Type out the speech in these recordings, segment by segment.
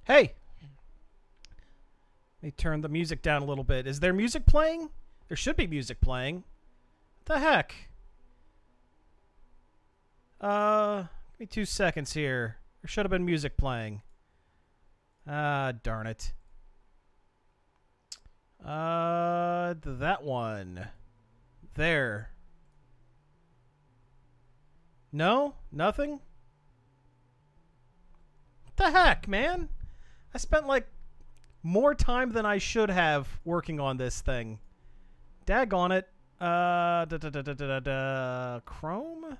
Hey, let me turn the music down a little bit. Is there music playing? There should be music playing. What the heck? Give me 2 seconds here. There should have been music playing. Ah, darn it. That one. There. No? Nothing? What the heck, man? I spent like more time than I should have working on this thing. Daggone it. Chrome?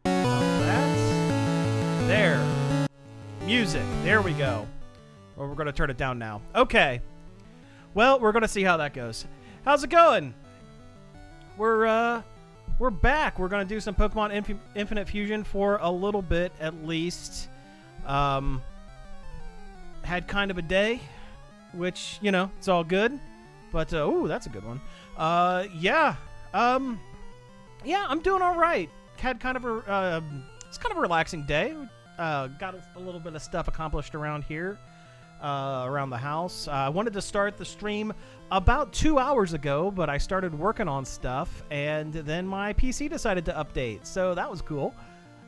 That? There. Music. There we go. Well, we're going to turn it down now. Okay. Well, we're going to see how that goes. How's it going? We're back. We're going to do some Pokemon Infinite Fusion for a little bit at least. Had kind of a day, which, you know, it's all good. But, ooh, that's a good one. Yeah. Yeah, I'm doing all right. Had kind of a, it's kind of a relaxing day. Got a little bit of stuff accomplished around here, around the house. I wanted to start the stream about 2 hours ago, but I started working on stuff, and then my PC decided to update, so that was cool.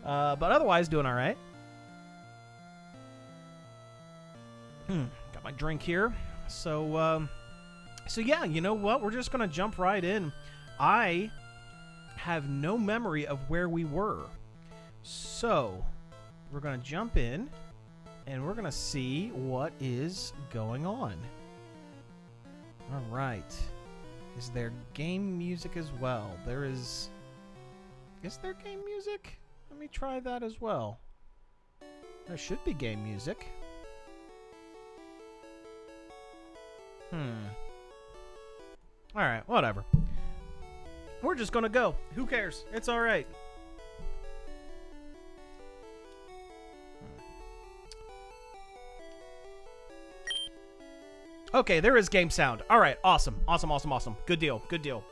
But otherwise, doing all right. Got my drink here. So yeah, you know what? We're just gonna jump right in. I have no memory of where we were, so we're gonna jump in, and we're gonna see what is going on. All right. Is there game music as well? There is. Is there game music? Let me try that as well. There should be game music. Alright, whatever. We're just gonna go. Who cares? It's alright. Okay, there is game sound. Alright, awesome. Awesome, awesome, awesome. Good deal, good deal.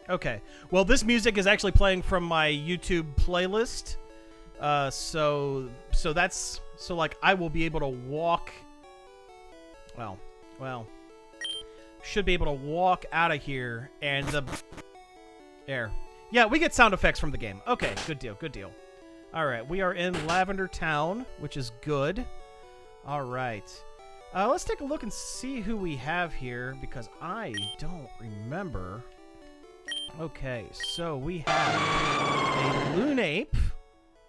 Okay, well, this music is actually playing from my YouTube playlist. So like I will be able to walk. Well, should be able to walk out of here and the air. Yeah, we get sound effects from the game. Okay, good deal, good deal. All right, we are in Lavender Town, which is good. All right, let's take a look and see who we have here because I don't remember. Okay, so we have a Lunape.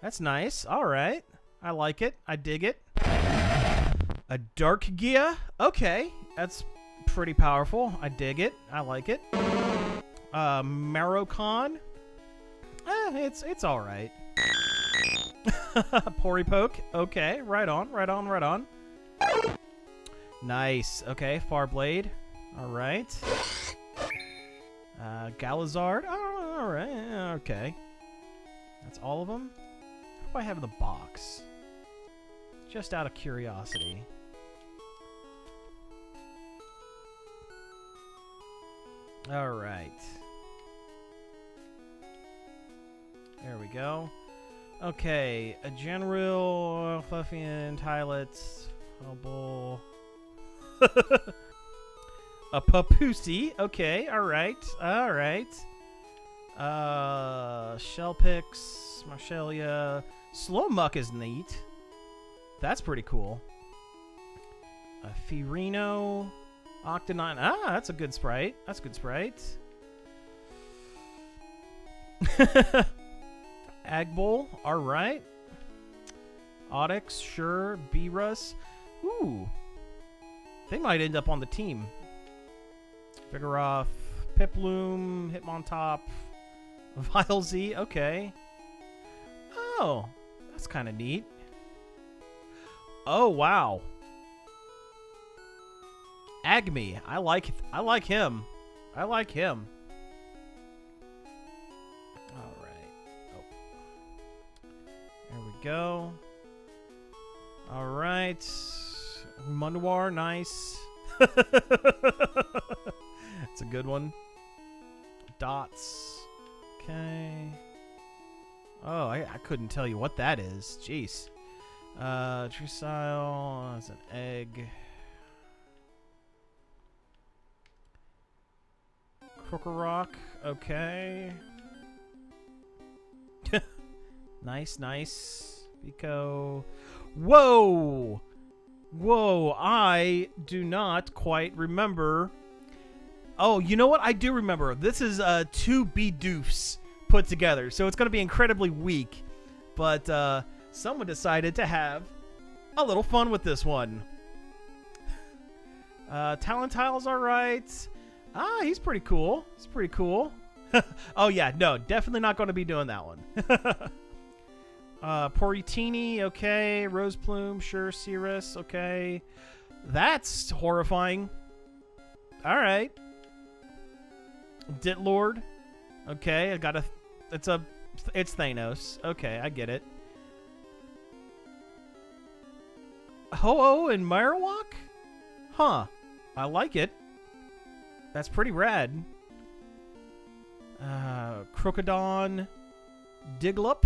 That's nice. All right. I like it. I dig it. A Darkgia. Okay. That's pretty powerful. I dig it. I like it. Marocon. It's all right. Poripoke. Okay. Right on. Right on. Right on. Nice. Okay. Farblade. All right. Galazard. Oh, all right. Okay. That's all of them. I have in the box, just out of curiosity. All right, there we go. Okay, a General, Fluffian, Tylets, Hubble, a Papoose. Okay, all right, all right. Shellpix, Marshallia. Slowmuck is neat. That's pretty cool. A Fiorino, Octonine. Ah, that's a good sprite. That's a good sprite. Agbull, all right. Odyx, sure. Beerus. Ooh. They might end up on the team. Vigoroth, Piplume, Hitmontop, Vilez. Okay. Oh. That's kind of neat. Oh, wow. Agme. I like him. I like him. All right. Oh. There we go. All right. Munwar, nice. That's a good one. Dots. Okay. Oh, I couldn't tell you what that is. Jeez. Trisile, that's an egg. Crooker okay. Nice, nice. Pico. Whoa! Whoa, I do not quite remember. Oh, you know what? I do remember. This is two Bidoofs put together, so it's going to be incredibly weak. But someone decided to have a little fun with this one. Talentile's all right. Ah, he's pretty cool. He's pretty cool. Oh, yeah. No, definitely not going to be doing that one. Poritini, okay. Rose Plume, sure. Cirrus, okay. That's horrifying. All right. Ditlord. Okay, I got a... It's Thanos. Okay, I get it. Ho-Oh and Marowak? Huh. I like it. That's pretty rad. Crocodon. Diglup.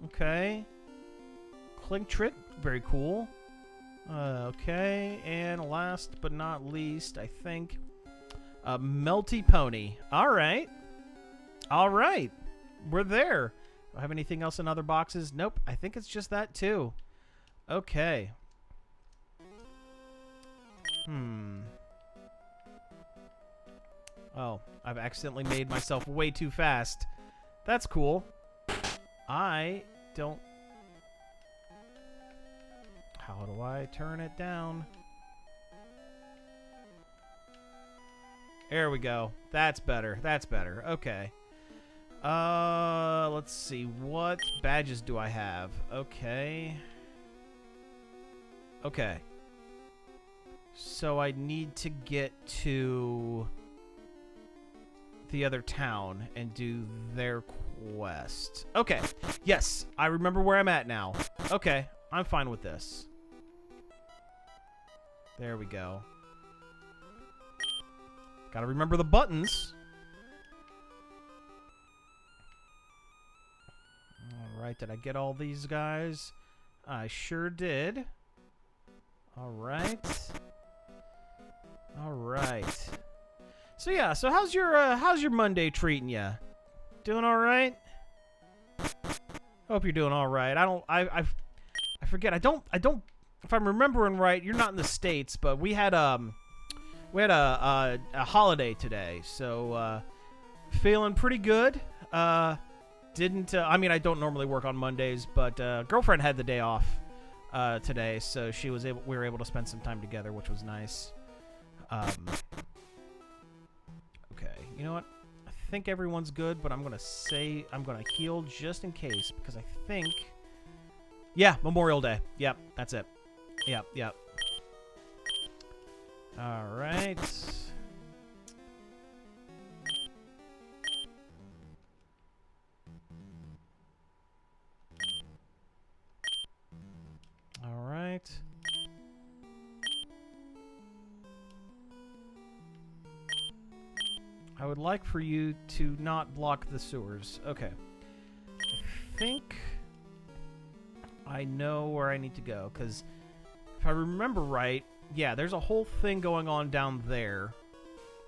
Okay. Clinktrit. Very cool. Okay. And last but not least, I think... Melty Pony. All right. All right. We're there. Do I have anything else in other boxes? Nope. I think it's just that, too. Okay. Oh, I've accidentally made myself way too fast. That's cool. I don't... How do I turn it down? There we go. That's better. That's better. Okay. Let's see. What badges do I have? Okay. Okay. So I need to get to the other town and do their quest. Okay. Yes. I remember where I'm at now. Okay. I'm fine with this. There we go. Gotta remember the buttons. Alright, did I get all these guys? I sure did. Alright. Alright. So yeah, so how's your Monday treating ya? Doing alright? Hope you're doing alright. I forget, I don't if I'm remembering right, you're not in the States, but we had a holiday today, so feeling pretty good. I mean, I don't normally work on Mondays, but girlfriend had the day off today, so we were able to spend some time together, which was nice. Okay, you know what? I think everyone's good, but I'm gonna heal just in case, because I think, yeah, Memorial Day. Yep, that's it. Yep. All right. All right. I would like for you to not block the sewers. Okay. I think I know where I need to go, because if I remember right, yeah, there's a whole thing going on down there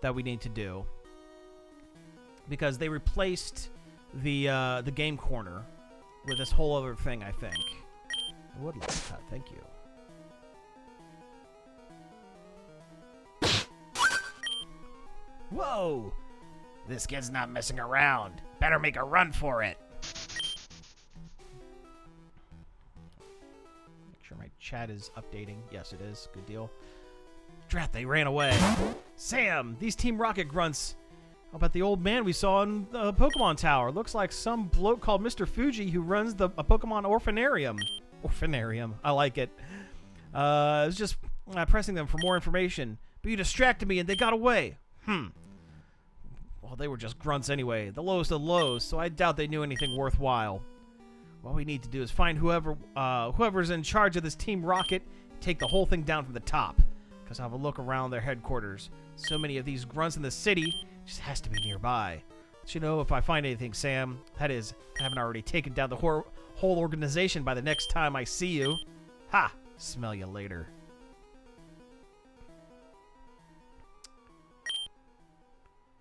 that we need to do, because they replaced the game corner with this whole other thing, I think. I would like that. Thank you. Whoa! This kid's not messing around. Better make a run for it. Make sure my chat is updating. Yes, it is. Good deal. Drat, they ran away. Sam, these Team Rocket grunts. How about the old man we saw in the Pokemon Tower? Looks like some bloke called Mr. Fuji who runs a Pokemon orphanarium. Orphanarium. I like it. I was just pressing them for more information, but you distracted me and they got away. Well, they were just grunts anyway, the lowest of lows, so I doubt they knew anything worthwhile. What we need to do is find whoever's in charge of this Team Rocket, take the whole thing down from the top, because I'll have a look around their headquarters. So many of these grunts in the city, just has to be nearby. Let you know if I find anything, Sam. That is, I haven't already taken down the whole organization by the next time I see you. Ha! Smell you later.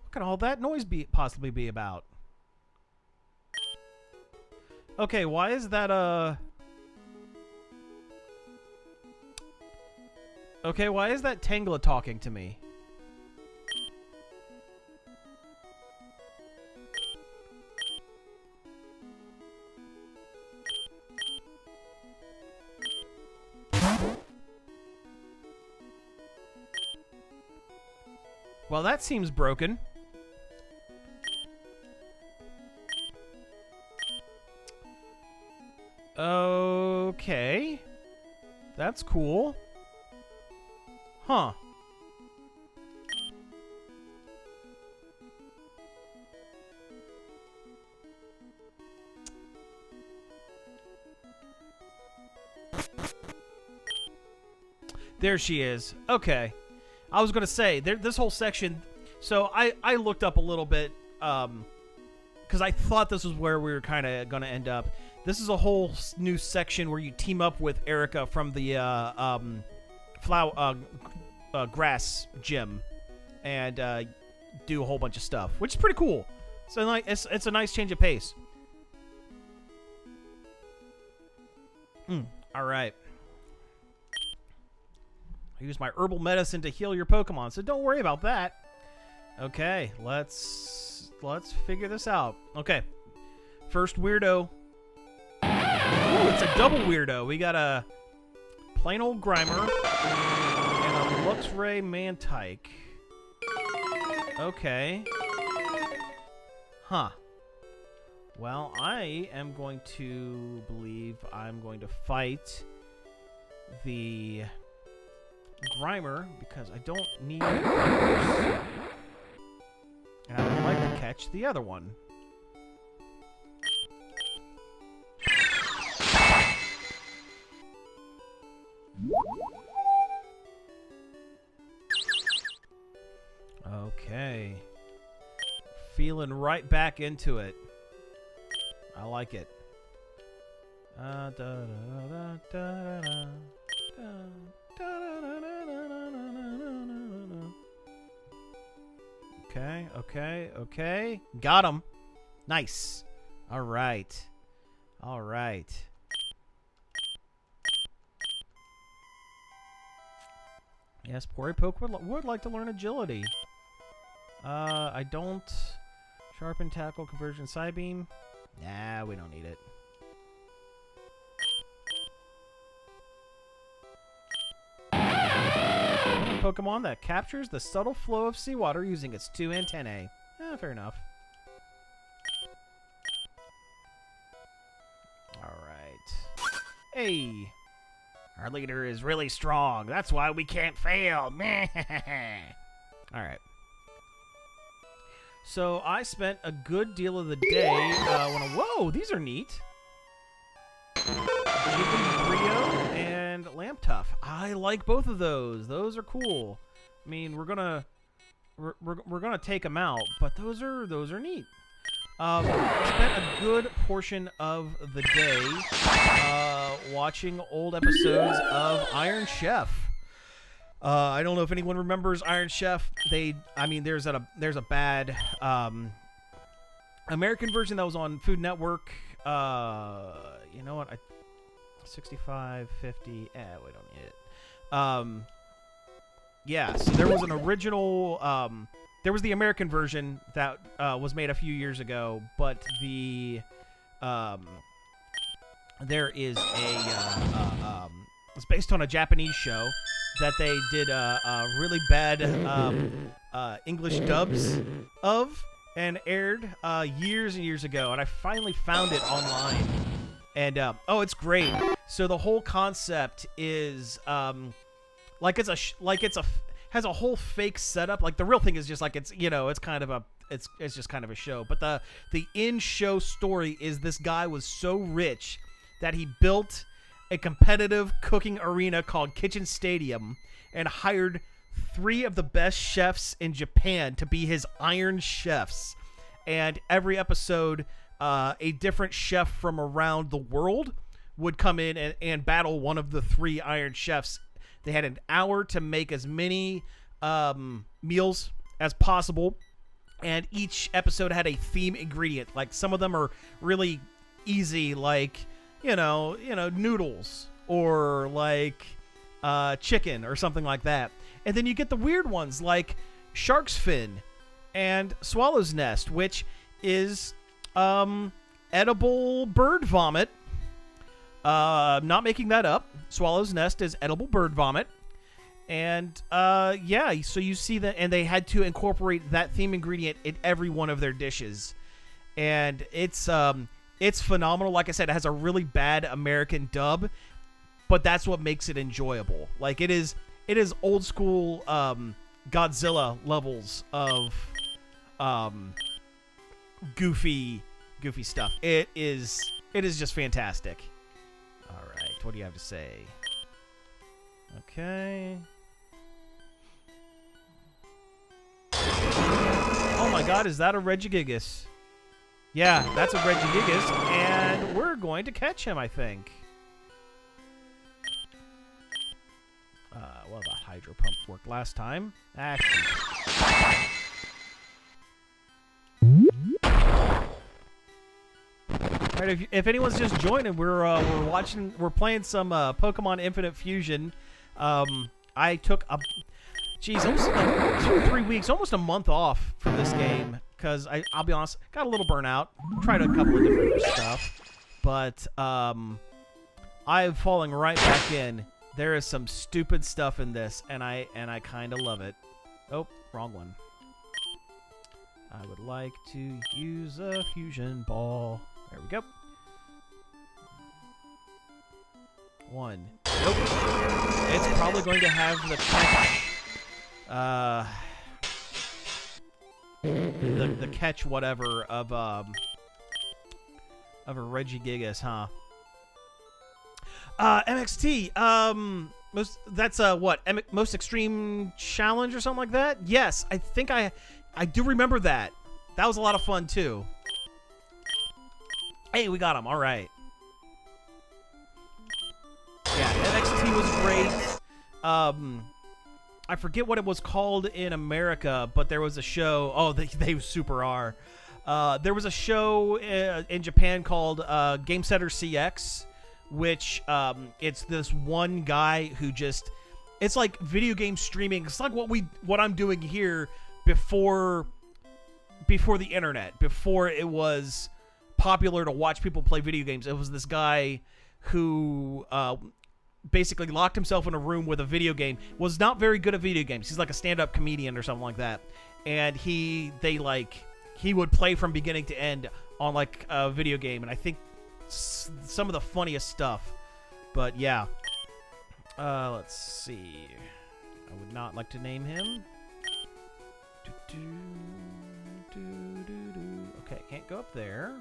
What could all that noise possibly be about? Okay, why is that, Okay, why is that Tangela talking to me? Well, that seems broken. Okay. That's cool. Huh. There she is. Okay. I was going to say, this whole section... So, I looked up a little bit, because I thought this was where we were kind of going to end up. This is a whole new section where you team up with Erica from the, grass gym and do a whole bunch of stuff, which is pretty cool. So like it's a nice change of pace. All right. I use my herbal medicine to heal your Pokemon, so don't worry about that. Okay, let's figure this out. Okay, first weirdo. Ooh, it's a double weirdo. We got a plain old Grimer and a Luxray Mantike. Okay. Huh. Well, I am going to believe I'm going to fight the Grimer because I don't need yours. And I would like to catch the other one. Okay. Feeling right back into it. I like it. Okay. Got him. Nice. All right. Yes, Porypoke would like to learn agility. I don't. Sharpen, tackle, conversion, Psybeam. Nah, we don't need it. Pokemon that captures the subtle flow of seawater using its 2 antennae. Fair enough. Alright. Hey! Our leader is really strong. That's why we can't fail. Alright. So I spent a good deal of the day whoa, these are neat. Jigglypuff and Lamptuff. I like both of those. Those are cool. I mean, we're gonna take them out, but those are neat. I spent a good portion of the day watching old episodes of Iron Chef. I don't know if anyone remembers Iron Chef. There's a bad American version that was on Food Network. You know what? 65, 50. We don't need it. Yeah. So there was an original. There was the American version that was made a few years ago, but there is a it's based on a Japanese show that they did really bad English dubs of and aired years and years ago, and I finally found it online. And it's great. So the whole concept is has a whole fake setup. Like the real thing is just like it's just kind of a show. But the in-show story is this guy was so rich that he built a competitive cooking arena called Kitchen Stadium and hired 3 of the best chefs in Japan to be his Iron Chefs. and every episode, a different chef from around the world would come in and battle one of the 3 Iron Chefs. They had an hour to make as many meals as possible, and each episode had a theme ingredient. Like, some of them are really easy, like, noodles, or like chicken or something like that. And then you get the weird ones like shark's fin and swallow's nest, which is edible bird vomit. Not making that up. Swallow's nest is edible bird vomit. And yeah, so you see that, and they had to incorporate that theme ingredient in every one of their dishes. And it's phenomenal. Like I said, it has a really bad American dub, but that's what makes it enjoyable. Like, it is old school Godzilla levels of goofy stuff. It is just fantastic. All right, what do you have to say? Okay. Oh my God, is that a Regigigas? Yeah, that's a Regigigas, and we're going to catch him, I think. Well, the hydro pump worked last time. Actually. All right, if anyone's just joining, we're playing some Pokemon Infinite Fusion. I took almost like 2 or 3 weeks, almost a month off from this game, because I'll be honest, got a little burnout. Tried a couple of different stuff, but I'm falling right back in. There is some stupid stuff in this, and I kind of love it. Oh, wrong one. I would like to use a fusion ball. There we go. 1. Nope. It's probably going to have the catch. The catch whatever of a Regigigas, huh? MXT. That's what? Most Extreme Challenge or something like that? Yes, I think I do remember that. That was a lot of fun too. Hey, we got him. All right. Yeah, NXT was great. I forget what it was called in America, but there was a show. Oh, they super are. There was a show in Japan called Game Setter CX, which it's this one guy who just, it's like video game streaming. It's like what I'm doing here before the internet, before it was popular to watch people play video games. It was this guy who basically locked himself in a room with a video game, was not very good at video games. He's like a stand-up comedian or something like that. And he would play from beginning to end on like a video game, and I think some of the funniest stuff. But yeah. Let's see. I would not like to name him. Okay, can't go up there.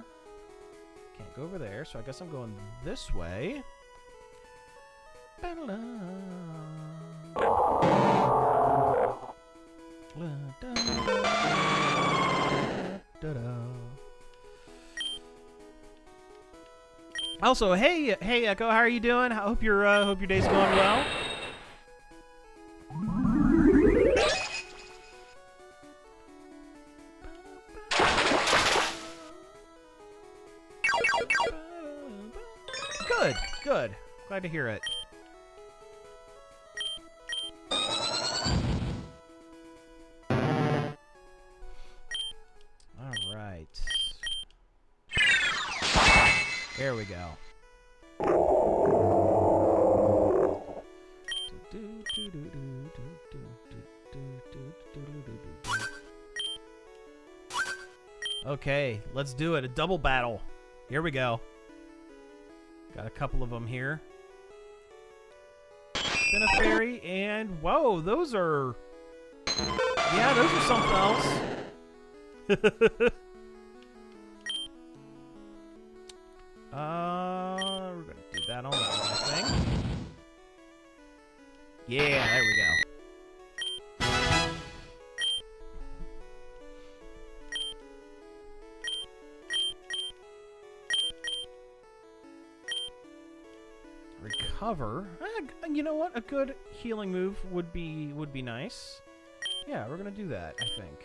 Can't go over there, so I guess I'm going this way. Also, hey Echo, how are you doing? I hope your day's going well. Good. Glad to hear it. All right. There we go. Okay, let's do it. A double battle. Here we go. Got a couple of them here. Spin a fairy, and whoa, those are... Yeah, those are something else. We're gonna do that on that one, I think. Yeah, there we go. recover. You know what? A good healing move would be nice. Yeah, we're gonna do that, I think.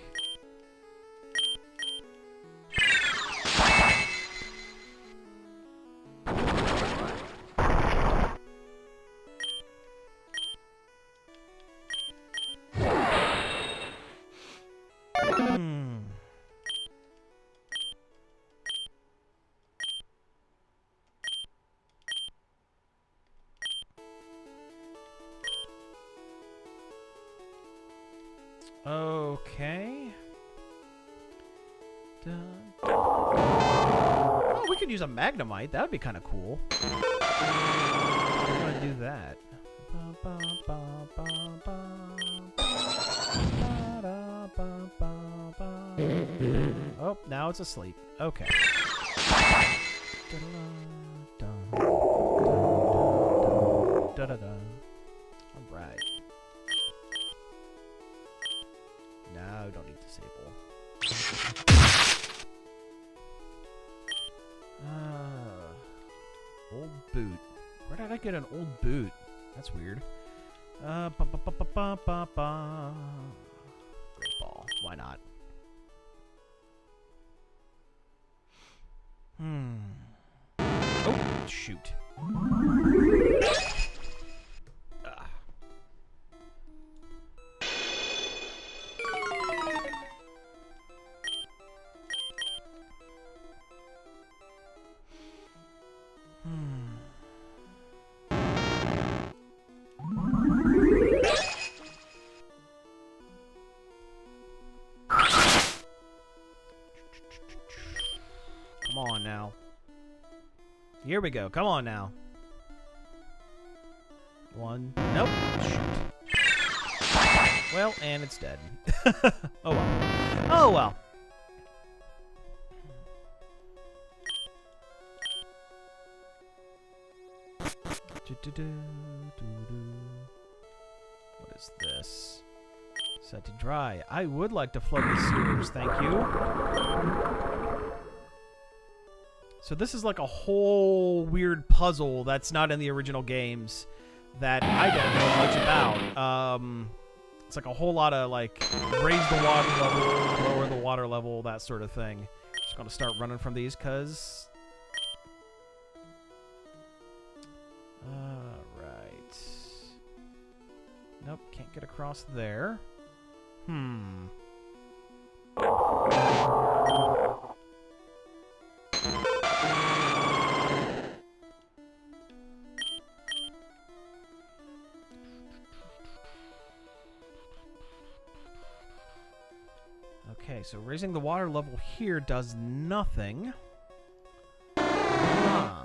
Okay. Oh, we could use a Magnemite. That would be kind of cool. We're gonna do that. Oh, now it's asleep. Okay. All right. No, don't need disable. Old boot. Where did I get an old boot? That's weird. Great ball. Why not? Oh, shoot. Come on now. Here we go. Come on now. One. Nope. Shoot. Well, and it's dead. Oh well. Oh well. What is this? Set to dry. I would like to flood the sewers, thank you. So this is like a whole weird puzzle that's not in the original games that I don't know much about. It's like a whole lot of like raise the water level, lower the water level, that sort of thing. Just gonna start running from these because. Alright. Nope, can't get across there. Okay, so raising the water level here does nothing. Huh.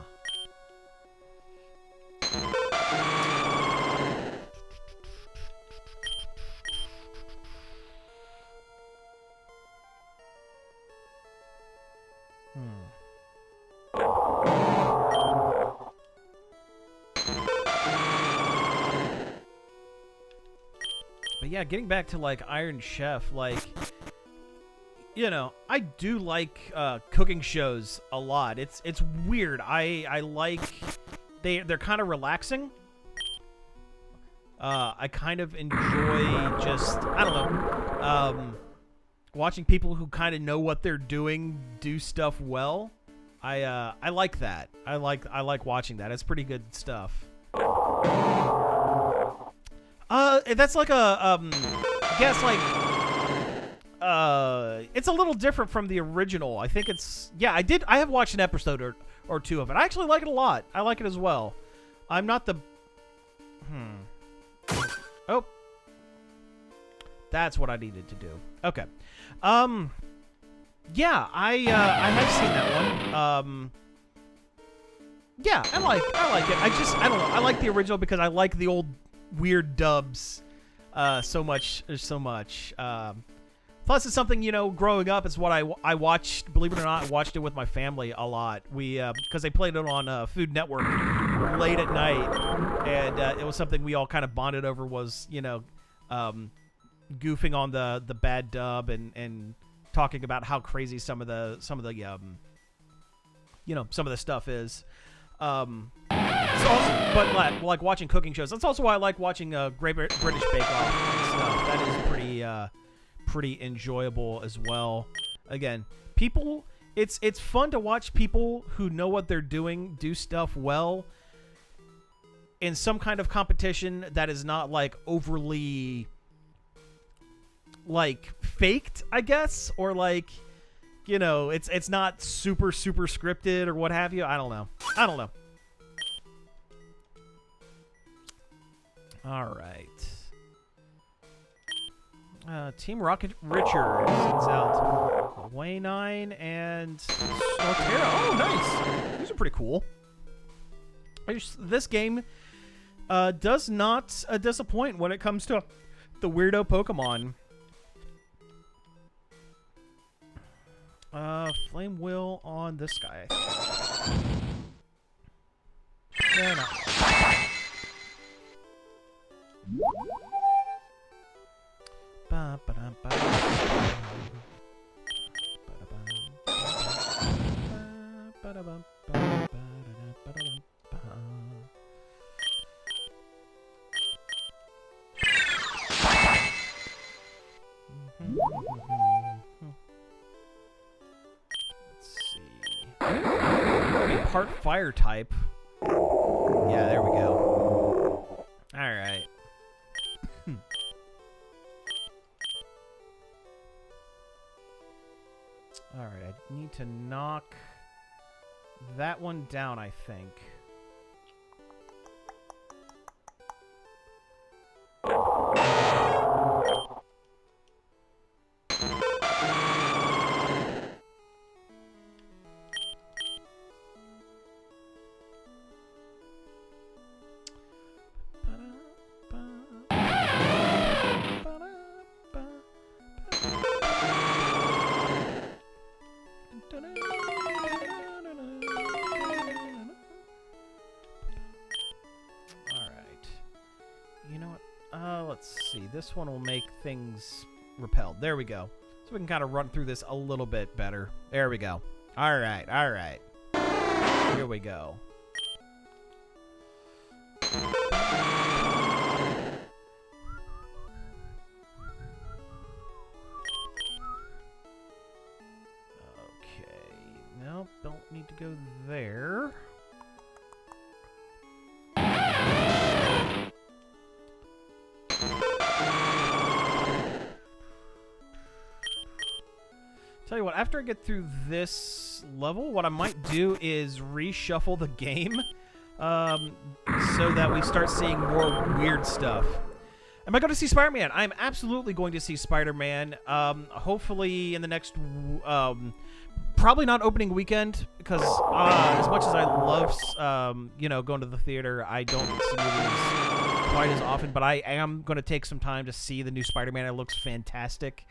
But yeah, getting back to like Iron Chef, like, you know, I do like cooking shows a lot. It's weird. I like they're kind of relaxing. I kind of enjoy just, I don't know, watching people who kind of know what they're doing do stuff well. I like that. I like watching that. It's pretty good stuff. That's like a guess like it's a little different from the original. I think it's, yeah, I have watched an episode or two of it. I actually like it a lot. I like it as well. I'm not the Oh. That's what I needed to do. Okay. Yeah, I have seen that one. Yeah, I like it. I don't know. I like the original because I like the old weird dubs so much. Plus, it's something, you know, growing up, it's what I watched. Believe it or not, I watched it with my family a lot. We because they played it on Food Network late at night, and it was something we all kind of bonded over. Was, you know, goofing on the bad dub and talking about how crazy some of the you know, some of the stuff is. It's also, but like watching cooking shows. That's also why I like watching Great British Bake Off and stuff. That is pretty enjoyable as well. Again, people, it's fun to watch people who know what they're doing do stuff well in some kind of competition that is not like overly like faked, I guess, or like, you know, it's not super scripted or what have you. I don't know. All right. Team Rocket Richard sends out Waynine and Snortera. Oh, nice. These are pretty cool. This game does not disappoint when it comes to the weirdo Pokemon. Flame Wheel on this guy. Yeah, no. Part fire type. Yeah, there we go. All right. All right, I need to knock that one down, I think. This one will make things repelled. There we go. So we can kind of run through this a little bit better. There we go. All right, all right. Here we go. Okay. Nope, don't need to go there. Tell you what, after I get through this level, what I might do is reshuffle the game so that we start seeing more weird stuff. Am I going to see Spider-Man? I'm absolutely going to see Spider-Man. Hopefully in the next... probably not opening weekend, because as much as I love you know, going to the theater, I don't see movies quite as often, but I am going to take some time to see the new Spider-Man. It looks fantastic.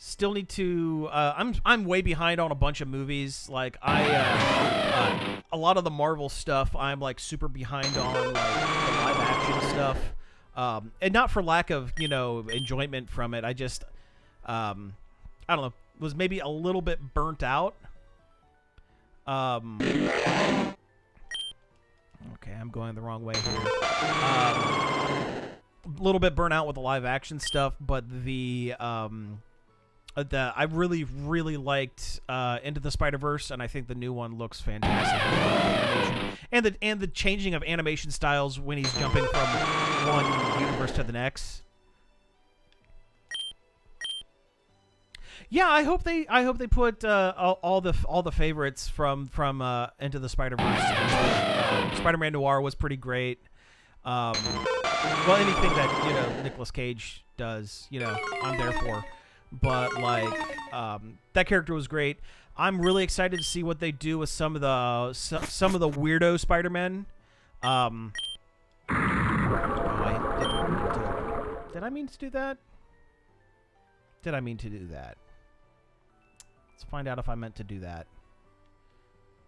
Still need to. I'm way behind on a bunch of movies. Like a lot of the Marvel stuff, I'm like super behind on, like the live action stuff, and not for lack of, you know, enjoyment from it. I just, I don't know, was maybe a little bit burnt out. Okay, I'm going the wrong way here. A little bit burnt out with the live action stuff, but I really liked Into the Spider-Verse, and I think the new one looks fantastic. And the changing of animation styles when he's jumping from one universe to the next. Yeah, I hope they put all the favorites from Into the Spider-Verse. Spider-Man Noir was pretty great. Well, anything that, you know, Nicolas Cage does, you know, I'm there for. But like that character was great. I'm really excited to see what they do with some of the weirdo Spider-Men. Oh, did I mean to do that? Did I mean to do that? Let's find out if I meant to do that.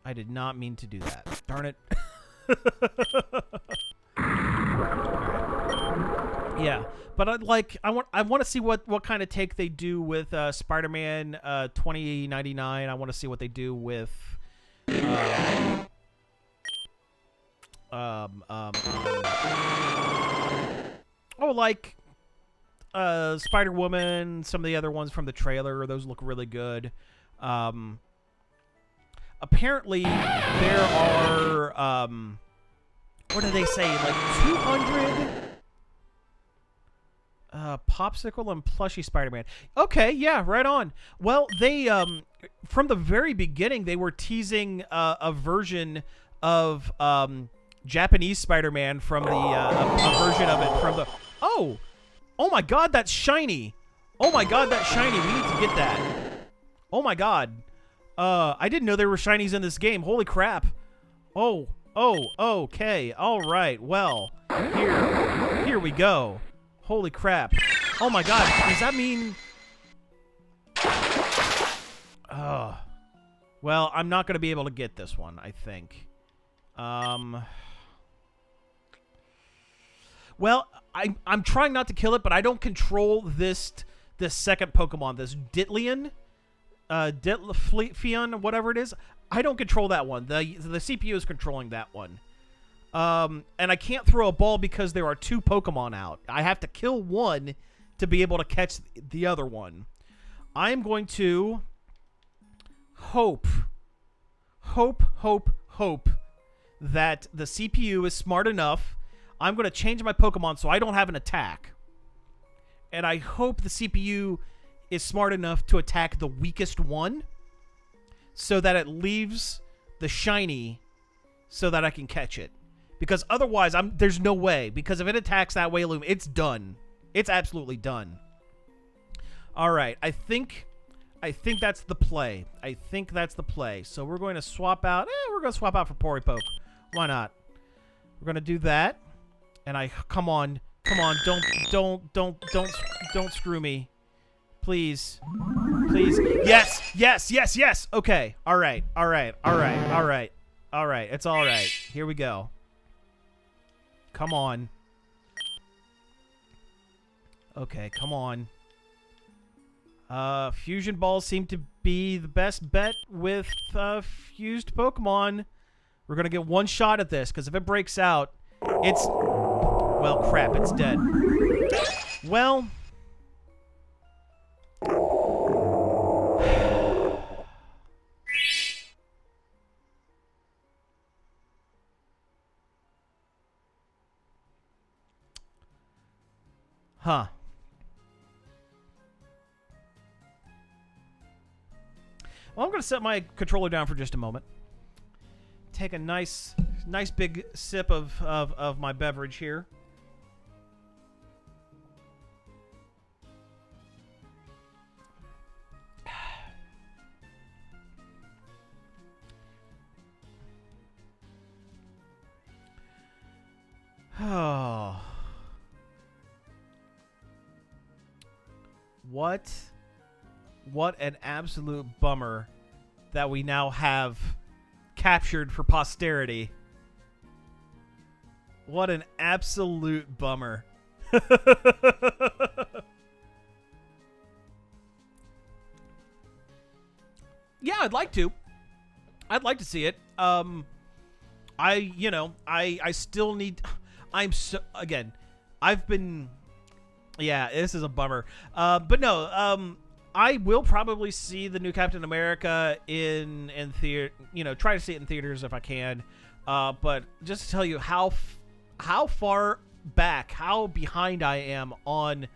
I did not mean to do that. Darn it. Yeah, but I want to see what kind of take they do with Spider-Man 2099. I want to see what they do with Oh, like Spider-Woman, some of the other ones from the trailer, those look really good. Apparently there are what do they say, like 200 popsicle and plushy Spider-Man. Okay, yeah, right on. Well, they from the very beginning they were teasing a version of Japanese Spider-Man from the a version of it from the oh my God, that's shiny. Oh my God, that's shiny. We need to get that. Oh my God. I didn't know there were shinies in this game. Holy crap. Oh, okay. All right. Well, here we go. Holy crap. Oh my God. Does that mean... well, I'm not going to be able to get this one, I think. Well, I'm trying not to kill it, but I don't control this second Pokemon, this Ditlian. Ditlifion, whatever it is. I don't control that one. The CPU is controlling that one. And I can't throw a ball because there are 2 Pokemon out. I have to kill one to be able to catch the other one. I'm going to hope that the CPU is smart enough. I'm going to change my Pokemon so I don't have an attack. And I hope the CPU is smart enough to attack the weakest one so that it leaves the shiny so that I can catch it. Because otherwise, there's no way. Because if it attacks that Wailum, it's done. It's absolutely done. All right. I think that's the play. So we're going to swap out. We're going to swap out for Poripoke. Why not? We're going to do that. And come on. Don't screw me. Please. Yes. Okay. All right. It's all right. Here we go. Come on. Okay, come on. Fusion balls seem to be the best bet with fused Pokemon. We're gonna get one shot at this, because if it breaks out, it's... well, crap, it's dead. Well... huh. Well, I'm going to set my controller down for just a moment. Take a nice big sip of my beverage here. Oh. What an absolute bummer that we now have captured for posterity. What an absolute bummer. Yeah, I'd like to see it. I still need... I've been... yeah, this is a bummer. But no, I will probably see the new Captain America in theater. Try to see it in theaters if I can. But just to tell you how far back, how behind I am on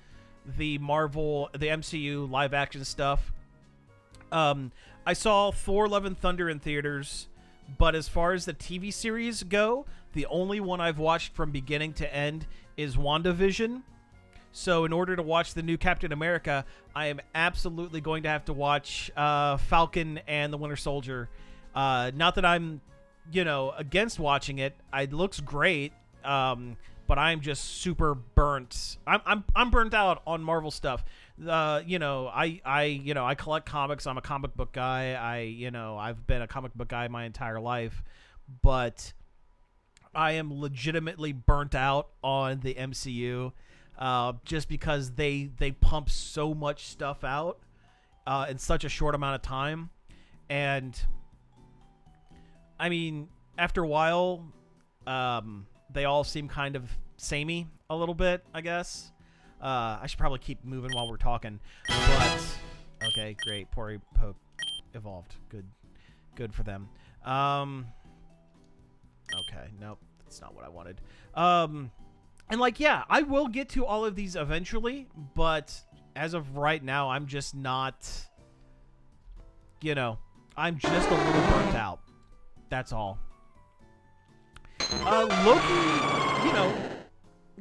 the MCU live action stuff. I saw Thor: Love and Thunder in theaters, but as far as the TV series go, the only one I've watched from beginning to end is WandaVision. So in order to watch the new Captain America, I am absolutely going to have to watch Falcon and the Winter Soldier. Not that I'm, against watching it. It looks great, but I'm just super burnt. I'm burnt out on Marvel stuff. I collect comics. I'm a comic book guy. I've been a comic book guy my entire life, but I am legitimately burnt out on the MCU. Just because they pump so much stuff out in such a short amount of time. And I mean, after a while, They all seem kind of samey a little bit, I guess. I should probably keep moving while we're talking. But okay, great. Poke evolved. Good for them. Okay, nope, that's not what I wanted. And like, yeah, I will get to all of these eventually, but as of right now, I'm just not, you know, I'm just a little burnt out. That's all. Loki, you know,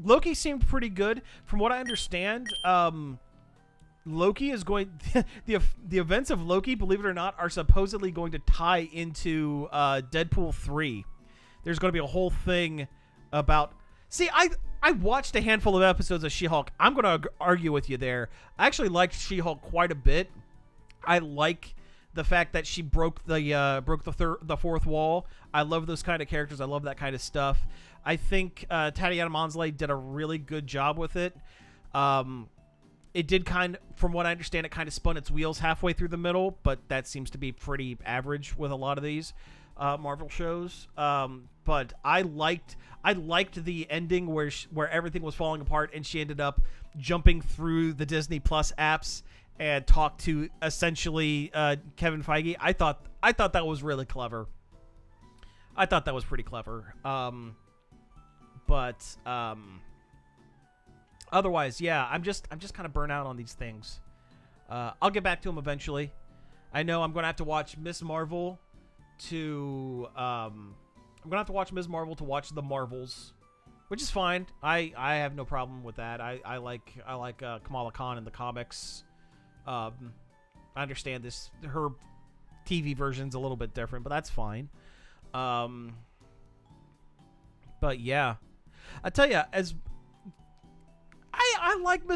Loki seemed pretty good. From what I understand, Loki is going... the events of Loki, believe it or not, are supposedly going to tie into Deadpool 3. There's going to be a whole thing about... See, I watched a handful of episodes of She-Hulk. I'm going to argue with you there. I actually liked She-Hulk quite a bit. I like the fact that she broke the fourth wall. I love those kind of characters. I love that kind of stuff. I think Tatiana Maslany did a really good job with it. It did from what I understand, it kind of spun its wheels halfway through the middle, but that seems to be pretty average with a lot of these Marvel shows. But I liked the ending where everything was falling apart and she ended up jumping through the Disney Plus apps and talked to essentially Kevin Feige. I thought that was really clever. I thought that was pretty clever. But otherwise, yeah, I'm just kind of burnt out on these things. I'll get back to them eventually. I know I'm gonna have to watch Miss Marvel to watch the Marvels, which is fine. I have no problem with that. I like Kamala Khan in the comics. I understand her TV version's a little bit different, but that's fine. But yeah, I tell you, I like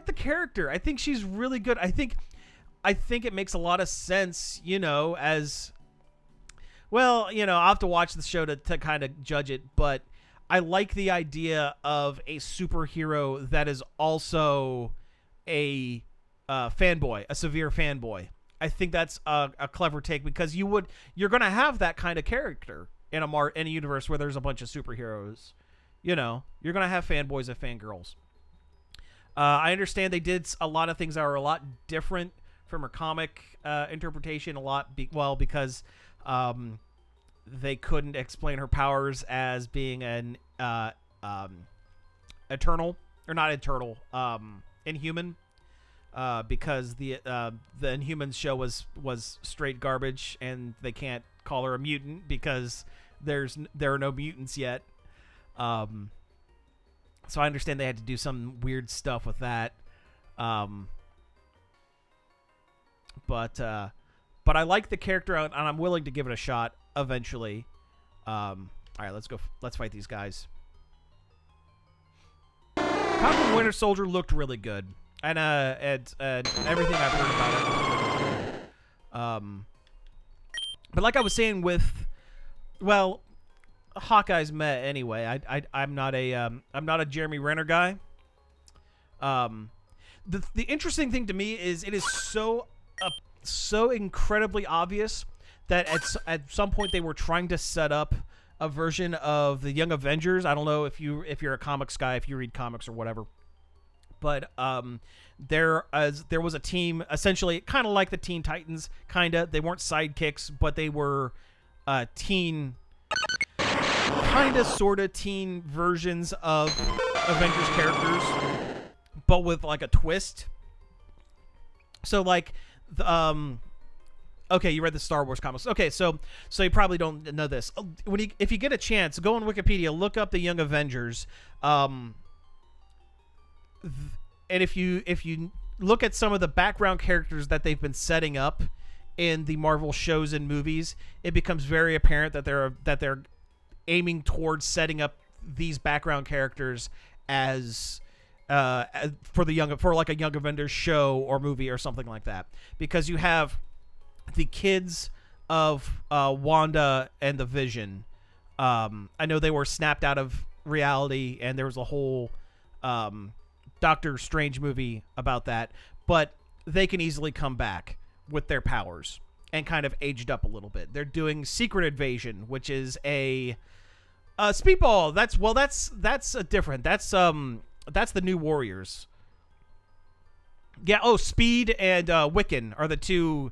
the character. I think she's really good. I think it makes a lot of sense, you know, as well, you know, I'll have to watch the show to kind of judge it, but I like the idea of a superhero that is also a fanboy, a severe fanboy. I think that's a clever take because you're going to have that kind of character in a universe where there's a bunch of superheroes. You know, you're going to have fanboys and fangirls. I understand they did a lot of things that are a lot different from her comic interpretation, because they couldn't explain her powers as being an Inhuman, because the Inhumans show was straight garbage, and they can't call her a mutant because there are no mutants yet. So I understand they had to do some weird stuff with that. But I like the character, and I'm willing to give it a shot eventually. All right, let's go. Let's fight these guys. Falcon Winter Soldier looked really good, and everything I've heard about it was really good. But like I was saying Hawkeye's met anyway. I'm not a Jeremy Renner guy. The interesting thing to me is it is so incredibly obvious that at some point they were trying to set up a version of the Young Avengers. I don't know if you're a comics guy, if you read comics or whatever, but there was a team essentially kind of like the Teen Titans. They weren't sidekicks, but they were teen. Kind of, sort of teen versions of Avengers characters, but with like a twist. So like, okay, you read the Star Wars comics. Okay, so you probably don't know this. If you get a chance, go on Wikipedia, look up the Young Avengers, and if you look at some of the background characters that they've been setting up in the Marvel shows and movies, it becomes very apparent that they're aiming towards setting up these background characters as for like a Young Avengers show or movie or something like that, because you have the kids of Wanda and the Vision. I know they were snapped out of reality, and there was a whole Doctor Strange movie about that, but they can easily come back with their powers and kind of aged up a little bit. They're doing Secret Invasion, which is Speedball. That's a different. That's the New Warriors. Yeah. Oh, Speed and Wiccan are the two.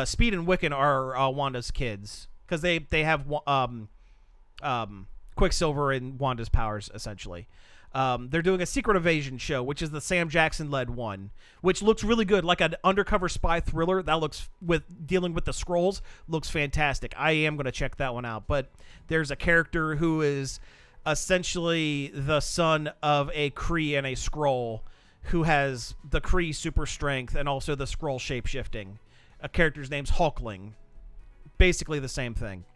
Speed and Wiccan are Wanda's kids because they have Quicksilver and Wanda's powers essentially. They're doing a Secret Invasion show, which is the Sam Jackson led one, which looks really good, like an undercover spy thriller. That looks dealing with the Skrulls looks fantastic. I am going to check that one out. But there's a character who is essentially the son of a Kree and a Skrull, who has the Kree super strength and also the Skrull shape shifting. A character's name's Hulkling. Basically the same thing.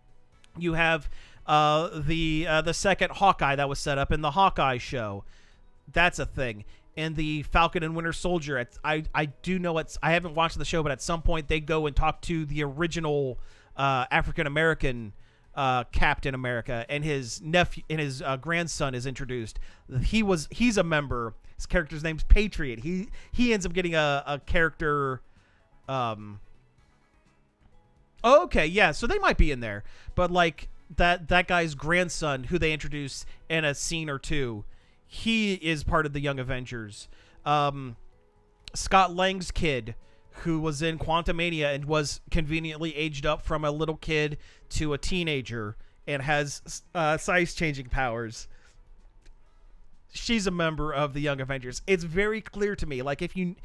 You have the second Hawkeye that was set up in the Hawkeye show. That's a thing. And the Falcon and Winter Soldier. I do know I haven't watched the show, but at some point they go and talk to the original African American Captain America, and his nephew and his grandson is introduced. He's a member. His character's name's Patriot. He ends up getting a character. Okay, yeah, so they might be in there, but like that guy's grandson, who they introduce in a scene or two, he is part of the Young Avengers. Scott Lang's kid, who was in Quantumania and was conveniently aged up from a little kid to a teenager and has size-changing powers. She's a member of the Young Avengers. It's very clear to me. Like if you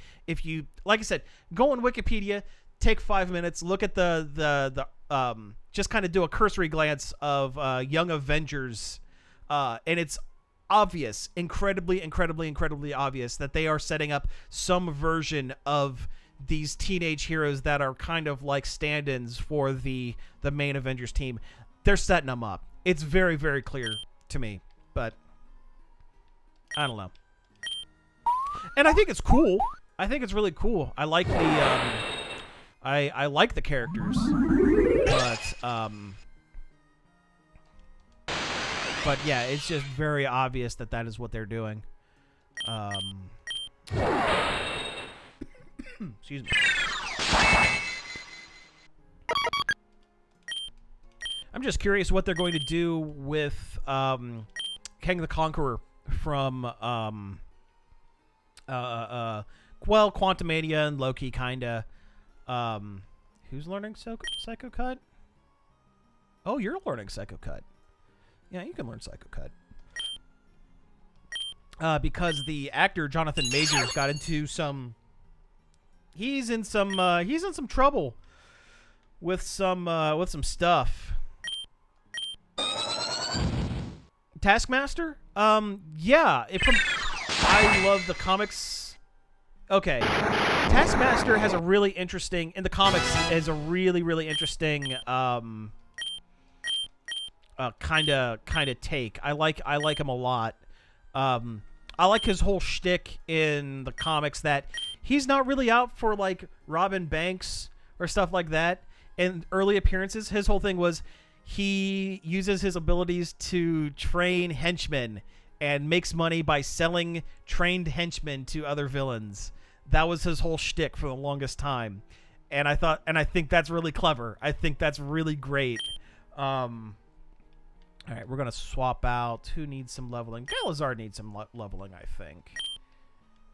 like I said, go on Wikipedia, take 5 minutes, look at the just kind of do a cursory glance of Young Avengers, and it's obvious, incredibly obvious that they are setting up some version of these teenage heroes that are kind of like stand-ins for the main Avengers team. They're setting them up. It's very, very clear to me, but I don't know. And I think it's cool. I think it's really cool. I like the I like the characters, but yeah, it's just very obvious that is what they're doing. Excuse me. I'm just curious what they're going to do with Kang the Conqueror from Quantumania and Loki, kinda. Who's learning Psycho Cut? Oh, you're learning Psycho Cut. Yeah, you can learn Psycho Cut. Because the actor Jonathan Majors got into some. He's in some trouble with some stuff. Taskmaster? Yeah. I love the comics. Okay. Taskmaster has a really interesting, in the comics, is a really interesting kind of take. I like him a lot. I like his whole shtick in the comics that he's not really out for like robbing banks or stuff like that. In early appearances, his whole thing was he uses his abilities to train henchmen and makes money by selling trained henchmen to other villains. That was his whole shtick for the longest time. And I think that's really clever. I think that's really great. All right, we're going to swap out. Who needs some leveling? Galazar needs some leveling, I think.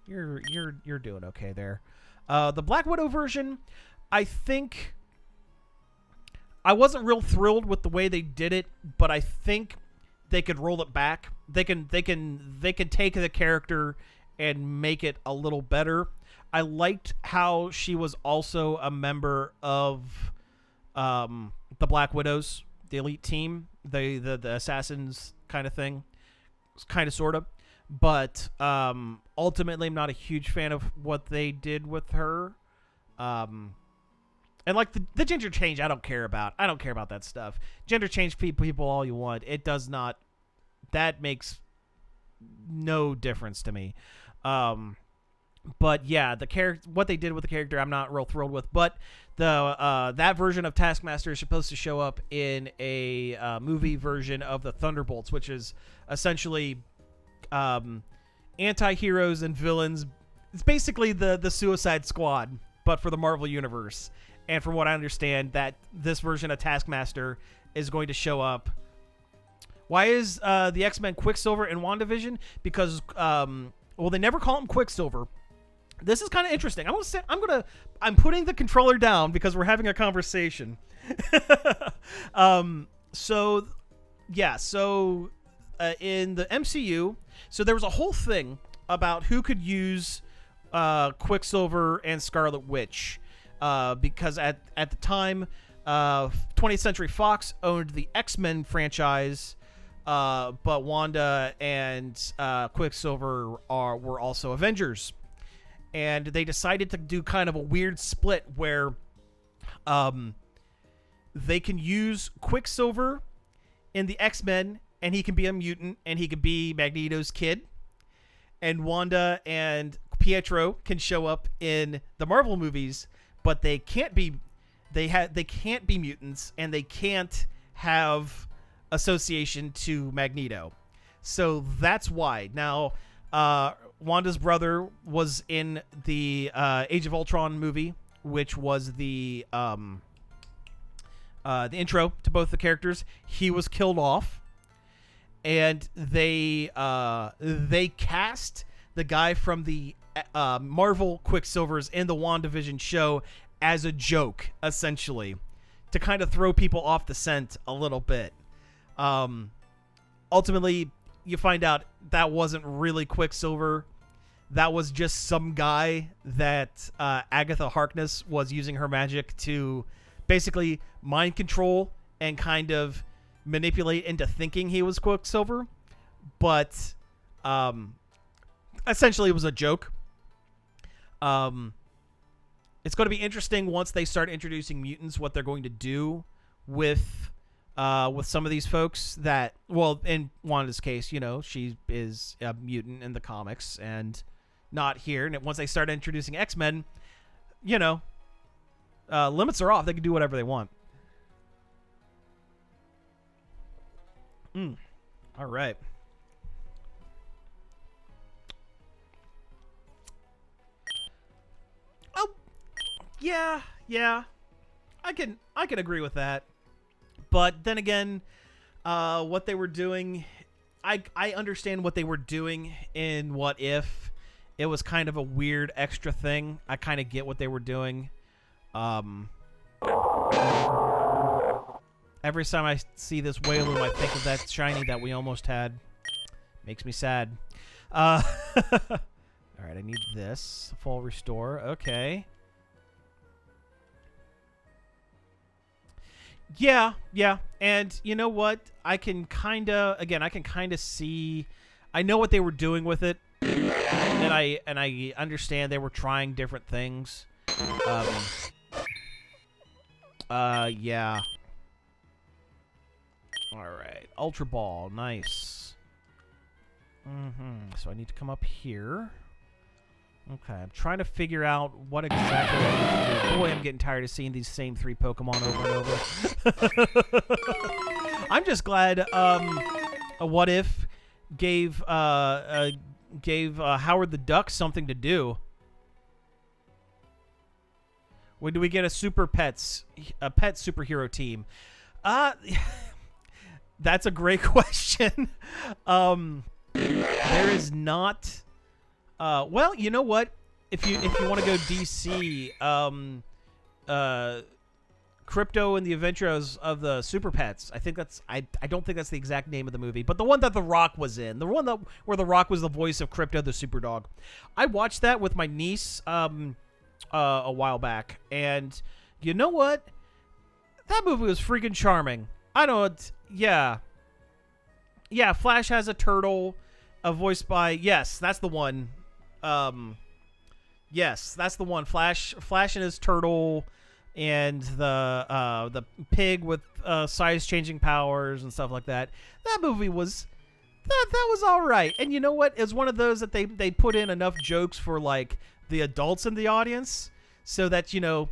You're doing okay there. The Black Widow version, I think I wasn't real thrilled with the way they did it, but I think they could roll it back. They can take the character and make it a little better. I liked how she was also a member of the Black Widows, the elite team, the assassins kind of thing, kind of sort of. But ultimately, I'm not a huge fan of what they did with her. And like the gender change, I don't care about. I don't care about that stuff. Gender change people all you want. It does not. That makes no difference to me. But yeah, what they did with the character, I'm not real thrilled with. But that version of Taskmaster is supposed to show up in a movie version of the Thunderbolts, which is essentially anti-heroes and villains. It's basically the Suicide Squad, but for the Marvel Universe. And from what I understand, that this version of Taskmaster is going to show up Why is the X-Men Quicksilver in WandaVision? Because well, they never call him Quicksilver. This is kind of interesting. I'm putting the controller down because we're having a conversation. So in the MCU, so there was a whole thing about who could use Quicksilver and Scarlet Witch, because at the time, 20th Century Fox owned the X-Men franchise, but Wanda and Quicksilver were also Avengers. And they decided to do kind of a weird split where they can use Quicksilver in the X-Men, and he can be a mutant, and he can be Magneto's kid. And Wanda and Pietro can show up in the Marvel movies, but they can't be mutants, and they can't have association to Magneto. So that's why. Now, Wanda's brother was in the Age of Ultron movie, which was the intro to both the characters. He was killed off, and they cast the guy from the Marvel Quicksilvers in the WandaVision show as a joke, essentially, to kind of throw people off the scent a little bit. Ultimately, you find out that wasn't really Quicksilver. That was just some guy that Agatha Harkness was using her magic to basically mind control and kind of manipulate into thinking he was Quicksilver. But essentially, it was a joke. It's going to be interesting once they start introducing mutants, what they're going to do with some of these folks that, well, in Wanda's case, you know, she is a mutant in the comics and not here. And once they start introducing X-Men, you know, limits are off. They can do whatever they want. All right. Oh, yeah. I can agree with that. But then again, what they were doing, I understand what they were doing in What If. It was kind of a weird extra thing. I kind of get what they were doing. Every time I see this Whaloo, I think of that shiny that we almost had. Makes me sad. All right, I need this. Full restore. Okay. Yeah. And you know what? I can kind of see. I know what they were doing with it, and I understand they were trying different things. Yeah. All right, Ultra Ball, nice. So I need to come up here. Okay, I'm trying to figure out what exactly I need to do. Boy, I'm getting tired of seeing these same 3 Pokemon over and over. I'm just glad What If gave Howard the Duck something to do. When do we get a pet superhero team? That's a great question. There is not. Well, you know what? If you want to go DC, Crypto and the Adventures of the Super Pets. I think that's. I don't think that's the exact name of the movie, but the one that The Rock was in, the one where The Rock was the voice of Crypto the Super Dog. I watched that with my niece a while back, and you know what? That movie was freaking charming. I don't. Yeah. Flash has a turtle, voiced by. Yes, that's the one. Yes, that's the one. Flash and his turtle, and the pig with size changing powers and stuff like that. That movie was that was all right. And you know what? It's one of those that they put in enough jokes for like the adults in the audience, so that the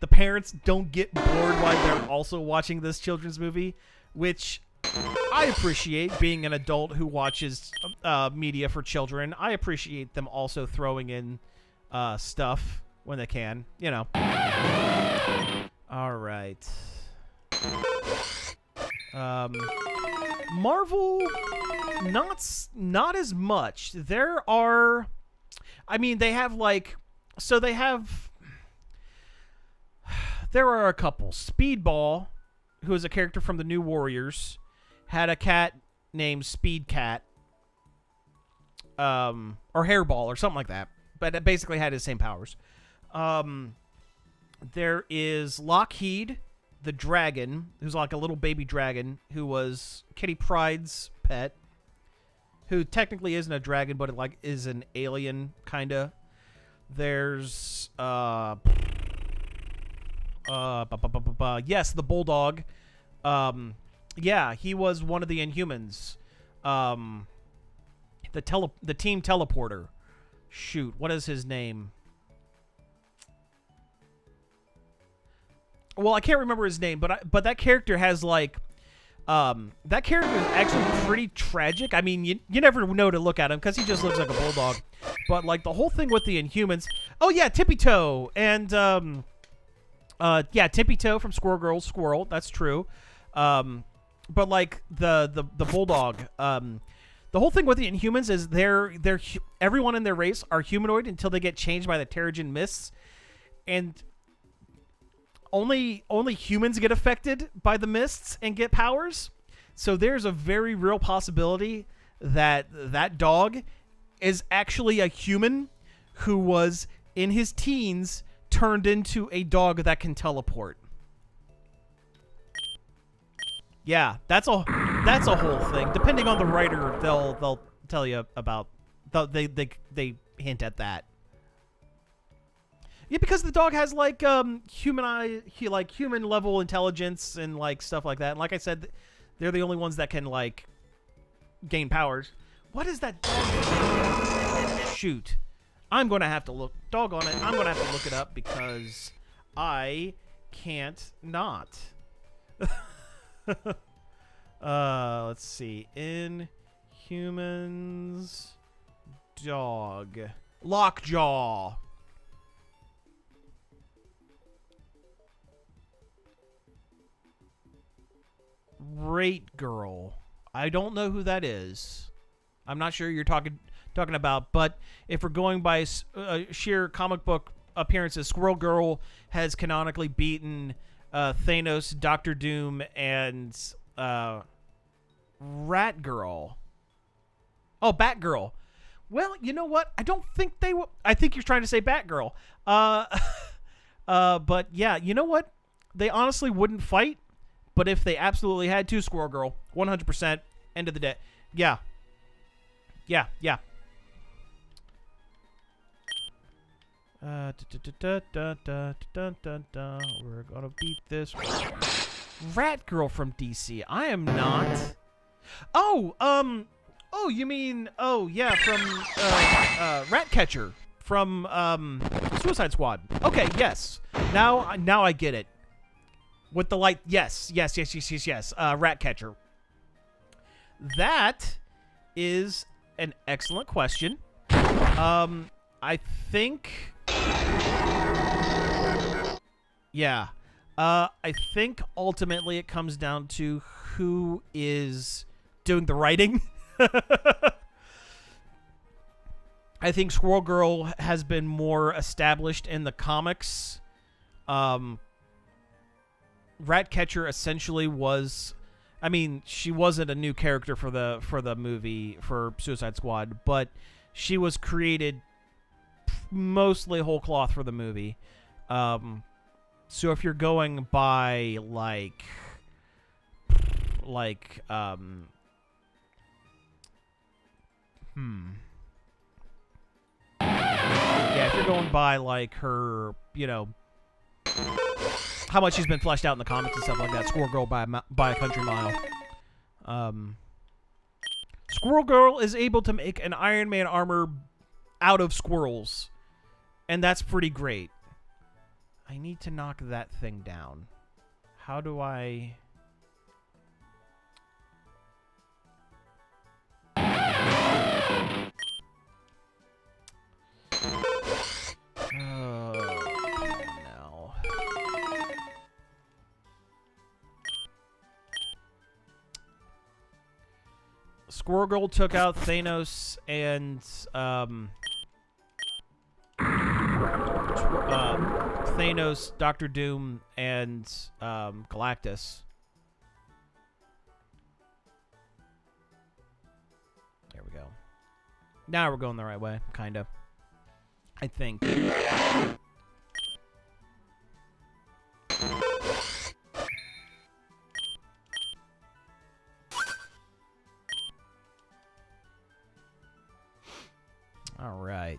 parents don't get bored while they're also watching this children's movie, which I appreciate. Being an adult who watches media for children, I appreciate them also throwing in stuff when they can, All right. Marvel, not as much. There are, I mean, they have like, so they have, there are a couple. Speedball, who is a character from the New Warriors, had a cat named Speed Cat, or Hairball, or something like that. But it basically had his same powers. There is Lockheed, the dragon, who's like a little baby dragon, who was Kitty Pryde's pet, who technically isn't a dragon, but it like is an alien kinda. There's yes, the bulldog. Yeah, he was one of the Inhumans. The team teleporter. Shoot, what is his name? Well, I can't remember his name, but that character has like, that character is actually pretty tragic. I mean, you never know to look at him because he just looks like a bulldog. But like the whole thing with the Inhumans. Oh yeah, Tippy Toe and yeah, Tippy Toe from Squirrel Girl's Squirrel. That's true. But like the bulldog. The whole thing with the Inhumans is they're everyone in their race are humanoid until they get changed by the Terrigen Mists, and only humans get affected by the mists and get powers. So there's a very real possibility that that dog is actually a human who was in his teens turned into a dog that can teleport. Yeah, that's a whole thing. Depending on the writer, they'll tell you about. They hint at that. Yeah, because the dog has like human level intelligence and like stuff like that. And like I said, they're the only ones that can like gain powers. What is that dog? Shoot, I'm gonna have to look. Doggone it, I'm gonna have to look it up because I can't not. Let's see. Inhumans dog. Lockjaw. Rate Girl. I don't know who that is. I'm not sure you're talking about, but if we're going by sheer comic book appearances, Squirrel Girl has canonically beaten Thanos, Doctor Doom, and Rat Girl. Oh, Batgirl. Well, you know what? I don't think they will. I think you're trying to say Batgirl. But yeah, you know what? They honestly wouldn't fight, but if they absolutely had to, Squirrel Girl, 100%. End of the day. Yeah. Yeah. We're gonna beat this Rat Girl from DC. I am not. Oh, you mean, oh yeah, from Ratcatcher from Suicide Squad. Okay, yes. Now I get it. With the light, yes. Ratcatcher. That is an excellent question. I think. Yeah. I think ultimately it comes down to who is doing the writing. I think Squirrel Girl has been more established in the comics. Ratcatcher essentially was, I mean, she wasn't a new character for the movie for Suicide Squad, but she was created mostly whole cloth for the movie. So if you're going by yeah, if you're going by like her, you know, how much she's been fleshed out in the comics and stuff like that, Squirrel Girl by a country mile. Squirrel Girl is able to make an Iron Man armor out of squirrels, and that's pretty great. I need to knock that thing down. How do I... no. Squirrel Girl took out Thanos and Thanos, Doctor Doom, and Galactus. There we go. Now we're going the right way, kind of. I think. All right.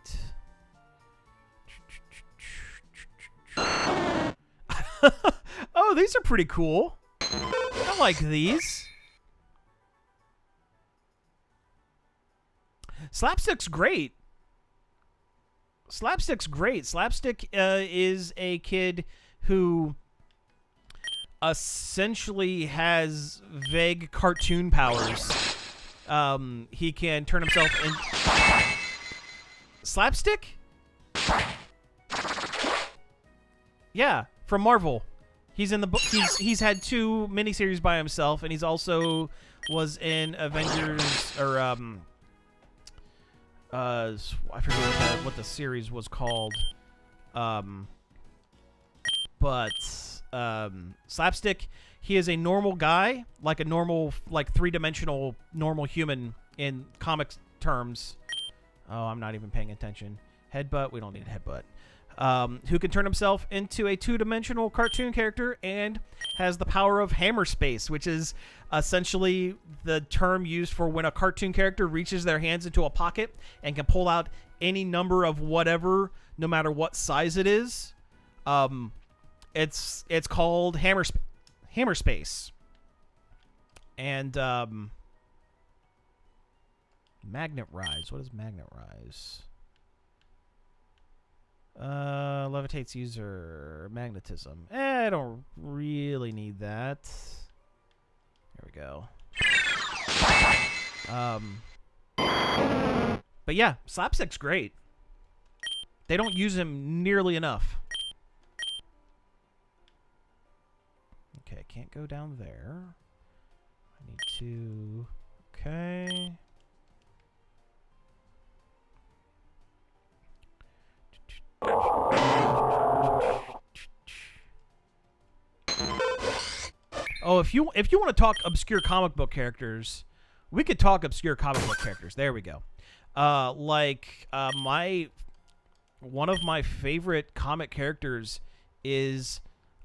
Oh, these are pretty cool. I like these. Slapstick's great. Slapstick's great. Slapstick is a kid who essentially has vague cartoon powers. He can turn himself in. Slapstick? Yeah, from Marvel. He's in the book. He's had 2 miniseries by himself, and he's also was in Avengers or I forget what the series was called. But Slapstick, he is a normal guy, like a normal, like 3-dimensional normal human in comics terms. Oh, I'm not even paying attention. Headbutt. We don't need a headbutt. Who can turn himself into a 2-dimensional cartoon character and has the power of hammer space, which is essentially the term used for when a cartoon character reaches their hands into a pocket and can pull out any number of whatever, no matter what size it is. It's called hammer space. And Magnet Rise. What is Magnet Rise? Levitates user magnetism. I don't really need that. There we go. But yeah, Slapstick's great. They don't use him nearly enough. Okay, can't go down there. I need to... Okay... Oh, if you want to talk obscure comic book characters, we could talk obscure comic book characters. There we go. One of my favorite comic characters is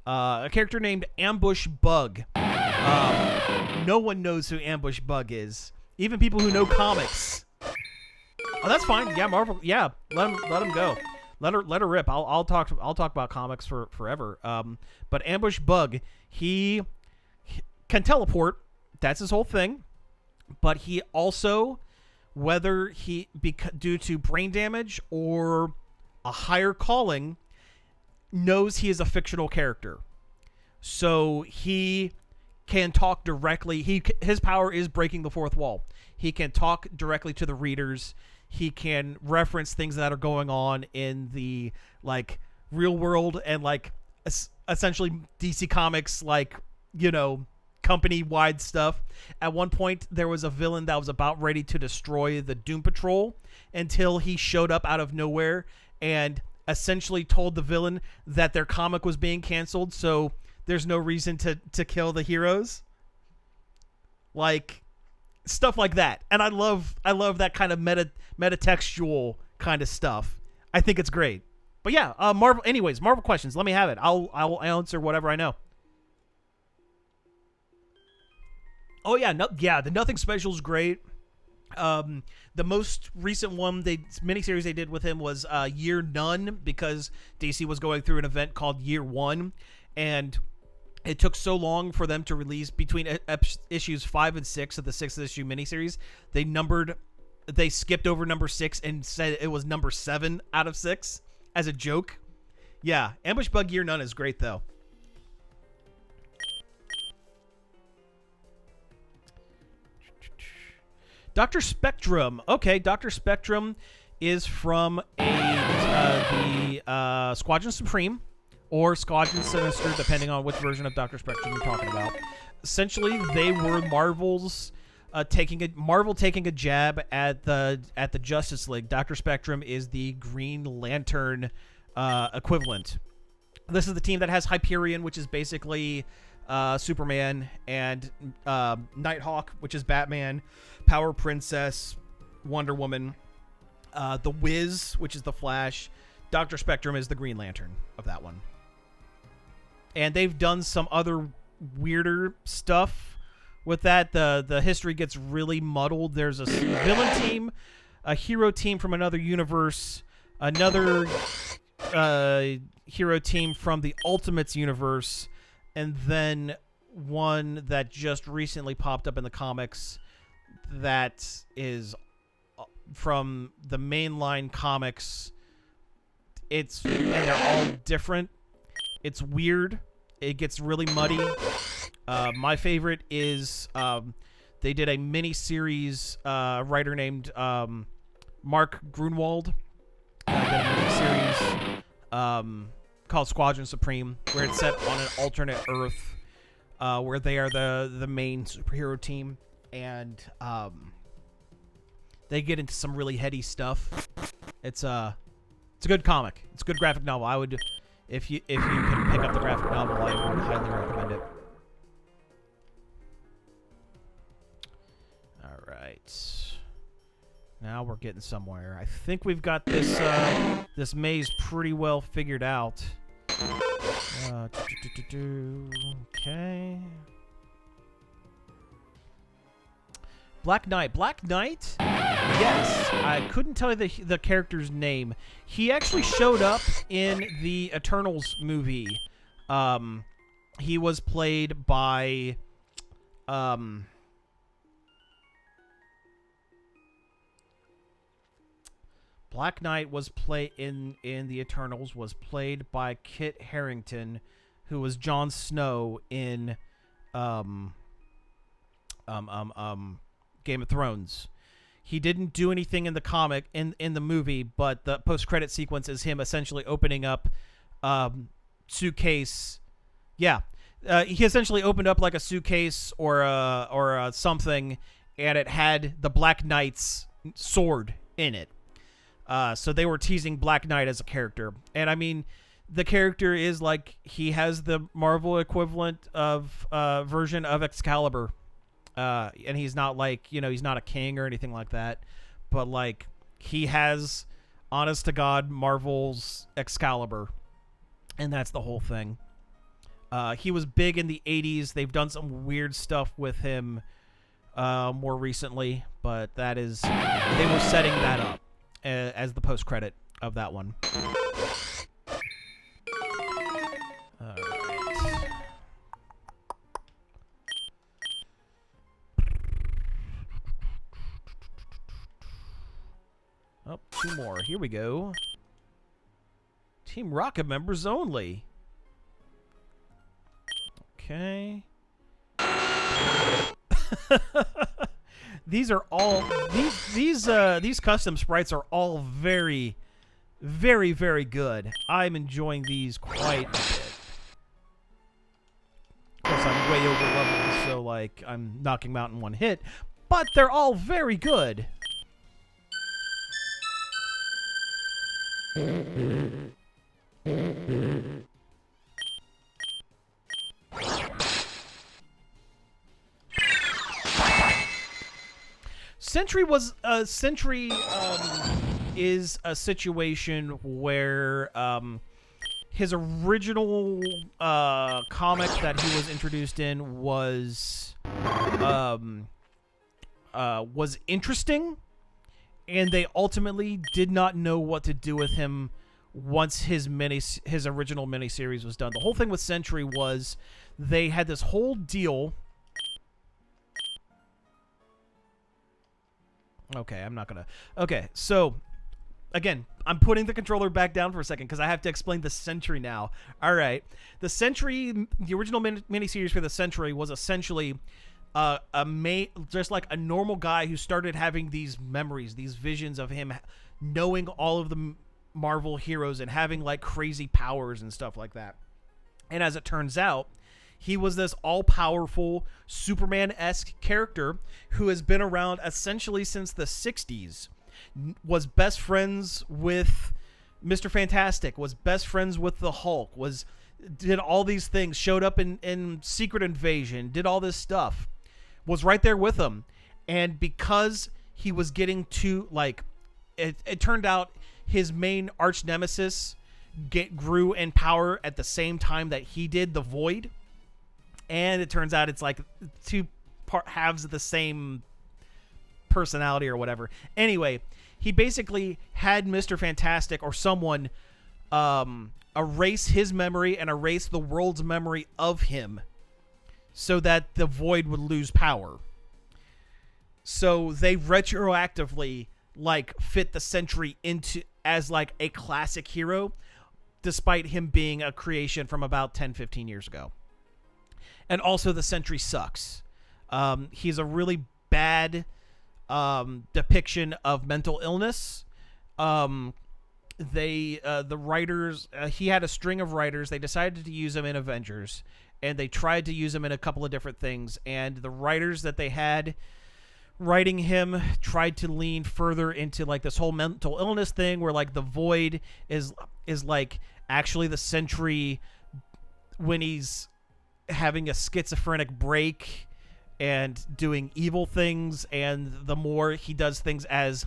a character named Ambush Bug. No one knows who Ambush Bug is, even people who know comics. Oh, that's fine. Yeah, Marvel. Yeah, let him go. Let her rip. I'll talk about comics for forever. But Ambush Bug, he can teleport. That's his whole thing. But he also, whether due to brain damage or a higher calling, knows he is a fictional character. So he can talk directly. His power is breaking the fourth wall. He can talk directly to the readers. He can reference things that are going on in the real world and essentially DC Comics, company-wide stuff. At one point, there was a villain that was about ready to destroy the Doom Patrol until he showed up out of nowhere and essentially told the villain that their comic was being canceled, so there's no reason to kill the heroes. Stuff like that. And I love that kind of metatextual kind of stuff. I think it's great. But yeah, Marvel questions. Let me have it. I'll answer whatever I know. Oh yeah, the Nothing Special is great. The most recent miniseries they did with him was Year None, because DC was going through an event called Year One, and it took so long for them to release between issues 5 and 6 of the 6th issue miniseries. They skipped over number 6 and said it was number 7 out of 6 as a joke. Yeah, Ambush Bug Year None is great though. Dr. Spectrum. Okay, Dr. Spectrum is from the Squadron Supreme or Squadron Sinister, depending on which version of Dr. Spectrum you're talking about. Essentially, they were Marvel's Marvel taking a jab at the Justice League. Dr. Spectrum is the Green Lantern equivalent. This is the team that has Hyperion, which is basically Superman, and Nighthawk, which is Batman, Power Princess, Wonder Woman, the Wiz, which is the Flash. Dr. Spectrum is the Green Lantern of that one. And they've done some other weirder stuff with that. The history gets really muddled. There's a villain team, a hero team from another universe, another hero team from the Ultimates universe, and then one that just recently popped up in the comics that is from the mainline comics. And they're all different. It's weird. It gets really muddy. My favorite is they did a mini-series, writer named Mark Grunwald. Did a mini-series called Squadron Supreme, where it's set on an alternate Earth, where they are the main superhero team, and they get into some really heady stuff. It's a good comic. It's a good graphic novel. I would, if you can pick up the graphic novel, I would highly recommend it. All right. Now we're getting somewhere. I think we've got this this maze pretty well figured out. Okay. Black Knight. Black Knight? Yes. I couldn't tell you the character's name. He actually showed up in the Eternals movie. He was played by Black Knight was in the Eternals was played by Kit Harington, who was Jon Snow in Game of Thrones. He didn't do anything in the comic in the movie, but the post-credit sequence is him essentially opening up suitcase. Yeah. He essentially opened up like a suitcase or something, and it had the Black Knight's sword in it. So they were teasing Black Knight as a character. And I mean, the character is like, he has the Marvel equivalent of version of Excalibur. And he's not like, he's not a king or anything like that. But like, he has, honest to God, Marvel's Excalibur. And that's the whole thing. He was big in the 80s. They've done some weird stuff with him more recently. But that is, they were setting that up as the post-credit of that one. All right. Oh, two more. Here we go. Team Rocket members only. Okay. These are all these custom sprites are all very, very, very good. I'm enjoying these quite a bit. Of course, I'm way over leveled, so like I'm knocking them out in one hit, but they're all very good. Sentry is a situation where his original comic that he was introduced in was interesting, and they ultimately did not know what to do with him once his original miniseries was done. The whole thing with Sentry was they had this whole deal. Okay, I'm not gonna... Okay, so, again, I'm putting the controller back down for a second because I have to explain the Sentry now. All right. The Sentry, the original miniseries for the Sentry was essentially just like a normal guy who started having these memories, these visions of him knowing all of the Marvel heroes and having, like, crazy powers and stuff like that. And as it turns out, He was this all-powerful Superman-esque character who has been around essentially since the 60s. Was best friends with Mr. Fantastic, was best friends with the Hulk, did all these things, showed up in Secret Invasion, did all this stuff, was right there with him. And because he was getting to, like, it turned out his main arch nemesis grew in power at the same time that he did, the Void. And it turns out it's like two halves of the same personality or whatever. Anyway, he basically had Mr. Fantastic or someone erase his memory and erase the world's memory of him so that the Void would lose power. So they retroactively like fit the Sentry into as like a classic hero, despite him being a creation from about 10-15 years ago. And also the Sentry sucks. He's a really bad depiction of mental illness. The writers, he had a string of writers. They decided to use him in Avengers, and they tried to use him in a couple of different things. And the writers that they had writing him tried to lean further into like this whole mental illness thing, where like the Void is like actually the Sentry when he's having a schizophrenic break and doing evil things, and the more he does things as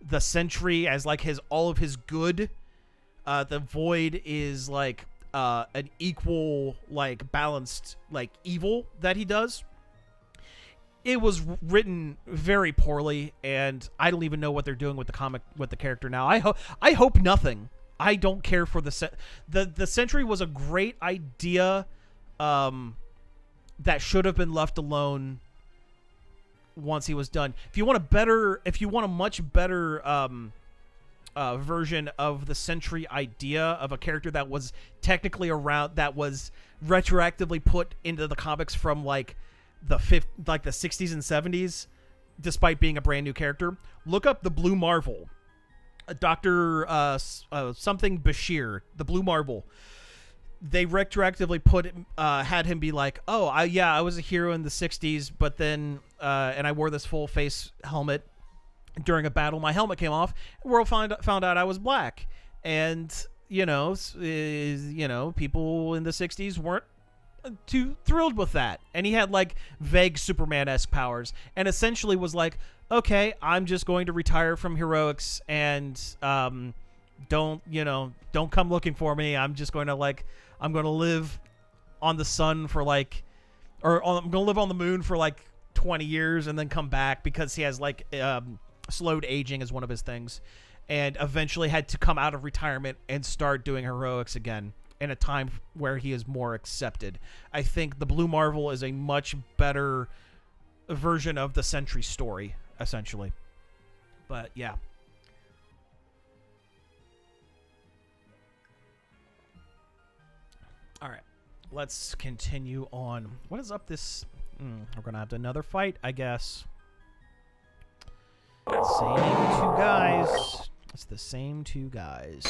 the Sentry, as like all of his good, the Void is like an equal, like balanced, like evil that he does. It was written very poorly, and I don't even know what they're doing with the comic, with the character now. I hope nothing. I don't care for the Sentry was a great idea that should have been left alone once he was done. If you want a much better version of the Sentry idea of a character that was technically around, that was retroactively put into the comics from like the 60s and 70s, despite being a brand new character, look up the Blue Marvel, Dr. Something Bashir, the Blue Marvel. They retroactively had him be like, oh, I was a hero in the 60s, but then and I wore this full face helmet during a battle. My helmet came off. The world found out I was black, and people in the 60s weren't too thrilled with that. And he had like vague Superman-esque powers, and essentially was like, okay, I'm just going to retire from heroics, and don't come looking for me. I'm just going to I'm going to live on the sun for I'm going to live on the moon for 20 years and then come back, because he has slowed aging as one of his things, and eventually had to come out of retirement and start doing heroics again in a time where he is more accepted. I think the Blue Marvel is a much better version of the Sentry story, essentially. But yeah. All right, let's continue on. What is up this? We're going to have another fight, I guess. Same two guys. It's the same two guys.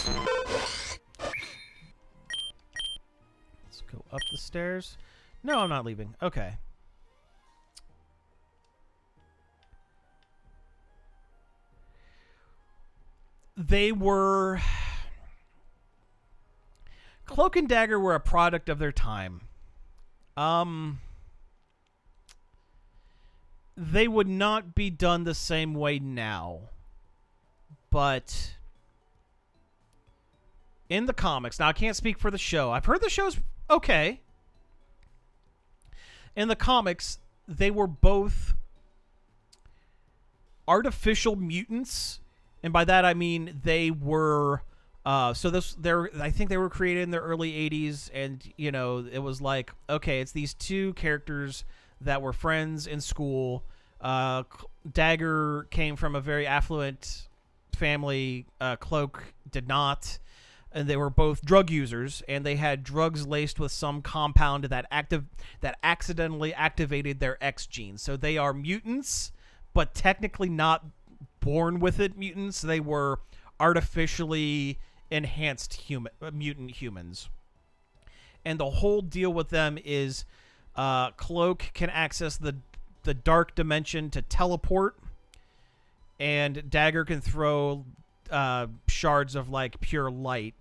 Let's go up the stairs. No, I'm not leaving. Okay. They were... Cloak and Dagger were a product of their time. They would not be done the same way now. But in the comics, now I can't speak for the show. I've heard the show's okay. In the comics, they were both artificial mutants, and by that I mean they were I think they were created in the early 80s, and it was like, okay, it's these two characters that were friends in school. Dagger came from a very affluent family. Cloak did not, and they were both drug users, and they had drugs laced with some compound that accidentally activated their X genes. So they are mutants, but technically not born with it mutants. They were artificially enhanced mutant humans. And the whole deal with them is Cloak can access the dark dimension to teleport, and Dagger can throw shards of like pure light.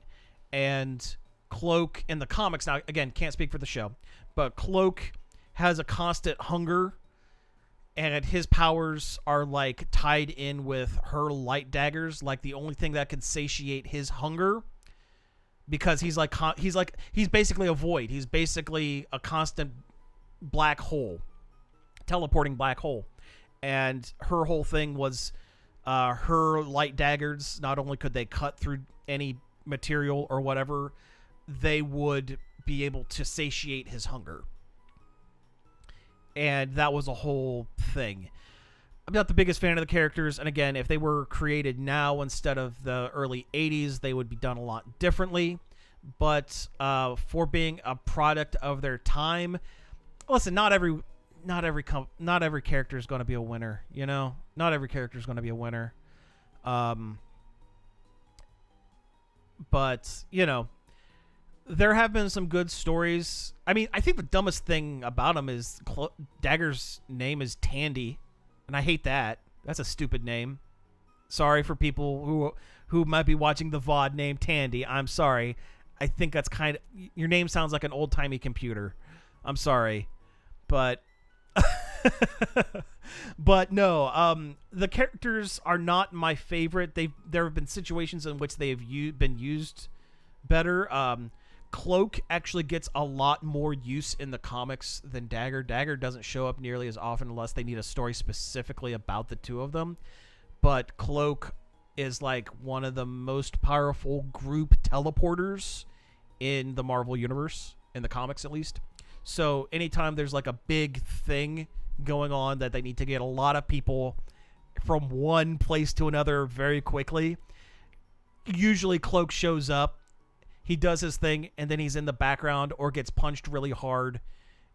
And Cloak in the comics, now again, can't speak for the show, but Cloak has a constant hunger, and his powers are like tied in with her light daggers, like the only thing that can satiate his hunger, because he's basically a void. He's basically a constant black hole, teleporting black hole. And her whole thing was her light daggers, not only could they cut through any material or whatever, they would be able to satiate his hunger. And that was a whole thing. I'm not the biggest fan of the characters, and again, if they were created now instead of the early 80s, they would be done a lot differently. But for being a product of their time, listen, not every character is going to be a winner, you know? Not every character is going to be a winner. But, you know, there have been some good stories. I mean, I think the dumbest thing about him is Dagger's name is Tandy, and I hate that. That's a stupid name. Sorry for people who might be watching the VOD named Tandy. I'm sorry. I think that's kind of... Your name sounds like an old-timey computer. I'm sorry. But... but no, the characters are not my favorite. There have been situations in which they have been used better. Cloak actually gets a lot more use in the comics than Dagger. Dagger doesn't show up nearly as often unless they need a story specifically about the two of them. But Cloak is like one of the most powerful group teleporters in the Marvel Universe, in the comics at least. So anytime there's like a big thing going on that they need to get a lot of people from one place to another very quickly, usually Cloak shows up, he does his thing, and then he's in the background or gets punched really hard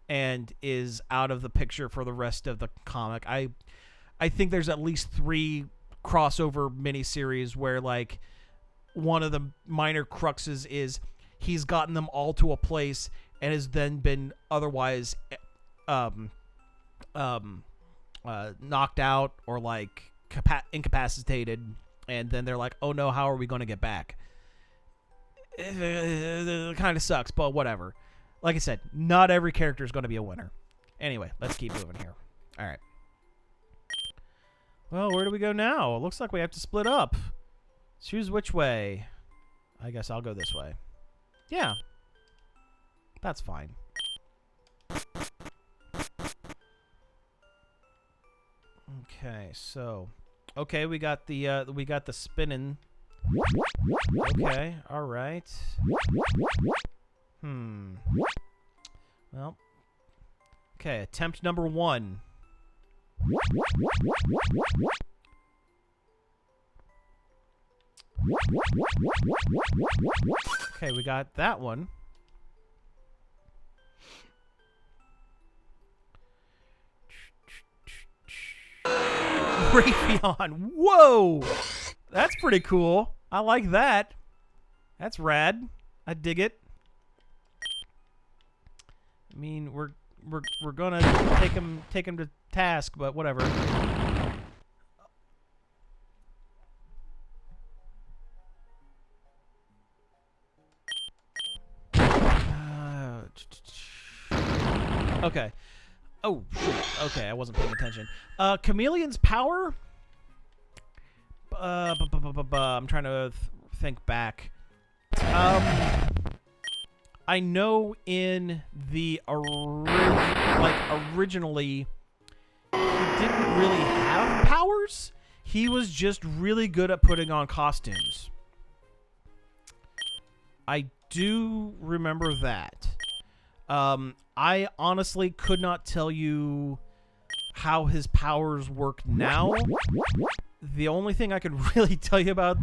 and is out of the picture for the rest of the comic. I think there's at least 3 crossover miniseries where like one of the minor cruxes is he's gotten them all to a place and has then been otherwise knocked out or like incapacitated, and then they're like, oh no, how are we going to get back? It kind of sucks, but whatever. Like I said, not every character is going to be a winner. Anyway, let's keep moving here. All right. Well, where do we go now? It looks like we have to split up. Choose which way. I guess I'll go this way. Yeah. That's fine. Okay, so we got the spinning. Okay, all right. Well, okay, attempt number 1. Okay, we got that one. Raytheon. Whoa! That's pretty cool. I like that. That's rad. I dig it. I mean, we're gonna take him to task, but whatever. Okay. Oh, shoot. Okay, I wasn't paying attention. Chameleon's power? I'm trying to think back. I know in the originally, he didn't really have powers. He was just really good at putting on costumes. I do remember that. I honestly could not tell you how his powers work now. The only thing I could really tell you about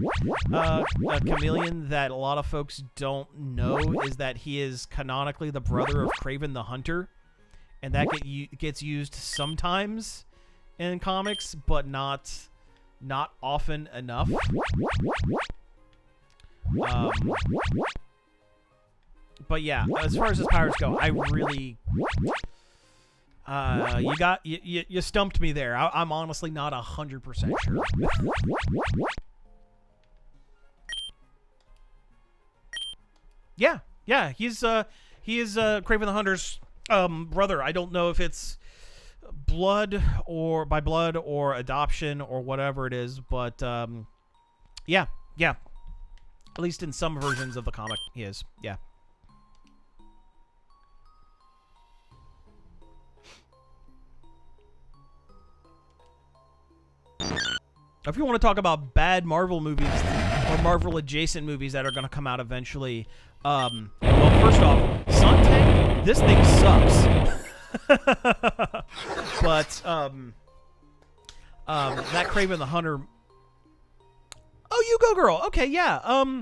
Chameleon that a lot of folks don't know is that he is canonically the brother of Kraven the Hunter, and that gets used sometimes in comics, but not often enough. But yeah, as far as his powers go, I really... you stumped me there. I'm honestly not 100% sure. Yeah, he is Kraven the Hunter's brother. I don't know if it's blood or by blood or adoption or whatever it is, but yeah. At least in some versions of the comic, he is. Yeah. If you want to talk about bad Marvel movies or Marvel adjacent movies that are going to come out eventually, well, first off, Suntang, this thing sucks. But that Kraven the Hunter. Oh, you go, girl. Okay, yeah.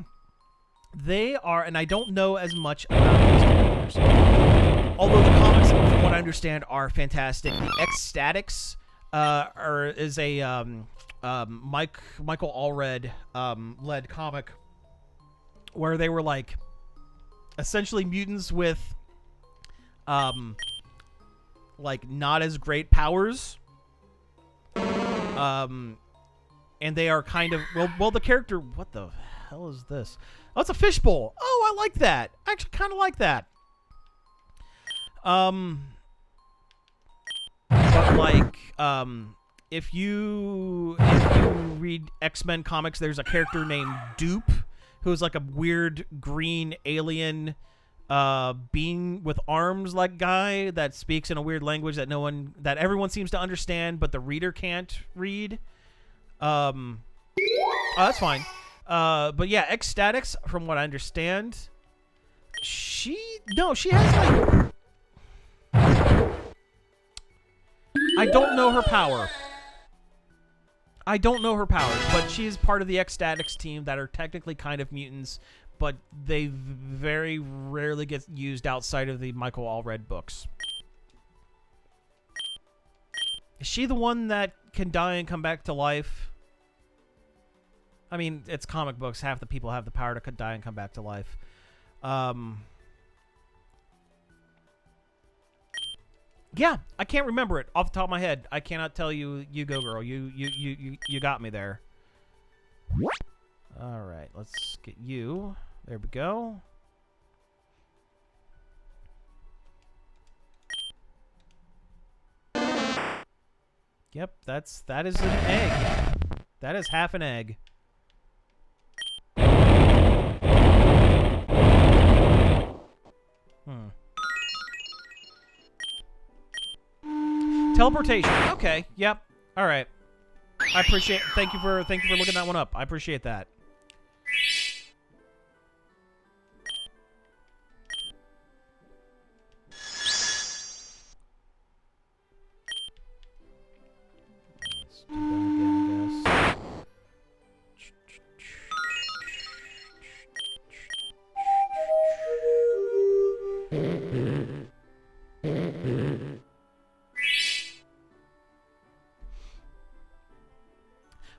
They are, and I don't know as much about these characters. Although the comics, from what I understand, are fantastic. The Ecstatics is a Michael Allred led comic where they were like essentially mutants with like not as great powers. And they are kind of well the character, what the hell is this? Oh, it's a fishbowl. Oh, I like that. I actually kind of like that. But like if you read X-Men comics, there's a character named Dupe who's like a weird green alien being with arms like guy that speaks in a weird language that everyone seems to understand but the reader can't read. Oh, that's fine. But yeah, Ecstatics, from what I understand, she has like, I don't know her power. But she is part of the Ecstatics team that are technically kind of mutants, but they very rarely get used outside of the Michael Allred books. Is she the one that can die and come back to life? I mean, it's comic books. Half the people have the power to die and come back to life. Yeah, I can't remember it off the top of my head. I cannot tell you. You go, girl. You got me there. All right, let's get you. There we go. Yep, that is an egg. That is half an egg. Teleportation. Okay. Yep. All right. I appreciate. Thank you for looking that one up. I appreciate that. Let's do that again, I guess.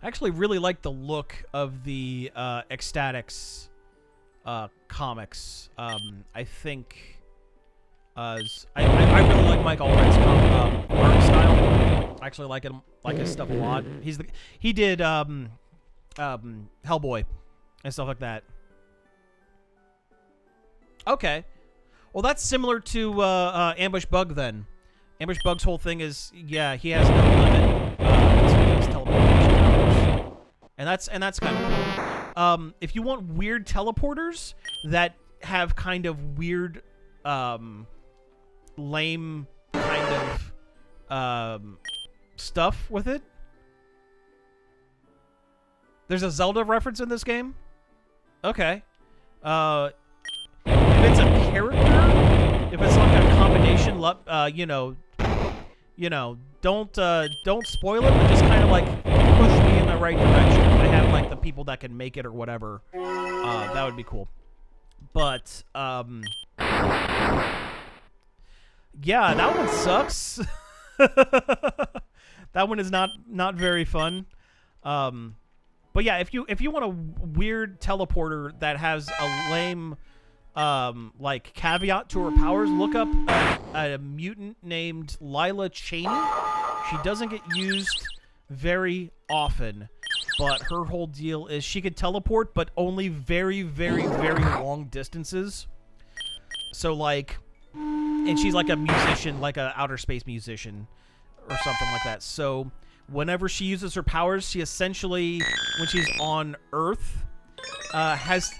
I actually really like the look of the Ecstatics comics. I think I really like Mike Allred's art style. I actually like his stuff a lot. He did Hellboy and stuff like that. Okay, well that's similar to Ambush Bug then. Ambush Bug's whole thing is, yeah, he has no limit to his teleportation powers, and that's kind of cool. If you want weird teleporters that have kind of weird, lame kind of stuff with it, there's a Zelda reference in this game. Okay, if it's a character, if it's like a combination, don't spoil it, but just kind of like push me in the right direction. I have like the people that can make it or whatever. That would be cool. But yeah, that one sucks. That one is not very fun. But yeah, if you want a weird teleporter that has a lame like caveat to her powers. Look up a mutant named Lila Cheney. She doesn't get used very often, but her whole deal is she can teleport, but only very, very, very long distances. So, like, and she's like a musician, like a outer space musician or something like that. So whenever she uses her powers, she essentially, when she's on Earth,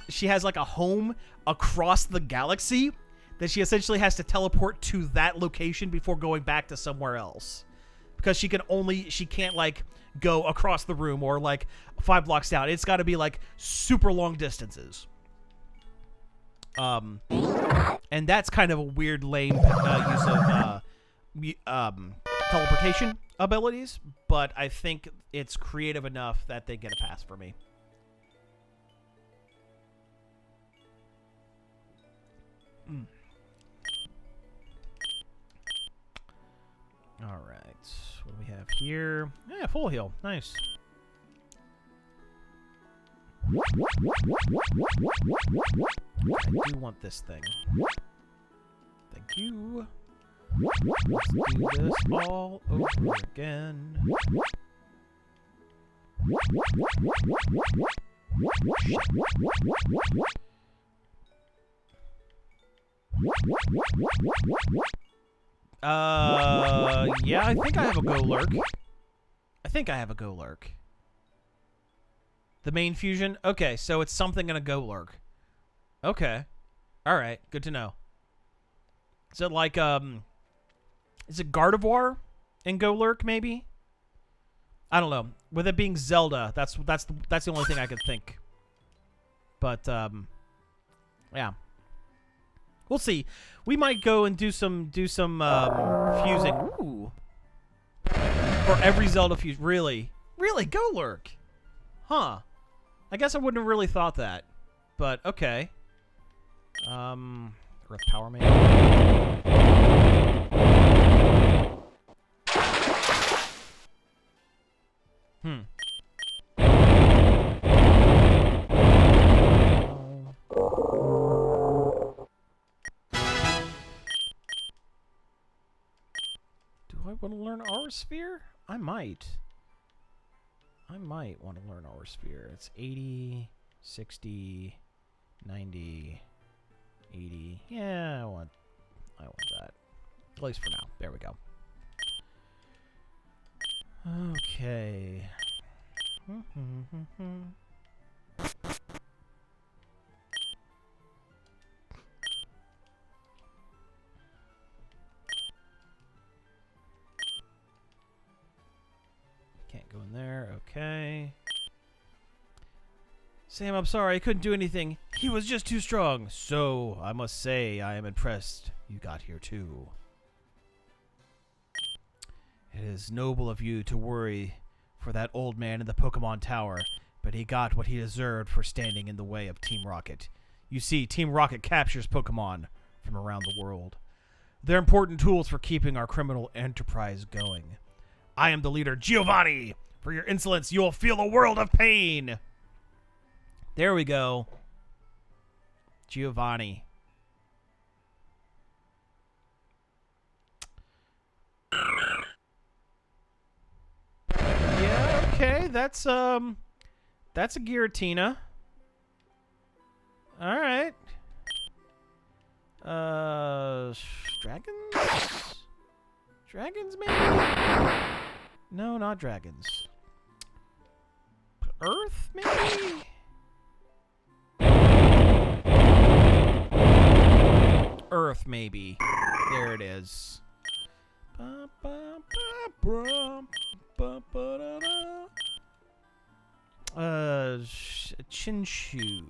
she has like a home across the galaxy that she essentially has to teleport to that location before going back to somewhere else. Because she can't like go across the room or like 5 blocks down. It's got to be like super long distances. And that's kind of a weird, lame use of teleportation abilities, but I think it's creative enough that they get a pass for me. All right, what do we have here? Yeah, full heal. Nice. I do want this thing. Thank you. Let's do this all over again. Yeah, I think I have a Go Lurk. The main fusion? Okay, so it's something in a Go Lurk. Okay. Alright, good to know. Is it like, is it Gardevoir in Go Lurk, maybe? I don't know. With it being Zelda, that's the only thing I could think. But, yeah. We'll see. We might go and do some fusing. Ooh. For every Zelda fusion. Really? Really? Go Lurk? Huh. I guess I wouldn't have really thought that. But, okay. Earth Power maybe? Do I want to learn Aura Sphere? I might want to learn Aura Sphere. It's 80, 60, 90, 80. Yeah, I want that. At least for now. There we go. Okay. Can't go in there. Okay. Sam, I'm sorry. I couldn't do anything. He was just too strong. So, I must say, I am impressed you got here, too. It is noble of you to worry for that old man in the Pokémon Tower, but he got what he deserved for standing in the way of Team Rocket. You see, Team Rocket captures Pokémon from around the world. They're important tools for keeping our criminal enterprise going. I am the leader, Giovanni! For your insolence, you will feel a world of pain! There we go. Giovanni. Yeah, okay, that's a Giratina. Alright. Dragons? Dragons, maybe? No, not dragons. Earth, maybe? Earth, maybe. There it is. Chinchu.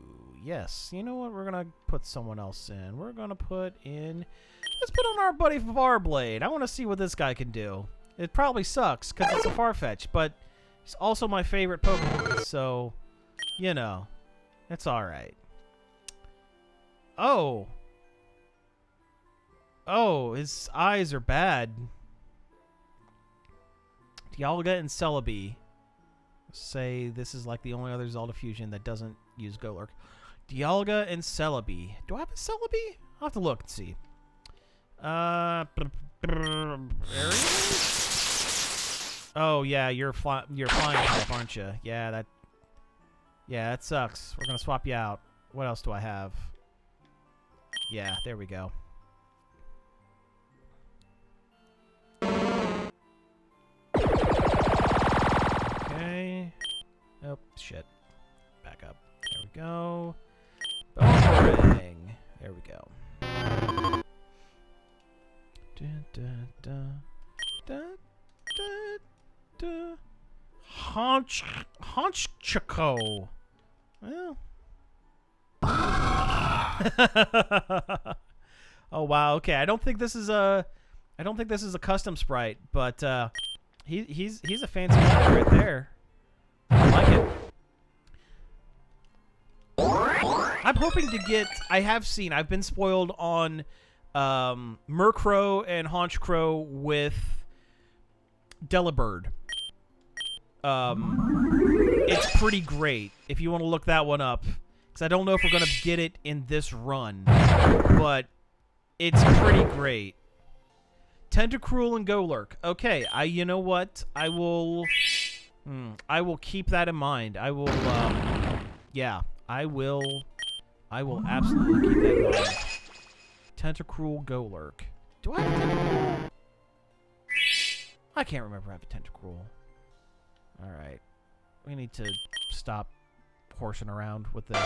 Yes. You know what? We're gonna put someone else in. We're gonna put in... Let's put on our buddy Farblade. I want to see what this guy can do. It probably sucks, because it's a Farfetch, but he's also my favorite Pokemon, so, you know, it's alright. Oh. Oh, his eyes are bad. Dialga and Celebi say this is like the only other Zelda fusion that doesn't use Golurk. Dialga and Celebi. Do I have a Celebi? I'll have to look and see. Oh yeah, you're flying type, aren't you? Yeah, that sucks. We're gonna swap you out. What else do I have? Yeah, there we go. Okay. Oh shit. Back up. There we go. Boomerang. There we go. Honchchico. Well. Oh wow. Okay. I don't think this is a custom sprite, but he's a fancy guy right there. I like it. I'm hoping to get. I've been spoiled on Murkrow and Honchkrow with Delibird. It's pretty great if you want to look that one up, because I don't know if we're gonna get it in this run, but it's pretty great. Tentacruel and Golurk. Okay, you know what? I will keep that in mind. I will absolutely keep that in mind. Tentacruel, Golurk. Do I have a Tentacruel? I can't remember if I have a Tentacruel. Alright. We need to stop horsing around with this.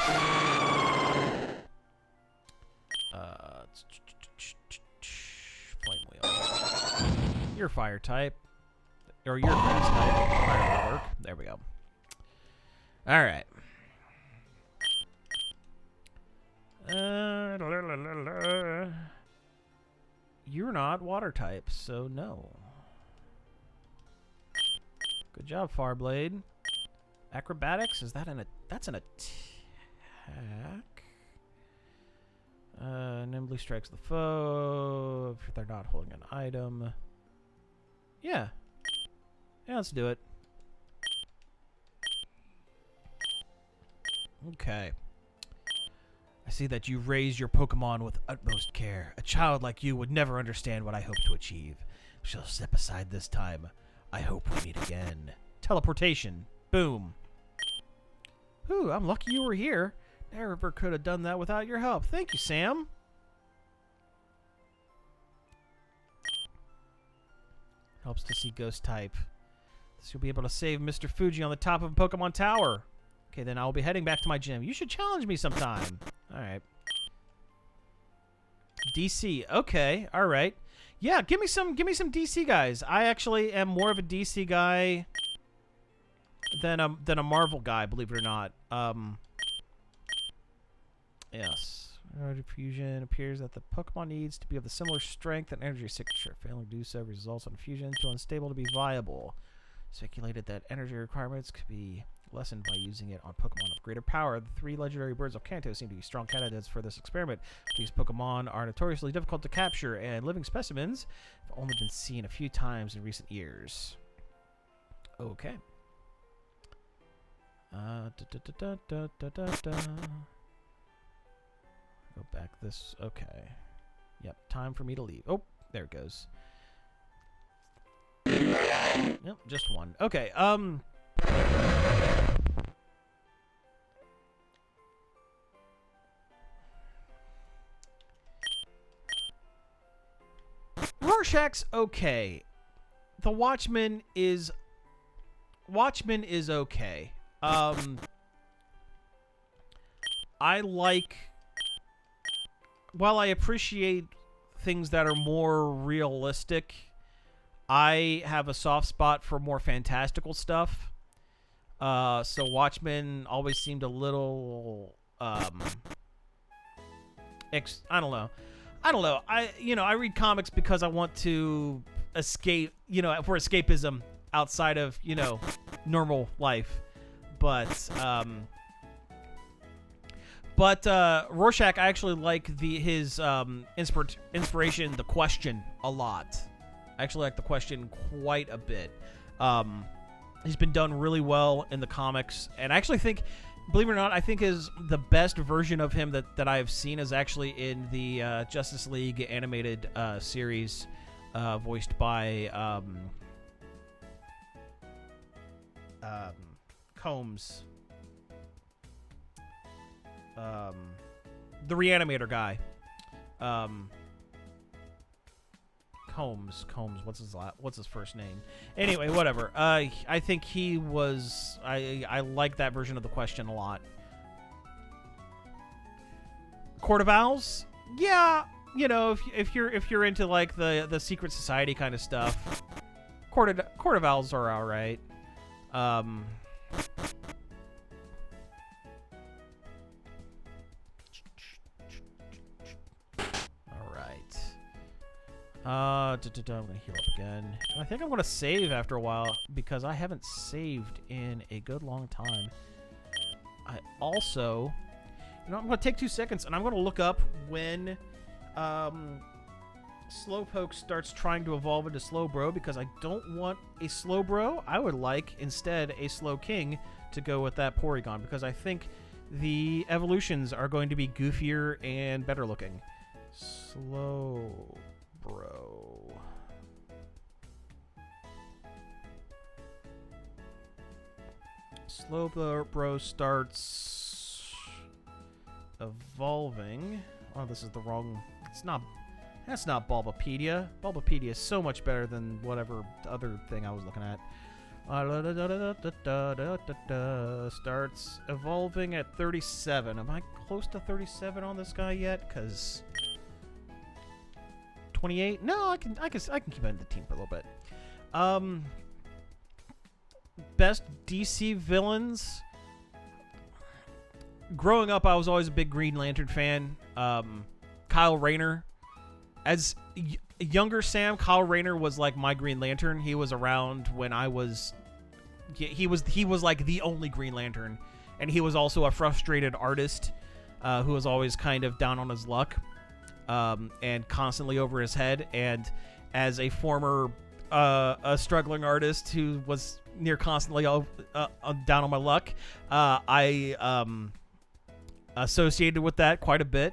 Flame Wheel. You're fire type. Or you're grass type. Fire will work. There we go. Alright. You're not water type, so no. Good job, Farblade. Acrobatics? Is that that's an attack? Nimbly strikes the foe if they're not holding an item. Yeah. Yeah, let's do it. Okay. I see that you raise your Pokemon with utmost care. A child like you would never understand what I hope to achieve. We shall step aside this time. I hope we meet again. Teleportation. Boom. Ooh, I'm lucky you were here. Never could have done that without your help. Thank you, Sam. Helps to see ghost type. So you'll be able to save Mr. Fuji on the top of a Pokemon Tower. Okay, then I'll be heading back to my gym. You should challenge me sometime. Alright. DC. Okay, alright. Yeah, give me some DC guys. I actually am more of a DC guy than a Marvel guy, believe it or not. Yes. Fusion appears that the Pokemon needs to be of the similar strength and energy signature. Failing to do so results in fusion too unstable to be viable. Speculated that energy requirements could be lessened by using it on Pokemon of greater power. The 3 legendary birds of Kanto seem to be strong candidates for this experiment. These Pokemon are notoriously difficult to capture, and living specimens have only been seen a few times in recent years. Okay. Go back this. Okay. Yep. Time for me to leave. Oh, there it goes. Yep. Just one. Okay. Rorschach's okay. The Watchman is okay. I like, while I appreciate things that are more realistic, I have a soft spot for more fantastical stuff. So Watchmen always seemed a little, I don't know. I read comics because I want to escape, for escapism outside of, normal life. But Rorschach, I actually like his inspiration, the Question, a lot. I actually like the Question quite a bit. He's been done really well in the comics, and I actually think believe it or not, I think is the best version of him that I have seen is actually in the Justice League animated series, voiced by Combs, the Reanimator guy. Combs. What's his first name? Anyway, whatever. I think he was. I like that version of the question a lot. Court of Owls? Yeah, you know, if you're into like the secret society kind of stuff, Court of Owls are all right. I'm gonna heal up again. I think I'm gonna save after a while because I haven't saved in a good long time. I also, you know, I'm gonna take 2 seconds and I'm gonna look up when Slowpoke starts trying to evolve into Slowbro, because I don't want a Slowbro. I would like instead a Slowking to go with that Porygon, because I think the evolutions are going to be goofier and better looking. Slowbro. Slowbro starts evolving. Oh, this is the wrong. It's not. That's not Bulbapedia. Bulbapedia is so much better than whatever other thing I was looking at. Starts evolving at 37. Am I close to 37 on this guy yet? Because 28? No, I can keep it in the team for a little bit. Best DC villains. Growing up, I was always a big Green Lantern fan. Kyle Rayner. As younger Sam, Kyle Rayner was like my Green Lantern. He was around when I was. He was like the only Green Lantern, and he was also a frustrated artist who was always kind of down on his luck. And constantly over his head. And as a former a struggling artist who was near constantly down on my luck, I associated with that quite a bit.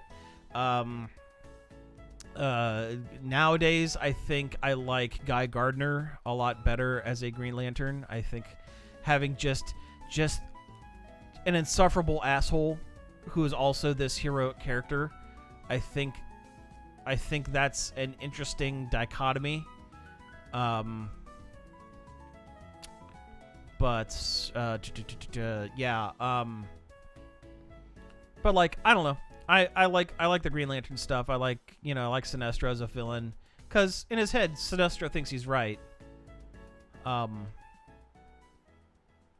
Nowadays, I think I like Guy Gardner a lot better as a Green Lantern. I think having just an insufferable asshole who is also this heroic character, I think that's an interesting dichotomy. Yeah. But like, I don't know. I like the Green Lantern stuff. I like Sinestro as a villain, because in his head, Sinestro thinks he's right.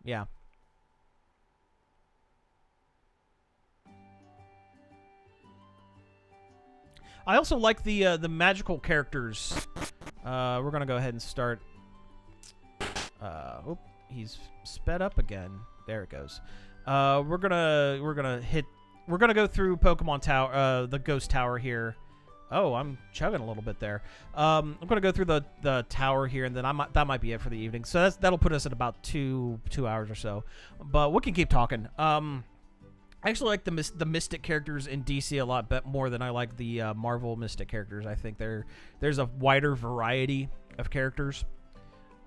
Yeah. I also like the magical characters. We're gonna go ahead and start. Oh, he's sped up again. There it goes. We're gonna go through Pokemon Tower, the Ghost Tower here. Oh, I'm chugging a little bit there. I'm gonna go through the tower here, and then that might be it for the evening. So that'll put us at about two hours or so. But we can keep talking. I actually like the Mystic characters in DC a lot more than I like the Marvel Mystic characters. I think there's a wider variety of characters,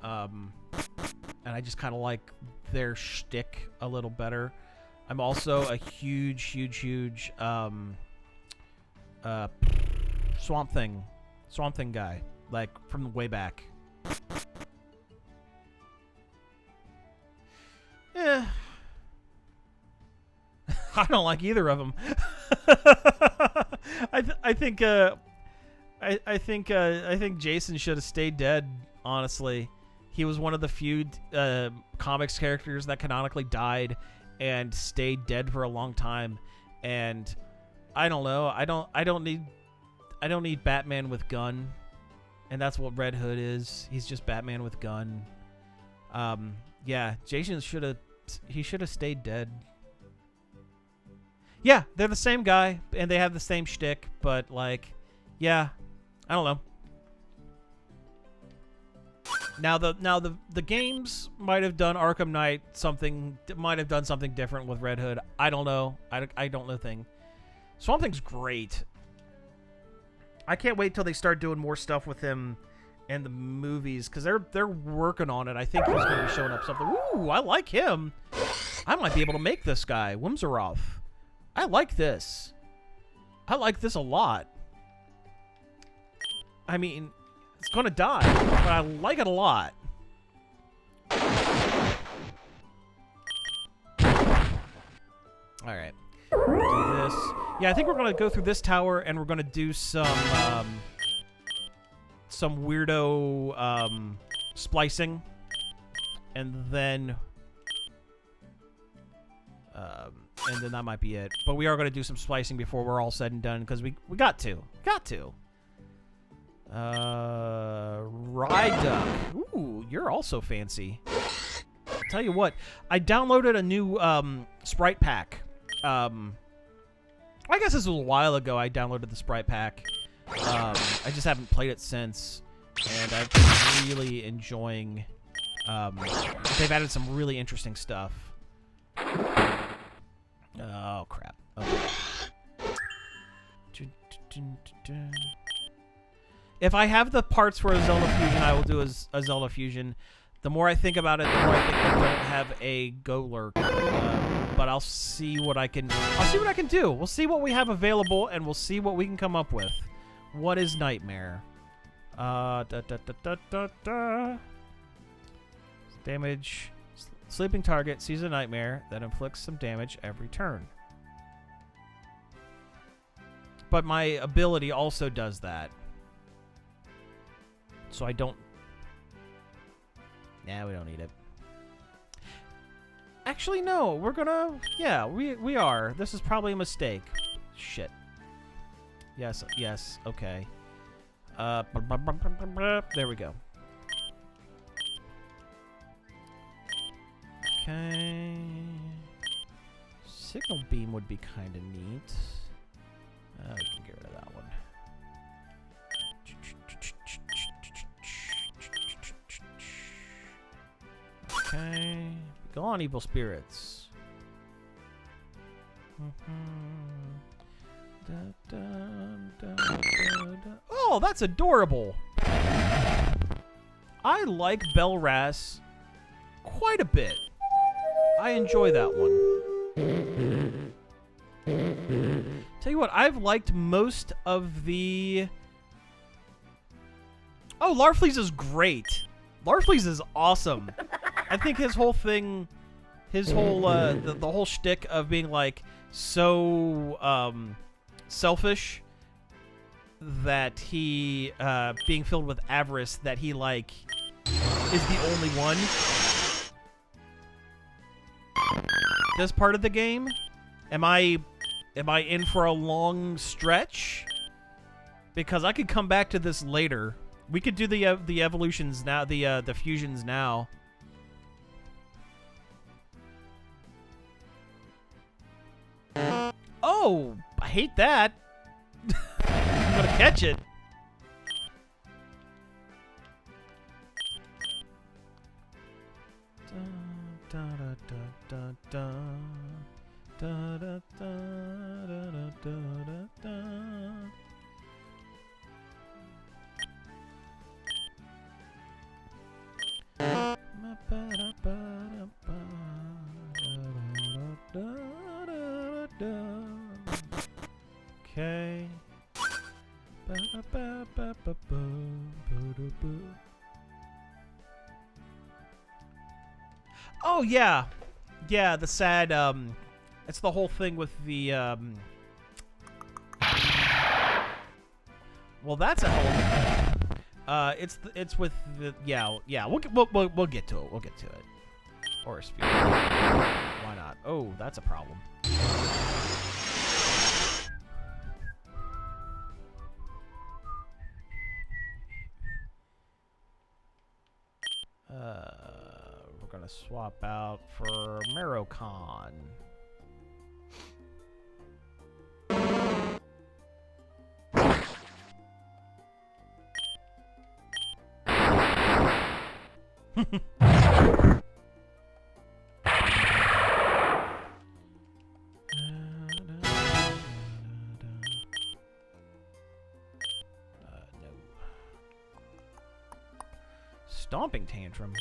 and I just kind of like their shtick a little better. I'm also a huge Swamp Thing guy, like from way back. Yeah. I don't like either of them. I think Jason should have stayed dead. Honestly, he was one of the few comics characters that canonically died and stayed dead for a long time. And I don't know. I don't need Batman with gun, and that's what Red Hood is. He's just Batman with gun. Yeah, Jason should have stayed dead. Yeah, they're the same guy, and they have the same shtick, but, like, yeah, I don't know. The games might have done Arkham Knight might have done something different with Red Hood. I don't know. I don't know thing. Swamp Thing's great. I can't wait till they start doing more stuff with him in the movies, because they're working on it. I think he's going to be showing up something. Ooh, I like him. I might be able to make this guy Whimsoroth. I like this. I like this a lot. I mean, it's going to die, but I like it a lot. All right. Do this. Yeah, I think we're going to go through this tower, and we're going to do some weirdo splicing, and then that might be it. But we are going to do some splicing before we're all said and done, because we got to. Rhyduck. Ooh, you're also fancy. I'll tell you what, I downloaded a new sprite pack. I guess this was a while ago I downloaded the sprite pack. I just haven't played it since, and I've been really enjoying. They've added some really interesting stuff. Oh crap! Okay. If I have the parts for a Zelda Fusion, I will do a Zelda Fusion. The more I think about it, the more I think I don't have a Golurk. But I'll see what I can. I'll see what I can do. We'll see what we have available, and we'll see what we can come up with. What is Nightmare? Damage. Sleeping target sees a nightmare that inflicts some damage every turn. But my ability also does that. So I don't... Nah, we don't need it. Actually, no. We're gonna... Yeah, we are. This is probably a mistake. Shit. Yes, yes. Okay. There we go. Okay. Signal beam would be kind of neat. We can get rid of that one. Okay. Go on, evil spirits. Oh, that's adorable. I like Belras quite a bit. I enjoy that one. Tell you what, I've liked most of the... Oh, Larfleeze is great. Larfleeze is awesome. I think his whole thing, the whole shtick of being like so selfish that he being filled with avarice that he like is the only one. This part of the game, am I in for a long stretch? Because I could come back to this later. We could do the evolutions now, the fusions now. Oh, I hate that. I'm gonna catch it. Okay. Oh yeah. Yeah, the sad it's the whole thing with the well, that's a hell of a thing. It's with the yeah, we'll get to it. We'll get to it. Or a speed. Why not? Oh, that's a problem. We're gonna swap out for Marocon. No. Stomping Tantrum.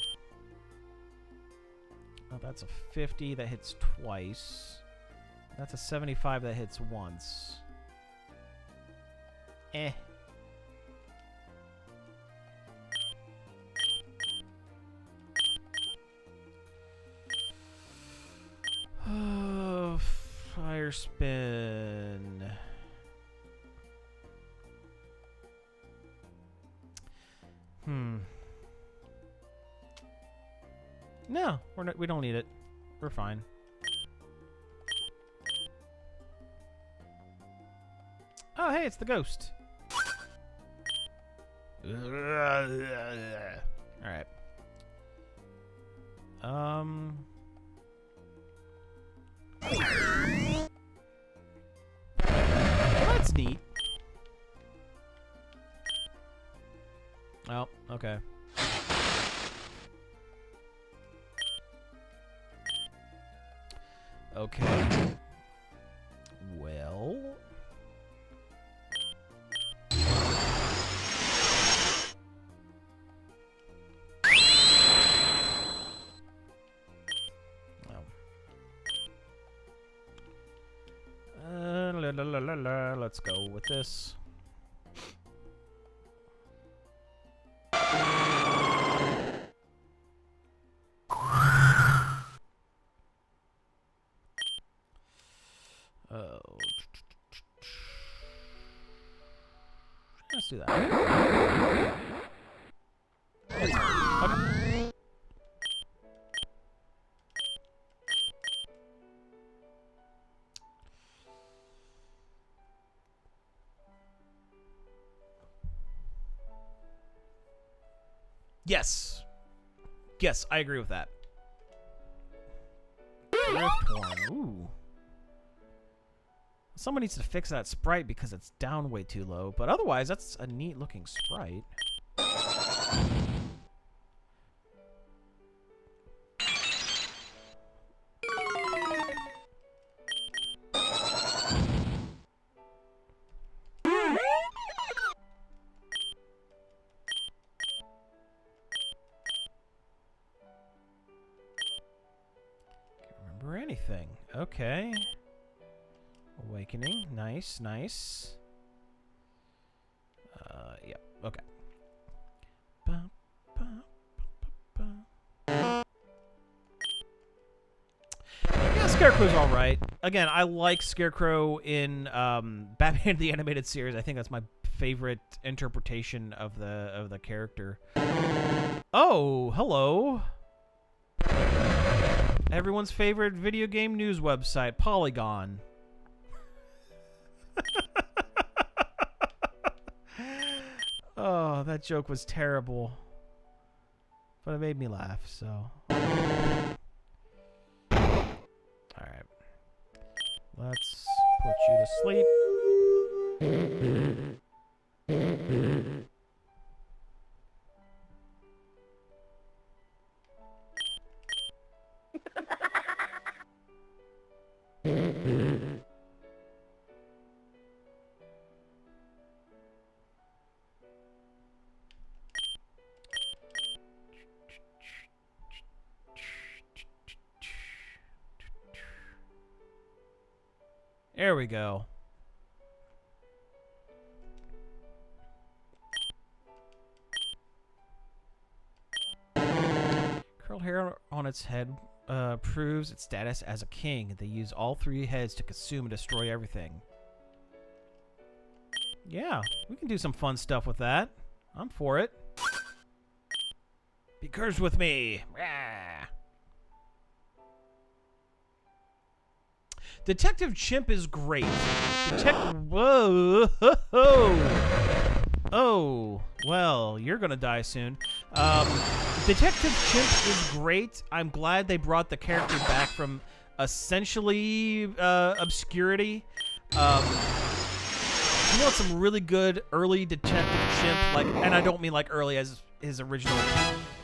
Oh, that's a 50 that hits twice. That's a 75 that hits once. Eh. Fire spin. No, we don't need it. We're fine. Oh, hey, it's the ghost. All right. Well, that's neat. Oh, okay. Okay. Well. Let's go with this. Oh. Let's do that. Okay. Yes. Yes, I agree with that. Drifthorn. Ooh. Someone needs to fix that sprite because it's down way too low, but otherwise, that's a neat looking sprite. Can't remember anything. Okay. Awakening. Nice, nice. Yeah, okay. Yeah, Scarecrow's alright. Again, I like Scarecrow in Batman the Animated Series. I think that's my favorite interpretation of the character. Oh, hello. Everyone's favorite video game news website, Polygon. Oh, that joke was terrible. But it made me laugh, so. Alright. Let's put you to sleep. There we go. Curled hair on its head proves its status as a king. They use all three heads to consume and destroy everything. Yeah, we can do some fun stuff with that. I'm for it. Be cursed with me. Rah. Detective Chimp is great. Whoa. Oh. Well, you're gonna die soon. Detective Chimp is great. I'm glad they brought the character back from essentially obscurity. You want some really good early Detective Chimp, like, and I don't mean like early as his original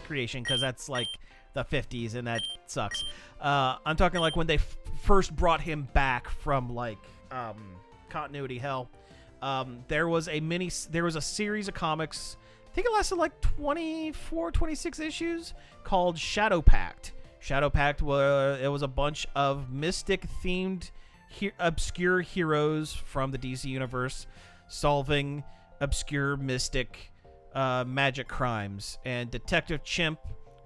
creation because that's like the 50s and that sucks. I'm talking like when they first brought him back from like continuity hell. There was a series of comics. I think it lasted like 24, 26 issues called Shadow Pact. Shadow Pact was a bunch of mystic-themed obscure heroes from the DC universe solving obscure mystic magic crimes. And Detective Chimp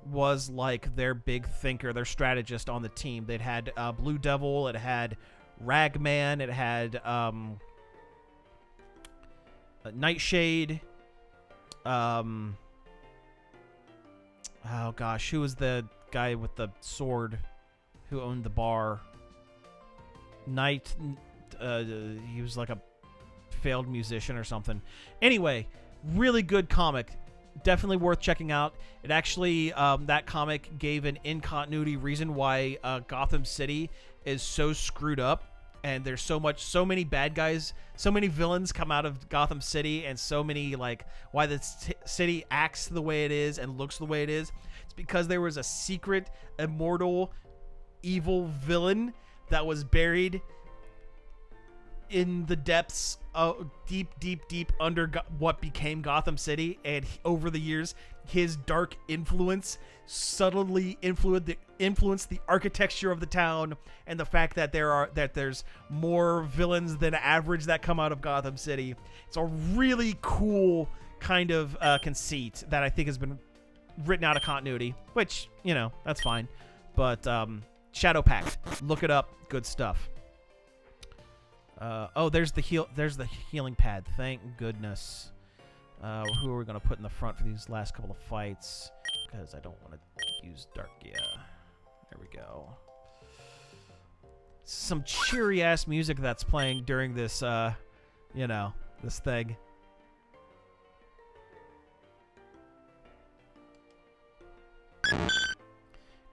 was like their big thinker, their strategist on the team. They'd had Blue Devil, it had Ragman, it had Nightshade. Oh gosh, who was the guy with the sword who owned the bar? He was like a failed musician or something. Anyway, really good comic. Definitely worth checking out. It actually, that comic gave an in-continuity reason why Gotham City is so screwed up. And there's so many bad guys, so many villains come out of Gotham City, and so many, like, why the city acts the way it is and looks the way it is. It's because there was a secret, immortal, evil villain that was buried in the depths of deep under what became Gotham City, and over the years, his dark influence subtly influenced the architecture of the town, and the fact that there's more villains than average that come out of Gotham City. It's a really cool kind of conceit that I think has been written out of continuity, which, you know, that's fine. But Shadow Pact, look it up, good stuff. There's the healing pad. Thank goodness. Who are we gonna put in the front for these last couple of fights? Because I don't want to use Darkia. There we go. Some cheery ass music that's playing during this, this thing.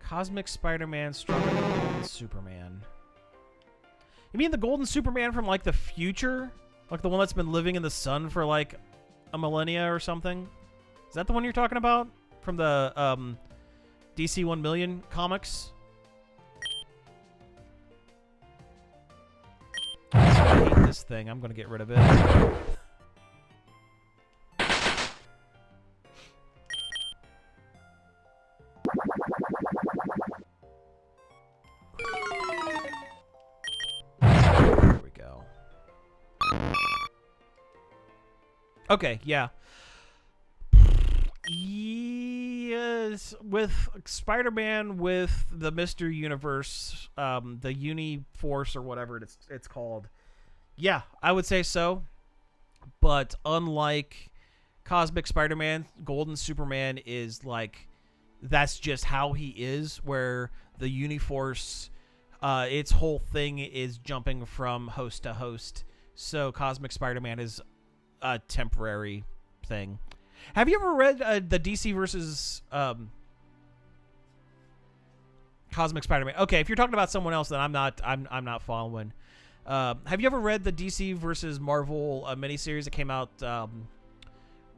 Cosmic Spider-Man stronger than Golden Superman. You mean the Golden Superman from, like, the future? Like the one that's been living in the sun for, like, a millennia or something? Is that the one you're talking about? From the, DC 1 Million comics? I hate this thing. I'm gonna get rid of it. There we go. Okay, yeah. Yes, with Spider-Man, with the Mr. Universe, the Uni-Force or whatever it's called. Yeah, I would say so. But unlike Cosmic Spider-Man, Golden Superman is like, that's just how he is, where the Uni-Force, its whole thing is jumping from host to host. So Cosmic Spider-Man is a temporary thing. Have you ever read the DC versus Cosmic Spider-Man? Okay, if you're talking about someone else, then I'm not following. Have you ever read the DC versus Marvel miniseries that came out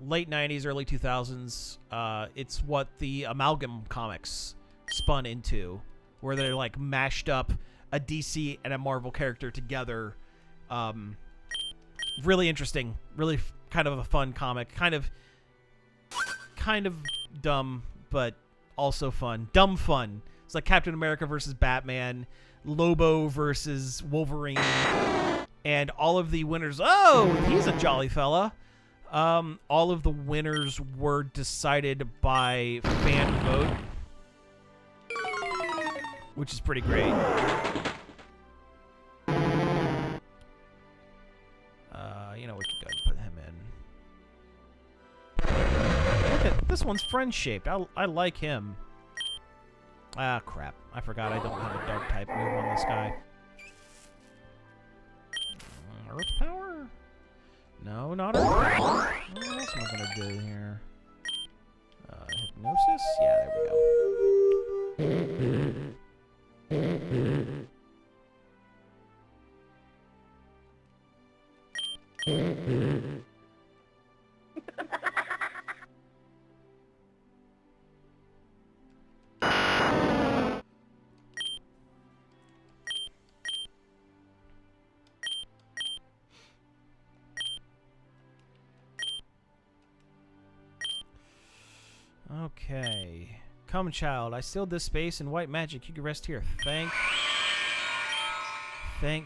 late 90s, early 2000s? It's what the Amalgam comics spun into, where they're like mashed up a DC and a Marvel character together. Really interesting, really kind of a fun comic, kind of dumb, but also fun. Dumb fun. It's like Captain America versus Batman, Lobo versus Wolverine, and all of the winners. Oh, he's a jolly fella. All of the winners were decided by fan vote, which is pretty great. We can go ahead and put him in. Look at this one's friend-shaped. I like him. Ah, crap. I forgot I don't have a dark type move on this guy. Earth power? No, not Earth power. What else am I gonna do here? Hypnosis? Yeah, there we go. Okay. Come, child. I sealed this space in white magic. You can rest here. Thank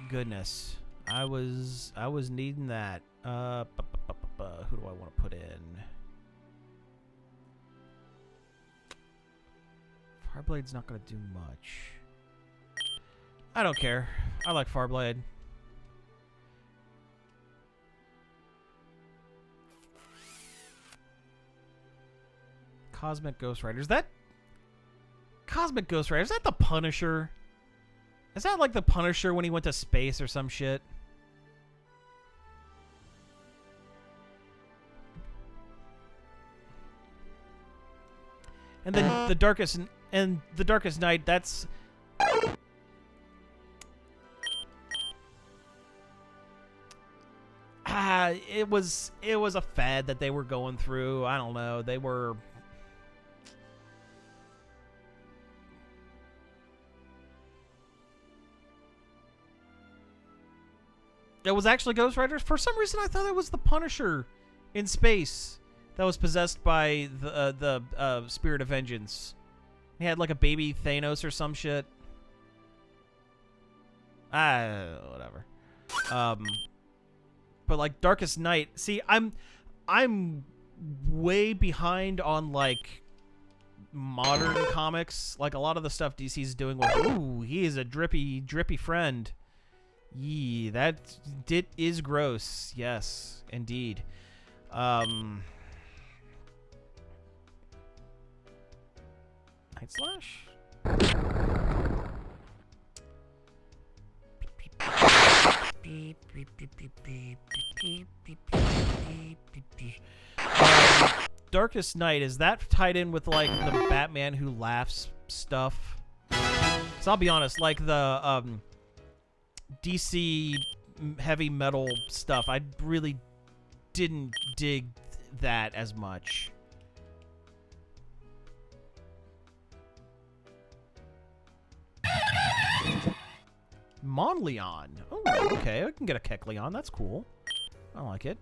goodness. I was needing that. Who do I want to put in? Farblade's not going to do much. I don't care. I like Farblade. Cosmic Ghost Rider. Is that Cosmic Ghost Rider? Is that the Punisher? Is that like the Punisher when he went to space or some shit? And then the Darkest Night. That's it was a fad that they were going through. I don't know. They were. It was actually Ghost Riders. For some reason, I thought it was the Punisher in space that was possessed by the Spirit of Vengeance. He had like a baby Thanos or some shit. Whatever. But like Darkest Night. See, I'm way behind on like modern comics. Like a lot of the stuff DC's doing with, ooh, he is a drippy friend. Yee, that is gross. Yes, indeed. Night Slash? Darkest Night, is that tied in with like the Batman Who Laughs stuff? So I'll be honest, like the DC heavy metal stuff, I really didn't dig that as much. Monleon. Oh, okay. I can get a Kecleon. That's cool. I like it.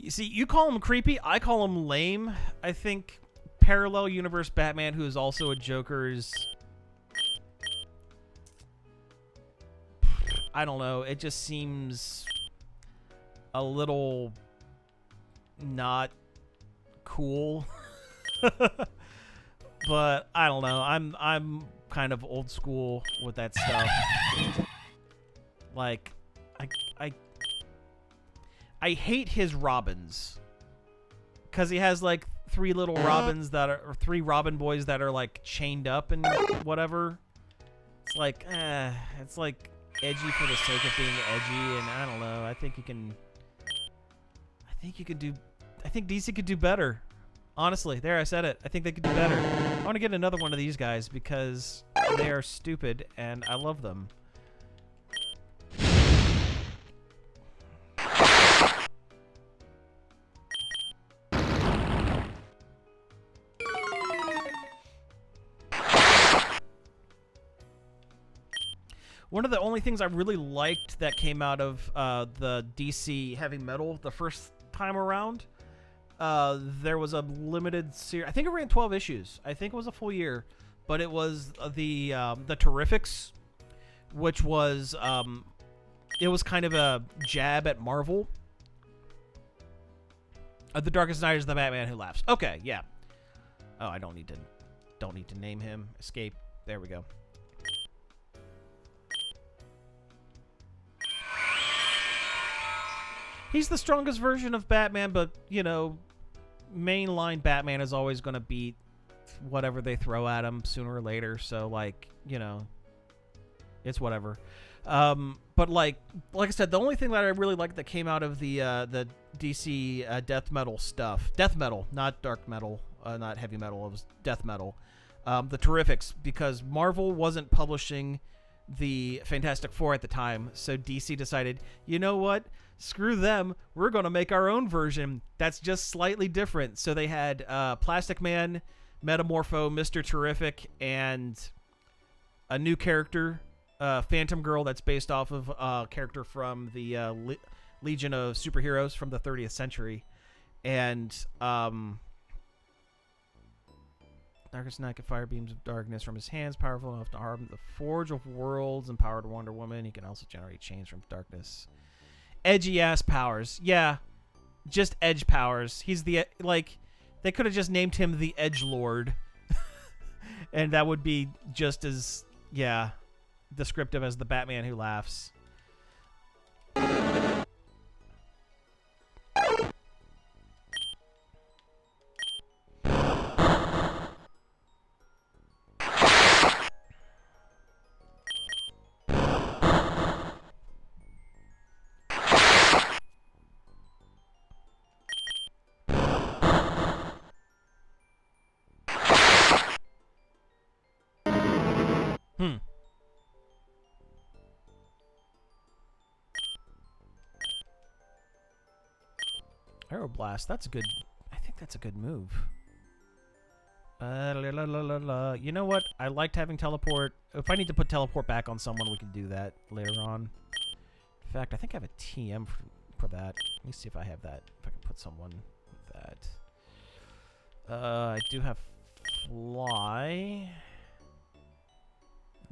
You see, you call him creepy. I call him lame. I think Parallel Universe Batman, who is also a Joker, is... I don't know. It just seems a little not cool. But I don't know. I'm kind of old school with that stuff. Like I hate his Robins, because he has like three little Robins that are, or three Robin boys that are like chained up and whatever. It's like edgy for the sake of being edgy, and I don't know. I think DC could do better. Honestly, there, I said it. I think they could do better. I want to get another one of these guys because they are stupid and I love them. One of the only things I really liked that came out of the DC heavy metal the first time around, there was a limited series. I think it ran 12 issues. I think it was a full year, but it was the Terrifics, which was it was kind of a jab at Marvel. The Darkest Night is the Batman Who Laughs. Okay, yeah. Oh, I don't need to name him. Escape. There we go. He's the strongest version of Batman, but, you know, mainline Batman is always going to beat whatever they throw at him sooner or later. So, like, you know, it's whatever. But, like I said, the only thing that I really liked that came out of the DC death metal stuff, death metal, not dark metal, not heavy metal, it was death metal, the Terrifics, because Marvel wasn't publishing the Fantastic Four at the time, so DC decided, you know what? Screw them. We're going to make our own version that's just slightly different. So they had Plastic Man, Metamorpho, Mr. Terrific, and a new character, Phantom Girl, that's based off of a character from the Legion of Superheroes from the 30th century. And Darkest Night can fire beams of darkness from his hands, powerful enough to harm the Forge of Worlds, empowered Wonder Woman. He can also generate chains from darkness. Edgy ass powers. Yeah, just edge powers. He's the, like, they could have just named him the Edge Lord. And that would be just as, yeah, descriptive as the Batman who laughs. Aeroblast, that's a good... I think that's a good move. You know what? I liked having teleport. If I need to put teleport back on someone, we can do that later on. In fact, I think I have a TM for that. Let me see if I have that. If I can put someone with that. I do have Fly.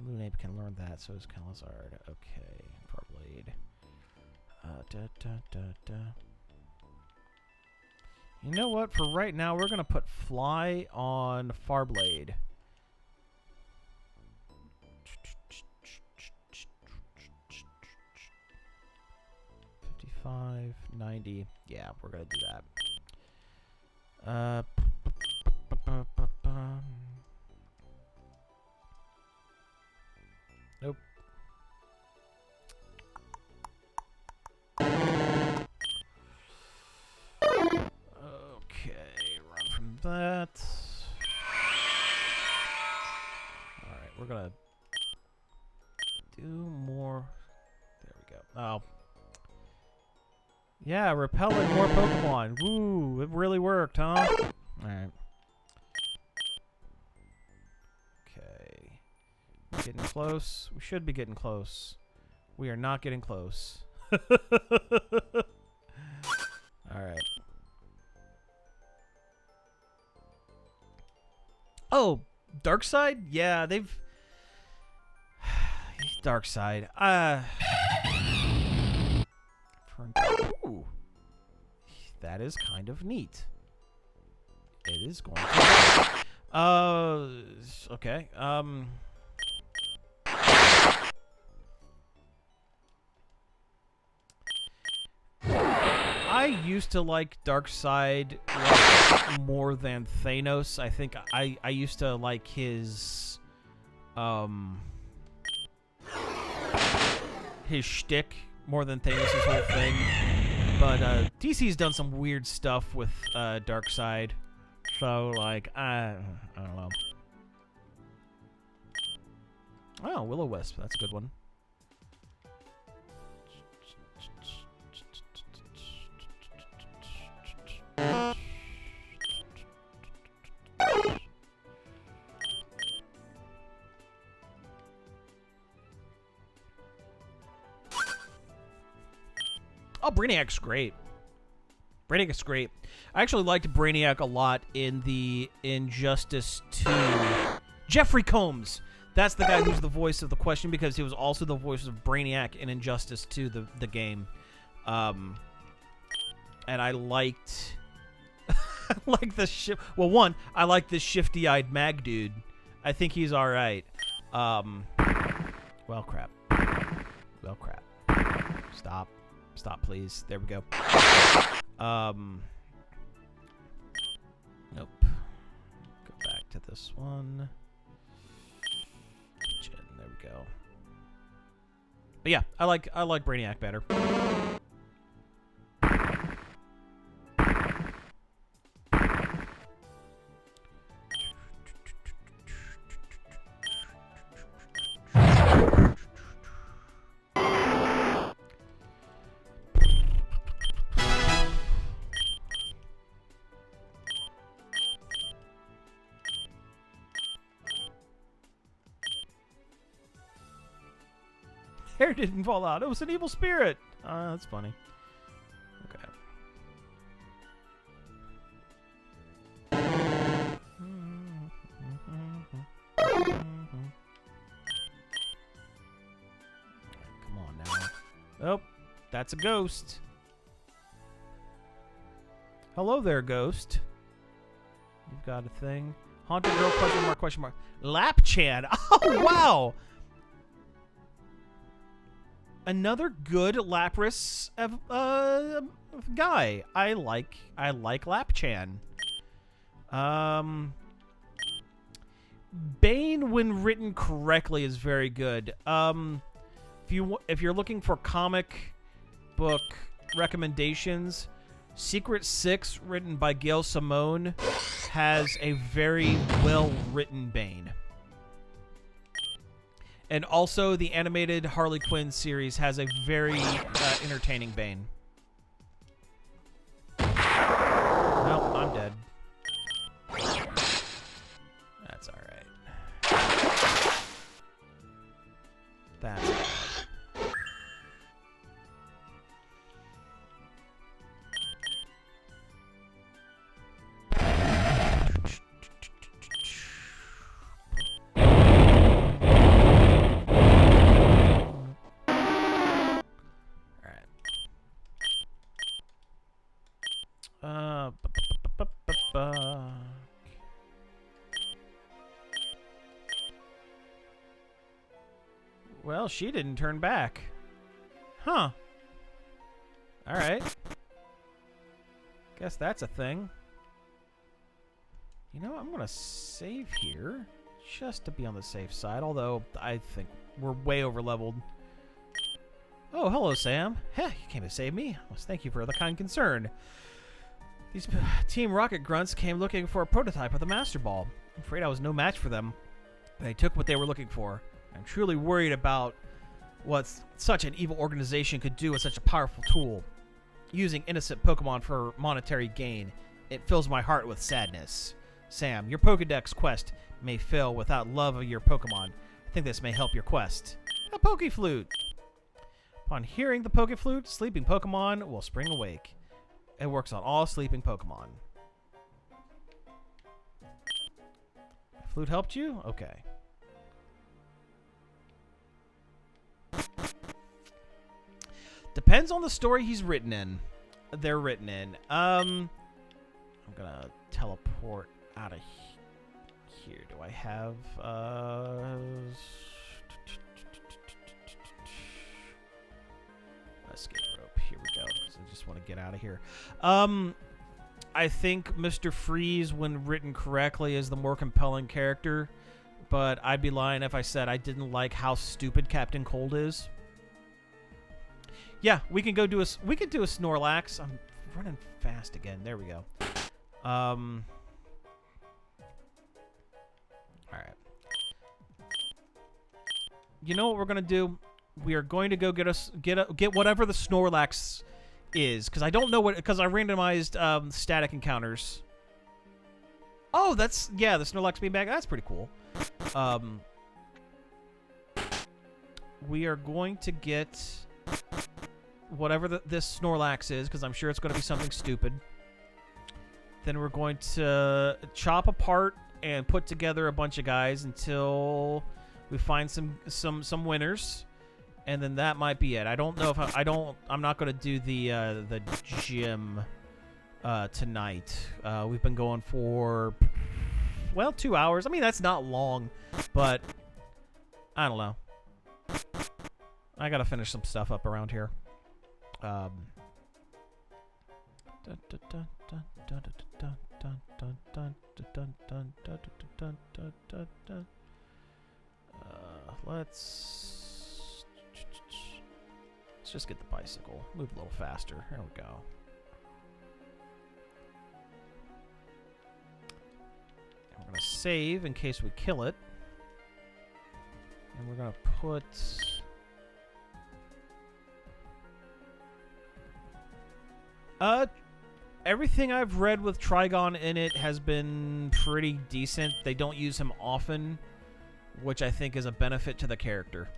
Lunape can learn that, so is Calazard. Okay, Farblade. You know what? For right now, we're going to put Fly on Farblade. 55, 90. Yeah, we're going to do that. Nope. That. Alright, we're gonna do more. There we go. Oh. Yeah, repelling more Pokemon. Woo, it really worked, huh? Alright. Okay. Getting close. We should be getting close. We are not getting close. Alright. Oh, Darkside? Yeah, they've... Darkside. Ooh. That is kind of neat. It is going to... Okay. I used to like Darkseid like, more than Thanos. I think I used to like his shtick more than Thanos' whole thing. But DC's done some weird stuff with Darkseid. So like I don't know. Oh, Will-O-Wisp, that's a good one. Oh, Brainiac's great. Brainiac's great. I actually liked Brainiac a lot in the Injustice 2. Jeffrey Combs. That's the guy who's the voice of the Question, because he was also the voice of Brainiac in Injustice 2, the game. And I liked... I like this well, one, I like this shifty-eyed mag dude. I think he's alright. Well, crap. Well, crap. Stop. Stop, please. There we go. Nope. Go back to this one. There we go. But yeah, I like Brainiac better. hair didn't fall out. It was an evil spirit. That's funny. Okay. Come on now. Oh, that's a ghost. Hello there, ghost. You've got a thing. Haunted girl, question mark, question mark. Lapchan. Oh, wow. Another good Lapras guy. I like Lapchan. Bane, when written correctly, is very good. If you're looking for comic book recommendations, Secret Six, written by Gail Simone, has a very well-written Bane. And also, the animated Harley Quinn series has a very entertaining Bane. Well, I'm dead. That's alright. That's alright. Well, she didn't turn back. Huh. Alright. Guess that's a thing. You know, I'm going to save here just to be on the safe side, although I think we're way over leveled. Oh, hello, Sam. Heh, you came to save me. Well, thank you for the kind concern. These Team Rocket grunts came looking for a prototype of the Master Ball. I'm afraid I was no match for them. They took what they were looking for. I'm truly worried about what such an evil organization could do with such a powerful tool. Using innocent Pokemon for monetary gain. It fills my heart with sadness. Sam, your Pokedex quest may fail without love of your Pokemon. I think this may help your quest. A Pokeflute. Upon hearing the Pokeflute, sleeping Pokemon will spring awake. It works on all sleeping Pokemon. Flute helped you? Okay. Depends on the story he's written in. They're written in. I'm gonna teleport out of here. Do I have escape rope? Here we go. 'Cause I just want to get out of here. I think Mr. Freeze, when written correctly, is the more compelling character, but I'd be lying if I said I didn't like how stupid Captain Cold is. Yeah, we can go do a Snorlax. I'm running fast again. There we go. All right. You know what we're gonna do? We are going to go get whatever the Snorlax is, because I don't know what, because I randomized static encounters. Oh, that's, yeah, the Snorlax being back. That's pretty cool. We are going to get whatever this Snorlax is, because I'm sure it's going to be something stupid. Then we're going to chop apart and put together a bunch of guys until we find some winners, and then that might be it. I don't know if I'm not going to do the gym tonight. We've been going for, well, 2 hours. I mean, that's not long, but I don't know. I got to finish some stuff up around here. Let's just get the bicycle. Move a little faster. There we go. And we're going to save in case we kill it. And we're going to put... everything I've read with Trigon in it has been pretty decent. They don't use him often, which I think is a benefit to the character.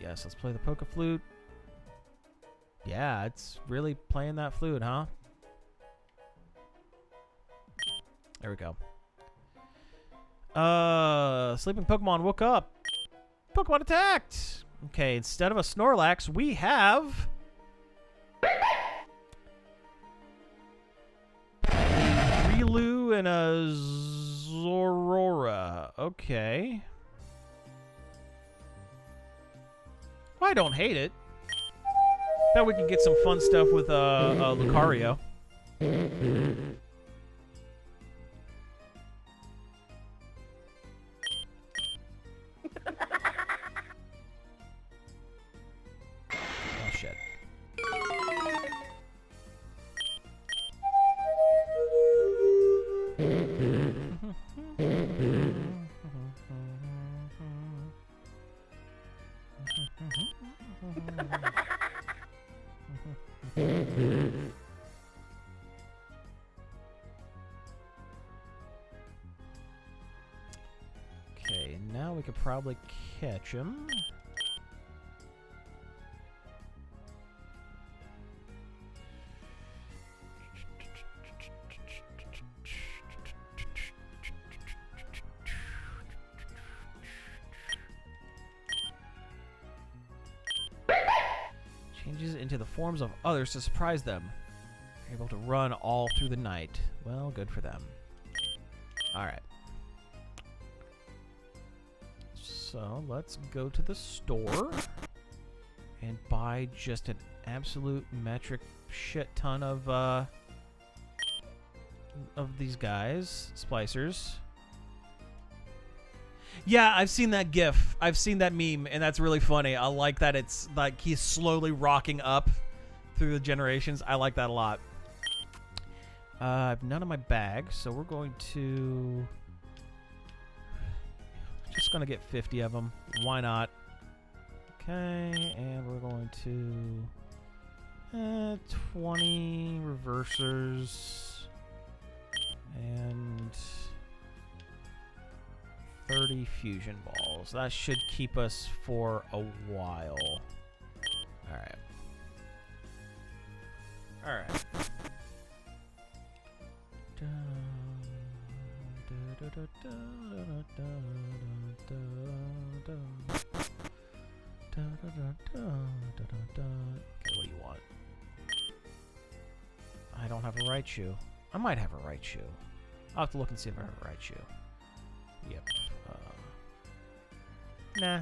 Yes, let's play the Poke Flute. Yeah, it's really playing that flute, huh? There we go. Sleeping Pokemon woke up. Pokemon attacked. Okay, instead of a Snorlax, we have a Riolu and a Zorora. Okay. Well, I don't hate it. Bet we can get some fun stuff with Lucario. Oh, shit. Okay, now we could probably catch him. Changes into the forms of others to surprise them. You're able to run all through the night. Well, good for them. Alright. So, let's go to the store and buy just an absolute metric shit ton of these guys. Splicers. Yeah, I've seen that GIF. I've seen that meme, and that's really funny. I like that it's like he's slowly rocking up through the generations. I like that a lot. I have none in my bag, so we're going to... Just going to get 50 of them. Why not? Okay, and we're going to... 20 reversers. And... 30 fusion balls. That should keep us for a while. Alright. Alright. Okay, what do you want? I don't have a Raichu. I might have a Raichu. I'll have to look and see if I have a Raichu. Yep. Nah.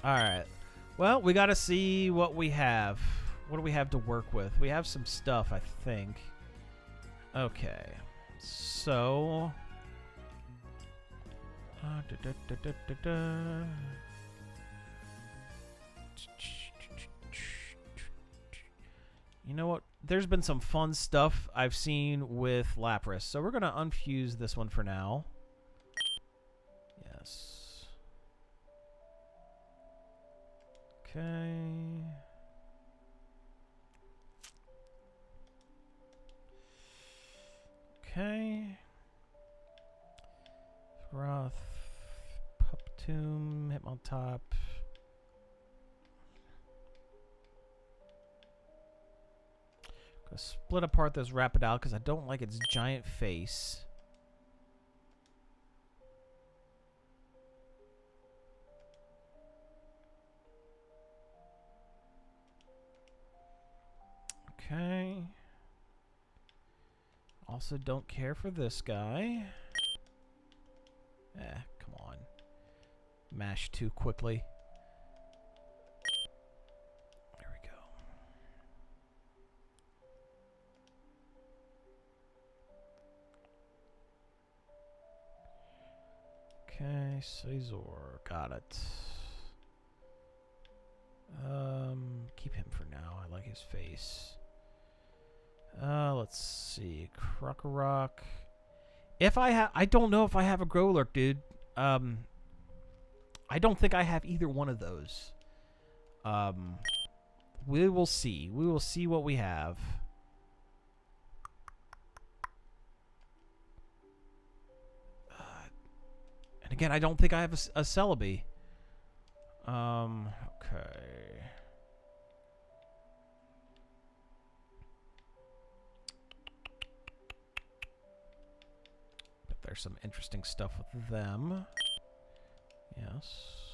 Alright. Well, we gotta see what we have. What do we have to work with? We have some stuff, I think. Okay. So... You know what? There's been some fun stuff I've seen with Lapras, so we're going to unfuse this one for now. Yes. Okay. Okay. Roth, Puptoon, Hitmontop. Gonna split apart this Rapidash because I don't like its giant face. Okay. Also don't care for this guy. Come on. Mash too quickly. There we go. Okay, Caesar. Got it. Keep him for now. I like his face. Let's see. Krokorok. If I have, I don't know if I have a Growlurk, dude. I don't think I have either one of those. We will see. We will see what we have. And again, I don't think I have a Celebi. Okay. But there's some interesting stuff with them. Yes.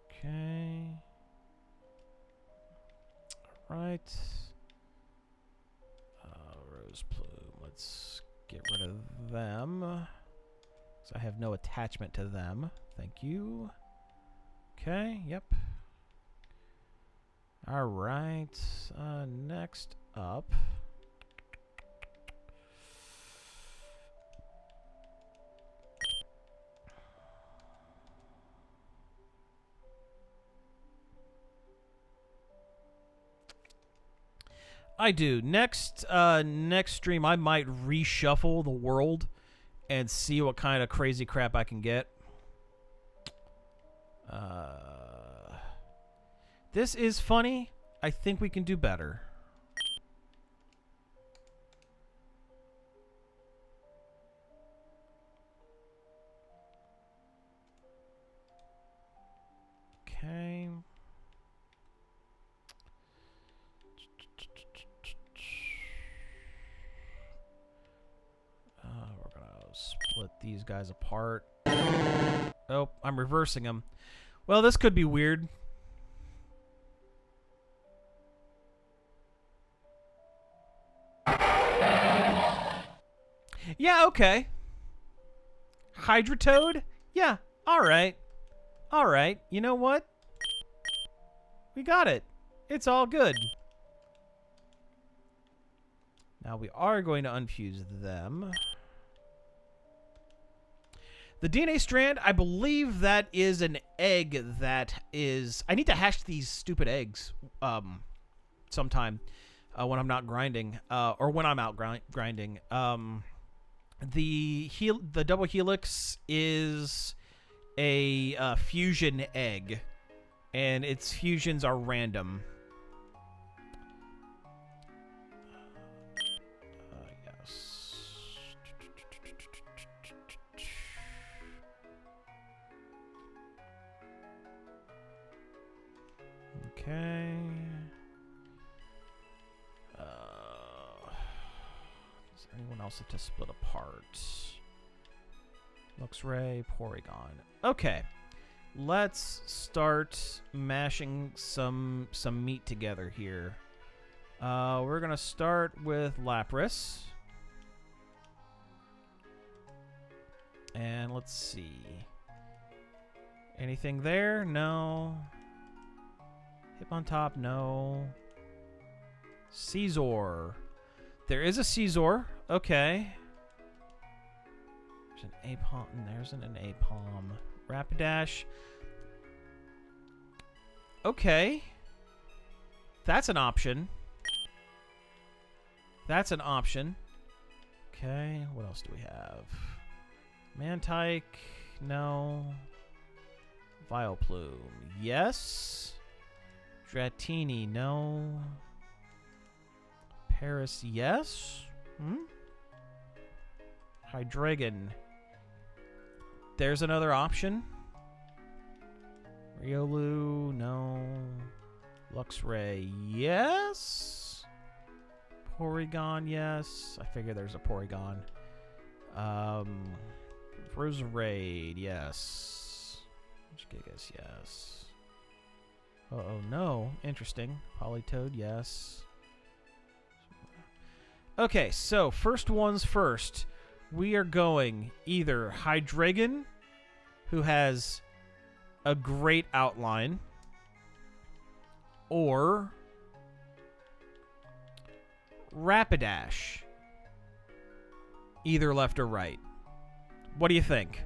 Okay. All right. Rose Plume. Let's get rid of them. So I have no attachment to them. Thank you. Okay. Yep. All right. Next up. I do. Next stream, I might reshuffle the world and see what kind of crazy crap I can get. This is funny. I think we can do better. Okay. We're gonna split these guys apart. Oh, I'm reversing them. Well, this could be weird. Yeah, okay. Hydrotoad? Yeah, alright. Alright, you know what? We got it. It's all good. Now we are going to unfuse them. The DNA strand, I believe that is an egg that is... I need to hash these stupid eggs sometime when I'm not grinding. Or when I'm out grinding. The double helix is a fusion egg. And its fusions are random. Okay. Is there anyone else to split apart? Luxray, Porygon. Okay. Let's start mashing some meat together here. We're gonna start with Lapras. And let's see. Anything there? No. Hitmontop, no. Caesar. There is a Caesar. Okay. There's an Apom. There's an Apom. Rapidash. Okay. That's an option. That's an option. Okay. What else do we have? Mantike. No. Vileplume. Yes. Dratini, no. Paris, yes. Hydreigon. There's another option. Riolu, no. Luxray, yes. Porygon, yes. I figure there's a Porygon. Roserade, yes. Gigas, yes. Uh-oh, no. Interesting. Politoed, yes. Okay, so first ones first. We are going either Hydreigon, who has a great outline, or Rapidash, either left or right. What do you think?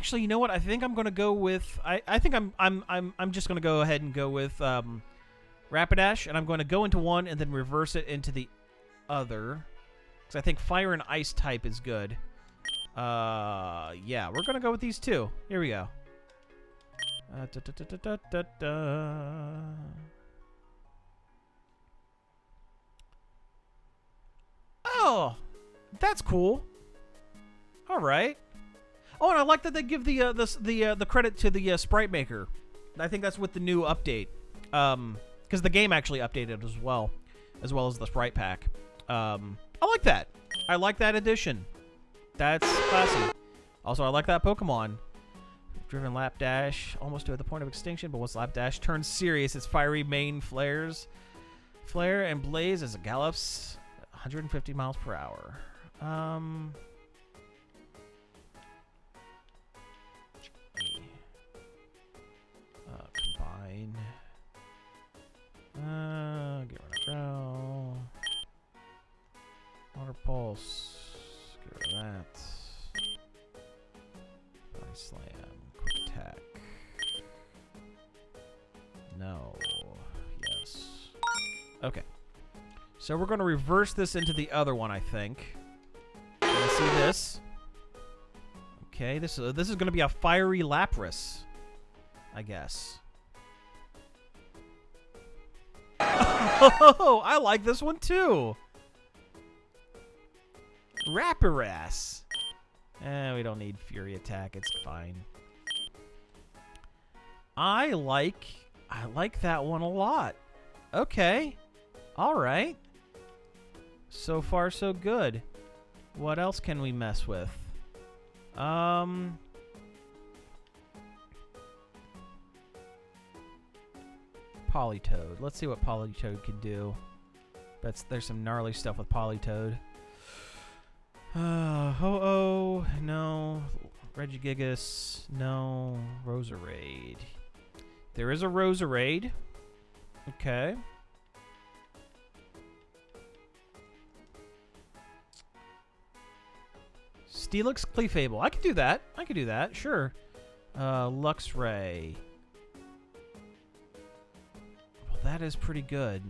Actually, you know what? I think I'm gonna go with. I think I'm just gonna go ahead and go with Rapidash, and I'm going to go into one and then reverse it into the other, because I think Fire and Ice type is good. Yeah, we're gonna go with these two. Here we go. Oh, that's cool. All right. Oh, and I like that they give the credit to the sprite maker. I think that's with the new update. Because the game actually updated as well as the sprite pack. I like that. I like that addition. That's classy. Also, I like that Pokemon. Driven Lapdash, almost to the point of extinction, but once Lapdash turns serious, its fiery mane flares. Flare and blaze as it gallops 150 miles per hour. Combine. Get rid of Growl. Water Pulse. Get rid of that. Body Slam. Quick Attack. No. Yes. Okay. So we're going to reverse this into the other one, I think. Let's see this. Okay, this is going to be a Fiery Lapras, I guess. Oh, I like this one too. Rapidash. We don't need Fury Attack. It's fine. I like that one a lot. Okay. All right. So far, so good. What else can we mess with? Politoed. Let's see what Politoed can do. There's some gnarly stuff with Politoed. Ho-Oh, no. Regigigas, no. Roserade. There is a Roserade. Okay. Steelix Clefable. I can do that. I can do that. Sure. Luxray. Well, that is pretty good.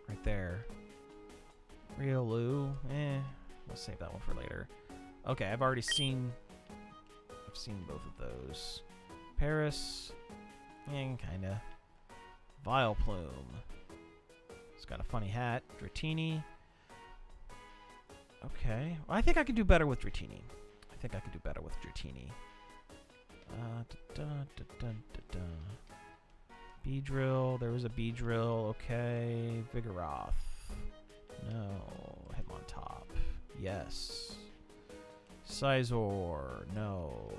Right there. Riolu. We'll save that one for later. Okay, I've seen both of those. Paris. Kinda. Vileplume. It's got a funny hat. Dratini. Okay. Well, I think I could do better with Dratini. Beedrill. There was a Beedrill. Okay. Vigoroth. No. Hitmontop. Yes. Sizor. No.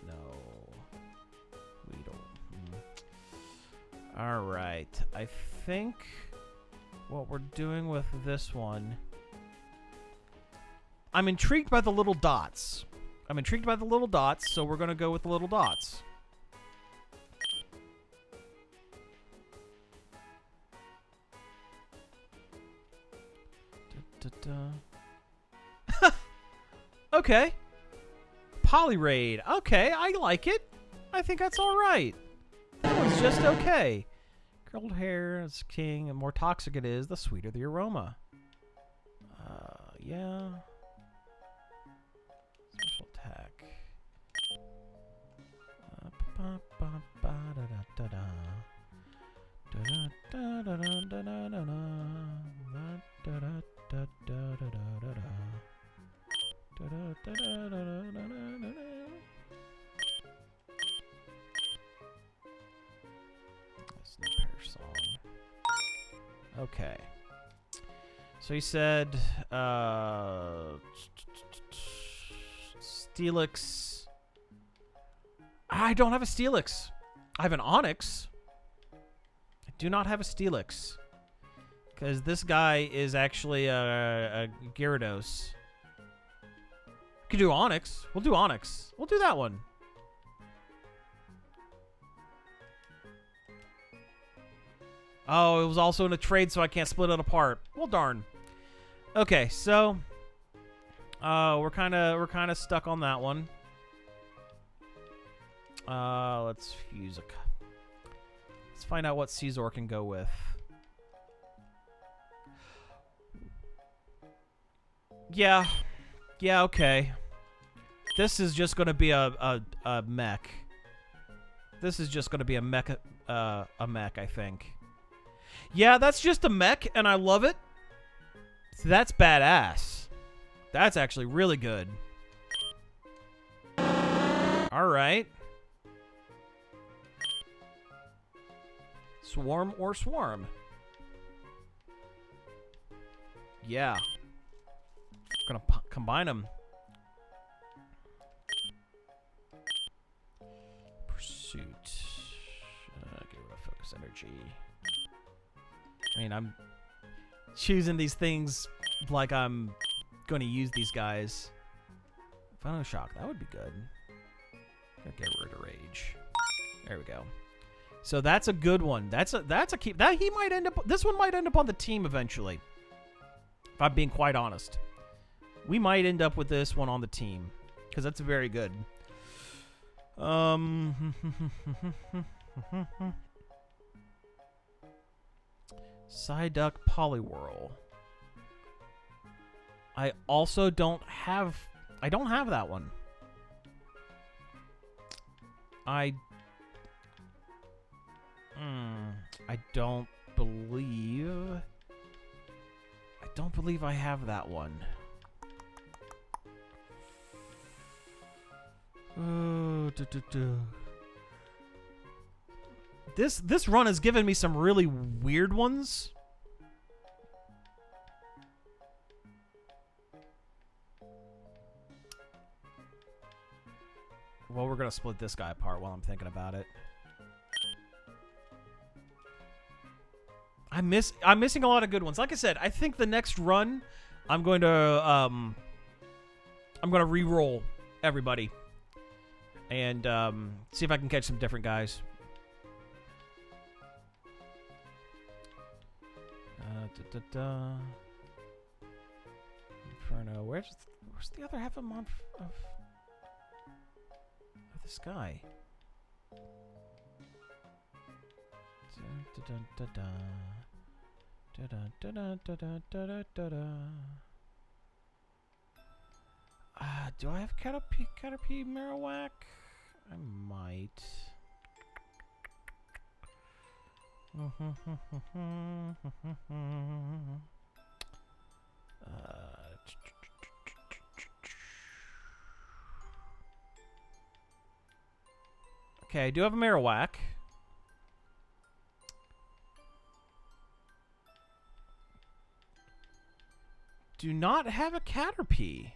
No. Weedle. Alright. I think what we're doing with this one... I'm intrigued by the little dots. So we're going to go with the little dots. Okay. Poliwrath. Okay, I like it. I think that's alright. That one's just okay. Curled hair is king, and more toxic it is, the sweeter the aroma. Yeah. Special attack. Okay. So he said, Steelix. I don't have a Steelix. I have an Onix. I do not have a Steelix. Because this guy is actually a Gyarados. Could do Onix. We'll do Onix. We'll do that one. Oh, it was also in a trade, so I can't split it apart. Well, darn. Okay, so We're kind of stuck on that one. Let's use let's find out what Caesar can go with. Yeah. Yeah, okay. This is just gonna be a mech. This is just gonna be a mech, I think. Yeah, that's just a mech, and I love it. So that's badass. That's actually really good. Alright. Swarm or swarm? Yeah. Gonna combine them. Pursuit. Get rid of focus energy. I mean, I'm choosing these things like I'm going to use these guys. Final shock, that would be good. Gotta get rid of rage. There we go. So that's a good one. That's a keep. That he might end up. This one might end up on the team eventually. If I'm being quite honest, we might end up with this one on the team because that's very good. Psyduck Poliwhirl. I also don't have that one. I don't believe I have that one. This run has given me some really weird ones. Well, we're gonna split this guy apart while I'm thinking about it. I'm missing a lot of good ones. Like I said, I think the next run, I'm going to re-roll everybody and see if I can catch some different guys. Inferno. Where's the other half of this guy? Do I have Caterpie Marowak? I might. Okay, I do have a Marowak. Do not have a Caterpie.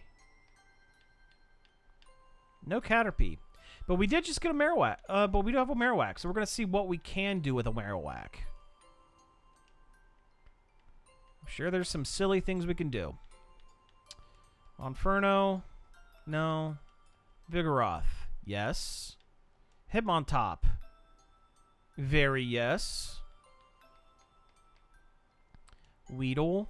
No Caterpie. But we did just get a Marowak. But we do have a Marowak, so we're going to see what we can do with a Marowak. I'm sure there's some silly things we can do. Inferno. No. Vigoroth. Yes. Hitmontop. Very yes. Weedle.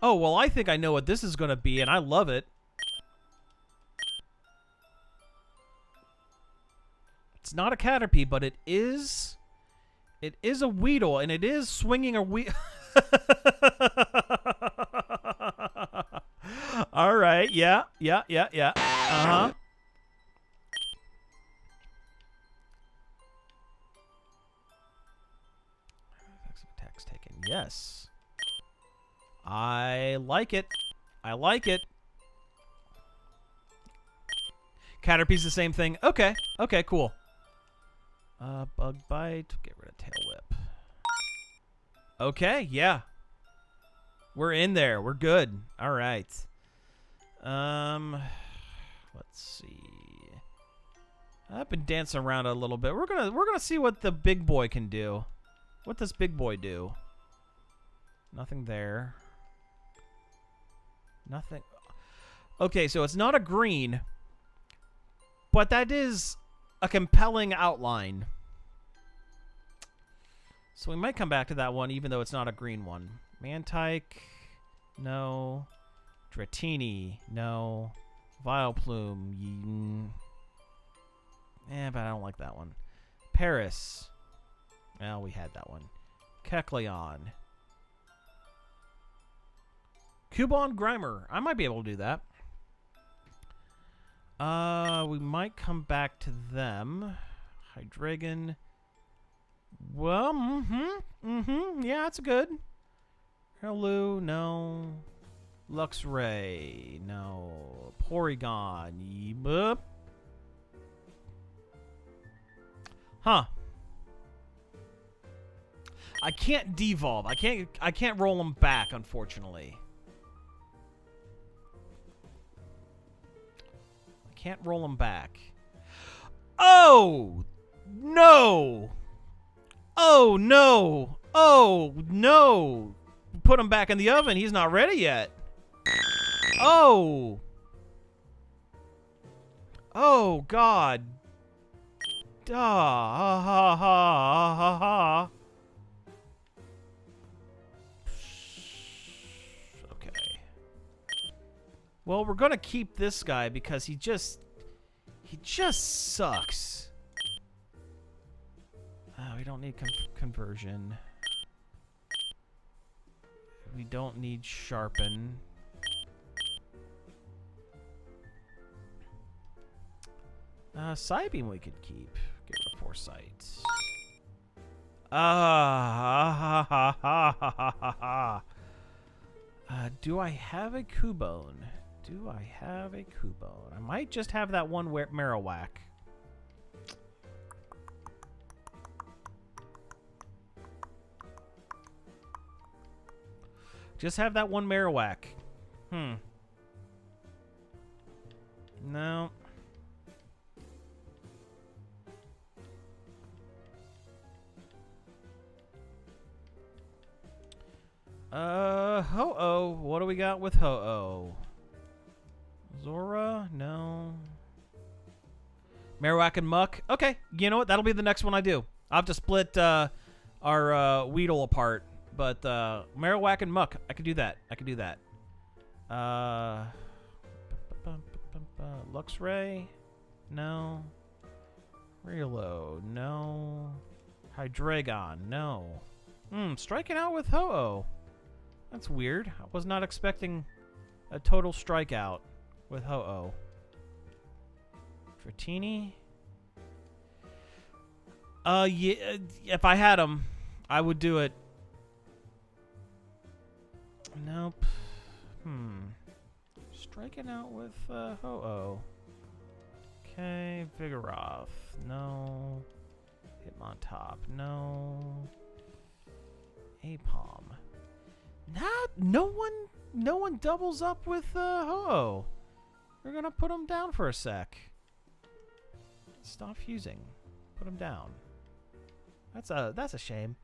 Oh, well, I think I know what this is going to be, and I love it. It's not a Caterpie, but it is a Weedle, and it is swinging a Weedle. All right, yeah. Uh-huh. Attacks taken, yes. I like it. I like it. Caterpie's the same thing. Okay. Okay, cool. Bug Bite. Get rid of Tail Whip. Okay, yeah. We're in there. We're good. All right. Let's see. I've been dancing around a little bit. We're gonna see what the big boy can do. What does big boy do? Nothing there. Nothing. Okay, so it's not a green, but that is a compelling outline. So we might come back to that one, even though it's not a green one. Mantike. No. Dratini. No. Vileplume. But I don't like that one. Paris. Well, we had that one. Kecleon. Cubone Grimer. I might be able to do that. We might come back to them. Hydreigon. Well, yeah, that's good. Hello, no. Luxray, no. Porygon, boop. Huh. I can't devolve. I can't roll them back, unfortunately. I can't roll them back. Oh! No! Oh, no! Oh, no! Put him back in the oven. He's not ready yet. Oh! Oh, God. Duh. Ha, ha, ha, ha, ha. Okay. Well, we're gonna keep this guy because he just sucks. We don't need conversion. We don't need sharpen. Psybeam we could keep. Get rid of Foresight. Do I have a Cubone? Do I have a Cubone? I might just have that one Marowak. Just have that one Marowak. No. Ho-Oh. What do we got with Ho-Oh? Zora? No. Marowak and Muck? Okay, you know what? That'll be the next one I do. I'll have to split our Weedle apart. But Marowak and Muck, I can do that. I can do that. Luxray? No. Relo? No. Hydreigon? No. Striking out with Ho-Oh. That's weird. I was not expecting a total strikeout with Ho-Oh. Dratini? Yeah, if I had him, I would do it. Nope. Striking out with Ho-Oh. Okay, Vigoroth. No. Hitmontop. No. Apom. No one doubles up with Ho-Oh. We're gonna put him down for a sec. Stop fusing. Put him down. That's a shame.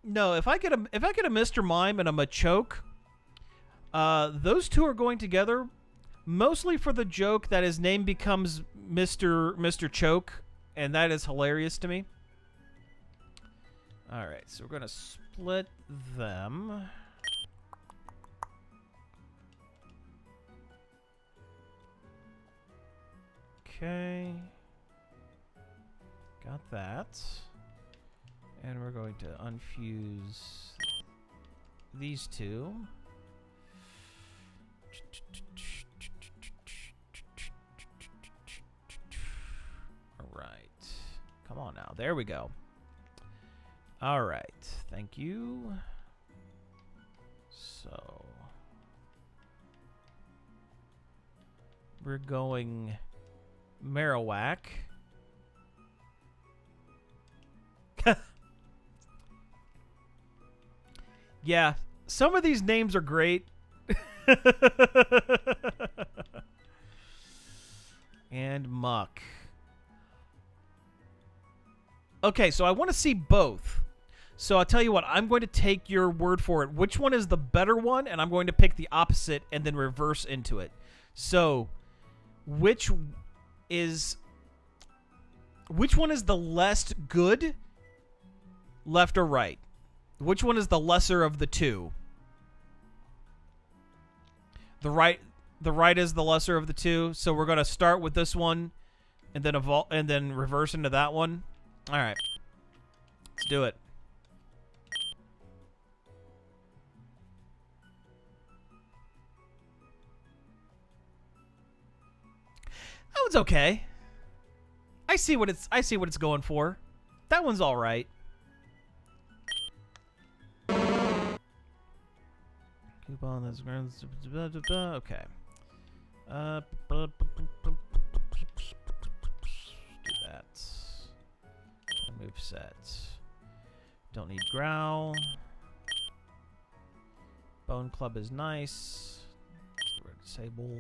No, if I get a Mr. Mime and a Machoke, those two are going together mostly for the joke that his name becomes Mr. Choke, and that is hilarious to me. All right, so we're gonna split them. Okay, got that. And we're going to unfuse these two. All right. Come on now. There we go. All right. Thank you. So we're going Marowak. Yeah, some of these names are great. And Muck. Okay, so I want to see both. So I'll tell you what, I'm going to take your word for it. Which one is the better one? And I'm going to pick the opposite and then reverse into it. So, which one is the less good, left or right? Which one is the lesser of the two? The right is the lesser of the two, so we're gonna start with this one, and then evolve, and then reverse into that one. All right, let's do it. That one's okay. I see what it's going for. That one's all right. Coupon that's okay. Do that. Move set. Don't need growl. Bone club is nice. Disable.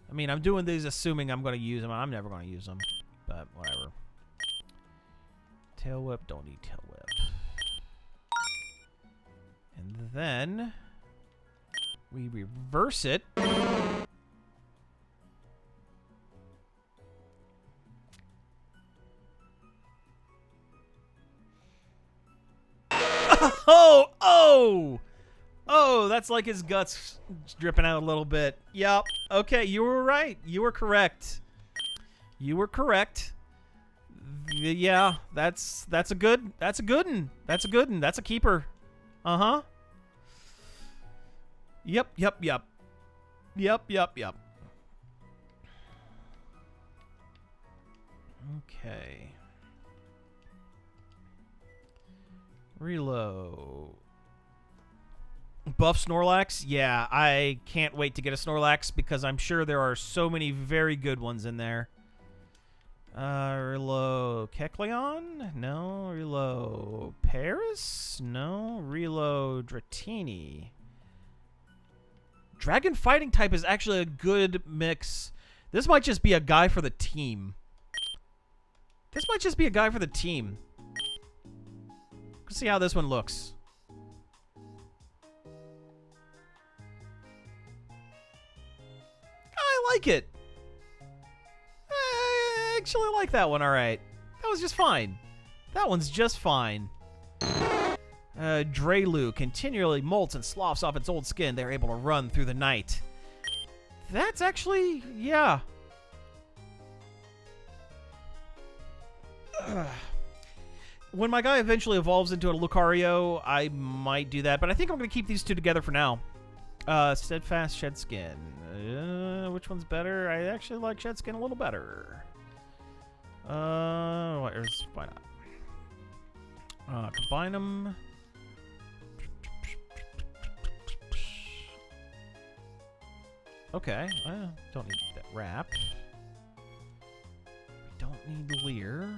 I mean, I'm doing these assuming I'm going to use them. I'm never going to use them, but whatever. Tail whip. Don't need tail whip. And then we reverse it. Oh, that's like his guts dripping out a little bit. Yep. Okay, you were right. You were correct. You were correct. Yeah, that's a good one. That's a good one. That's a keeper. Uh-huh. Yep. Okay. Reload. Buff Snorlax? Yeah, I can't wait to get a Snorlax because I'm sure there are so many very good ones in there. Reload Kecleon? No. Reload Paris? No. Reload Dratini. Dragon Fighting type is actually a good mix. This might just be a guy for the team. Let's see how this one looks. I like it. I actually like that one, alright. That was just fine. That one's just fine. Drelu continually molts and sloughs off its old skin. They're able to run through the night. That's actually, yeah. When my guy eventually evolves into a Lucario, I might do that, but I think I'm going to keep these two together for now. Steadfast, Shedskin. Which one's better? I actually like Shedskin a little better. Why not? Combine them. Okay, I don't need that wrap. We don't need Leer.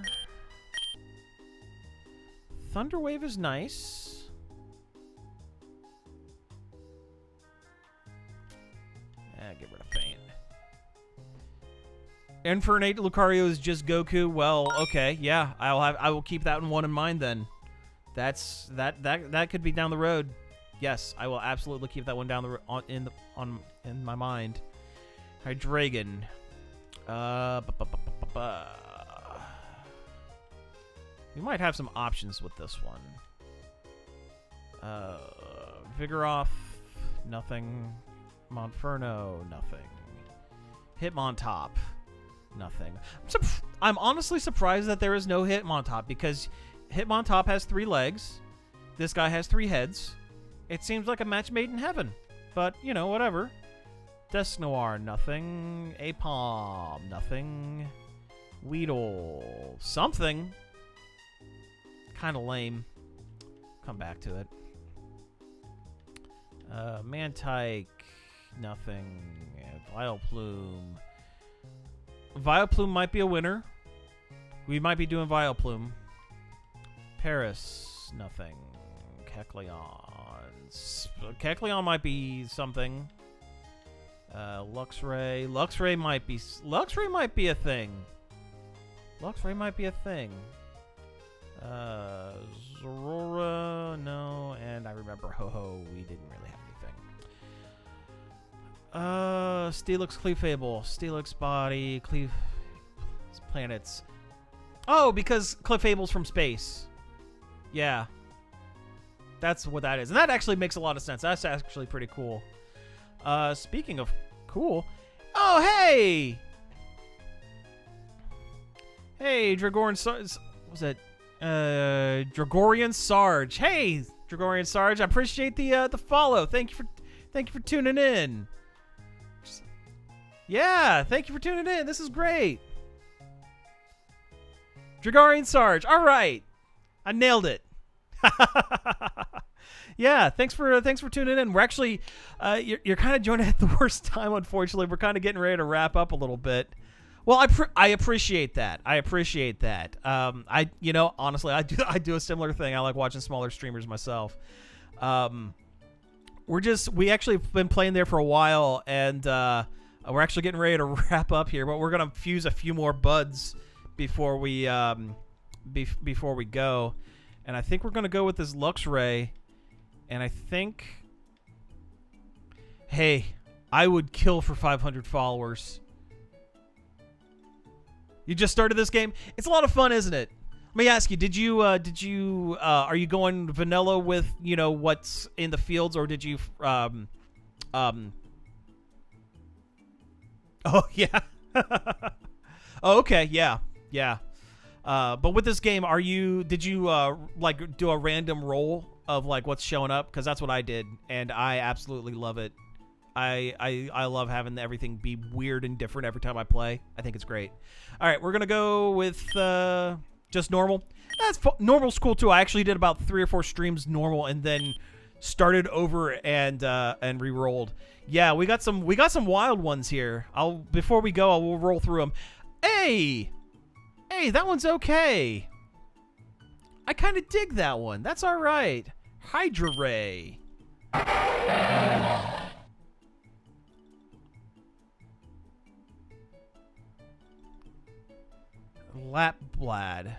Thunderwave is nice. Get rid of Feint. Infernape Lucario is just Goku. Well, okay, yeah, I will keep that one in mind then. That could be down the road. Yes, I will absolutely keep that one down the in my mind. Hydreigon. We might have some options with this one. Vigoroth, nothing. Monferno, nothing. Hitmontop, nothing. I'm honestly surprised that there is no Hitmontop because Hitmontop has 3 legs. This guy has 3 heads. It seems like a match made in heaven. But, you know, whatever. Desnoir, nothing. Apom, nothing. Weedle, something. Kind of lame. Come back to it. Mantike, nothing. Vileplume. Vileplume might be a winner. We might be doing Vileplume. Paris, nothing. Kecleon. Kecleon might be something. Luxray. Luxray might be a thing. Luxray might be a thing. Zorora, no, and I remember Ho-Ho, we didn't really have anything. Steelix Clefable, Steelix Body, Planets. Oh, because Clefable's from space. Yeah. That's what that is. And that actually makes a lot of sense. That's actually pretty cool. Speaking of cool. Oh, hey! Hey, Dragorian Sarge. Was it Dragorian Sarge? Hey, Dragorian Sarge. I appreciate the follow. Thank you for tuning in. Yeah, thank you for tuning in. This is great. Dragorian Sarge. All right. I nailed it. Yeah, thanks for tuning in. We're actually you're kind of joining at the worst time, unfortunately. We're kind of getting ready to wrap up a little bit. Well, I appreciate that. I appreciate that. Honestly, I do a similar thing. I like watching smaller streamers myself. We actually been playing there for a while, and we're actually getting ready to wrap up here. But we're gonna fuse a few more buds before we before we go, and I think we're gonna go with this Luxray. And I think, hey, I would kill for 500 followers. You just started this game? It's a lot of fun, isn't it? Let me ask you, are you going vanilla with, what's in the fields, or did you, oh, yeah. Oh, okay, yeah. But with this game, did you, do a random roll of, what's showing up? Because that's what I did, and I absolutely love it. I love having everything be weird and different every time I play. I think it's great. All right, we're gonna go with just normal. Normal's cool too. I actually did about 3 or 4 streams normal, and then started over and re-rolled. Yeah, we got some wild ones here. Before we go, we'll roll through them. Hey, that one's okay. I kind of dig that one. That's all right. Hydra Ray. Lapblad,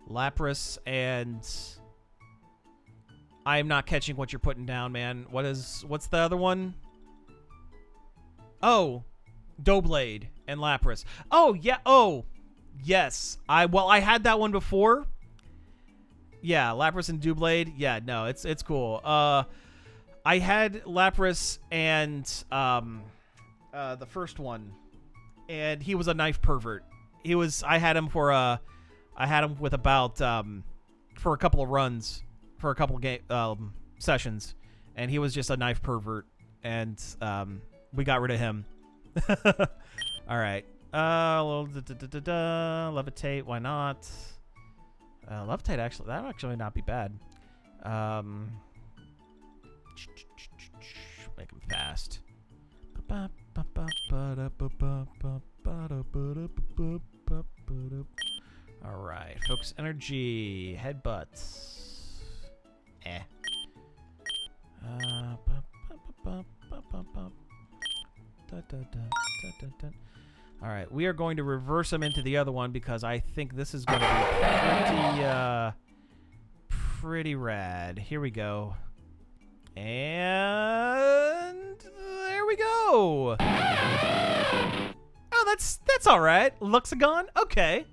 Lapras, and I am not catching what you're putting down, man. What's the other one? Oh, Doublade and Lapras. Oh yeah. Oh, yes. I had that one before. Yeah, Lapras and Doublade. Yeah, no, it's cool. I had Lapras and the first one, and he was a knife pervert. I had him with about for a couple of runs, for a couple of sessions, and he was just a knife pervert, and we got rid of him. All right. Levitate, why not? Levitate, that would actually not be bad. Make him fast. All right, focus energy, headbutts. All right, we are going to reverse him into the other one because I think this is going to be pretty rad. Here we go. And there we go. Oh, that's all right. Luxagon? Okay.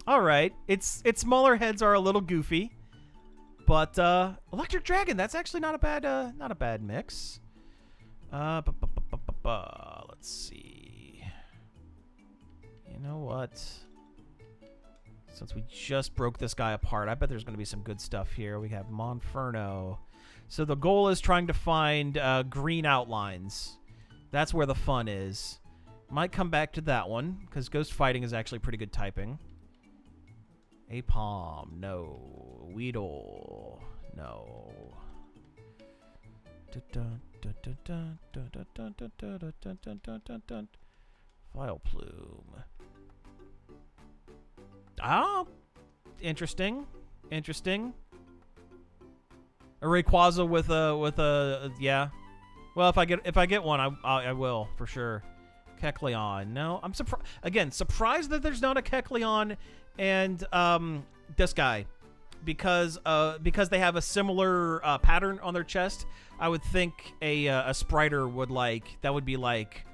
All right. Its smaller heads are a little goofy. But Electric Dragon, that's actually not a bad mix. Let's see. You know what? Since we just broke this guy apart, I bet there's going to be some good stuff here. We have Monferno. So the goal is trying to find green outlines. That's where the fun is. Might come back to that one, because Ghost Fighting is actually pretty good typing. Apom, no. Weedle, no. Vileplume. Ah, interesting. A Rayquaza with a yeah. Well, if I get one, I will for sure. Kecleon. No, I'm surprised that there's not a Kecleon and this guy, because they have a similar pattern on their chest. I would think a Spriter would be like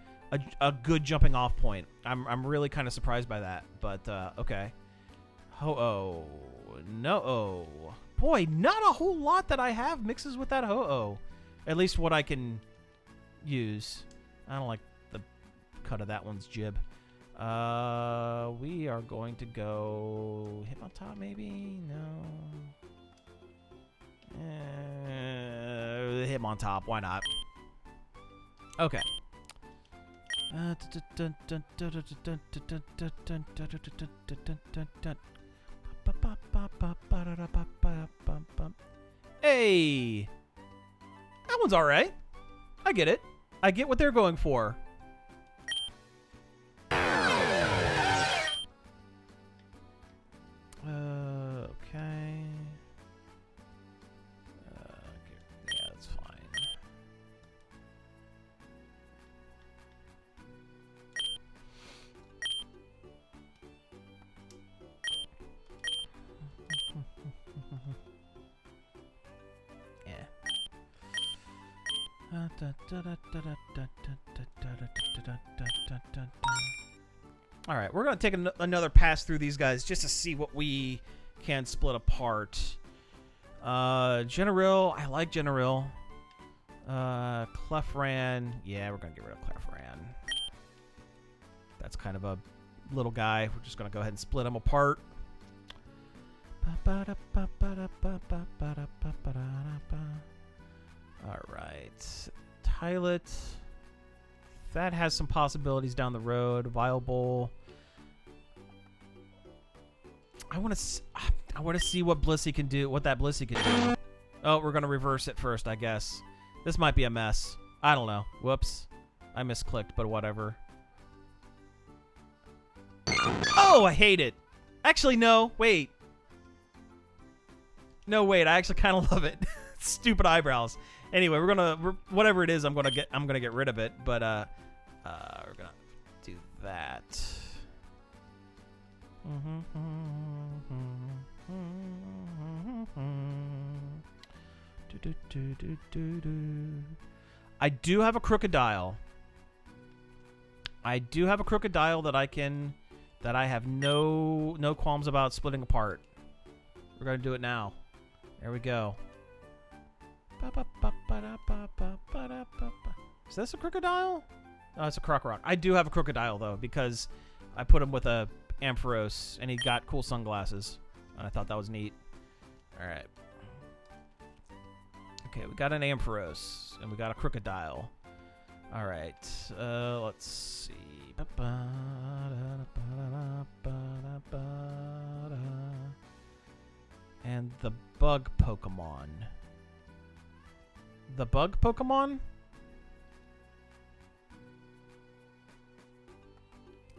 a good jumping off point. I'm really kind of surprised by that, but okay. Ho-Oh. No-Oh. Boy, not a whole lot that I have mixes with that Ho-Oh. At least what I can use. I don't like the cut of that one's jib. We are going to go hit on top, maybe? No. Hit on top. Why not? Okay. Hey! That one's alright. I get it. I get what they're going for. Okay. Yeah, that's fine. All right, we're going to take another pass through these guys just to see what we can split apart. General, I like General. Clefran, yeah, we're going to get rid of Clefran. That's kind of a little guy. We're just going to go ahead and split him apart. All right, Tylet. That has some possibilities down the road. Viable. I want to see what Blissey can do. What that Blissey can do. Oh, we're gonna reverse it first, I guess. This might be a mess. I don't know. Whoops, I misclicked, but whatever. Oh, I hate it. Actually, no. Wait. No, wait. I actually kind of love it. Stupid eyebrows. Anyway, whatever it is, I'm gonna get rid of it. But we're gonna do that. I do have a crocodile. that I have no qualms about splitting apart. We're gonna do it now. There we go. Is this a crocodile? Oh, it's a crocodile. I do have a crocodile though, because I put him with a Ampharos and he got cool sunglasses. And I thought that was neat. Alright. Okay, we got an Ampharos and we got a crocodile. Alright, let's see. And the bug Pokemon. The bug Pokemon?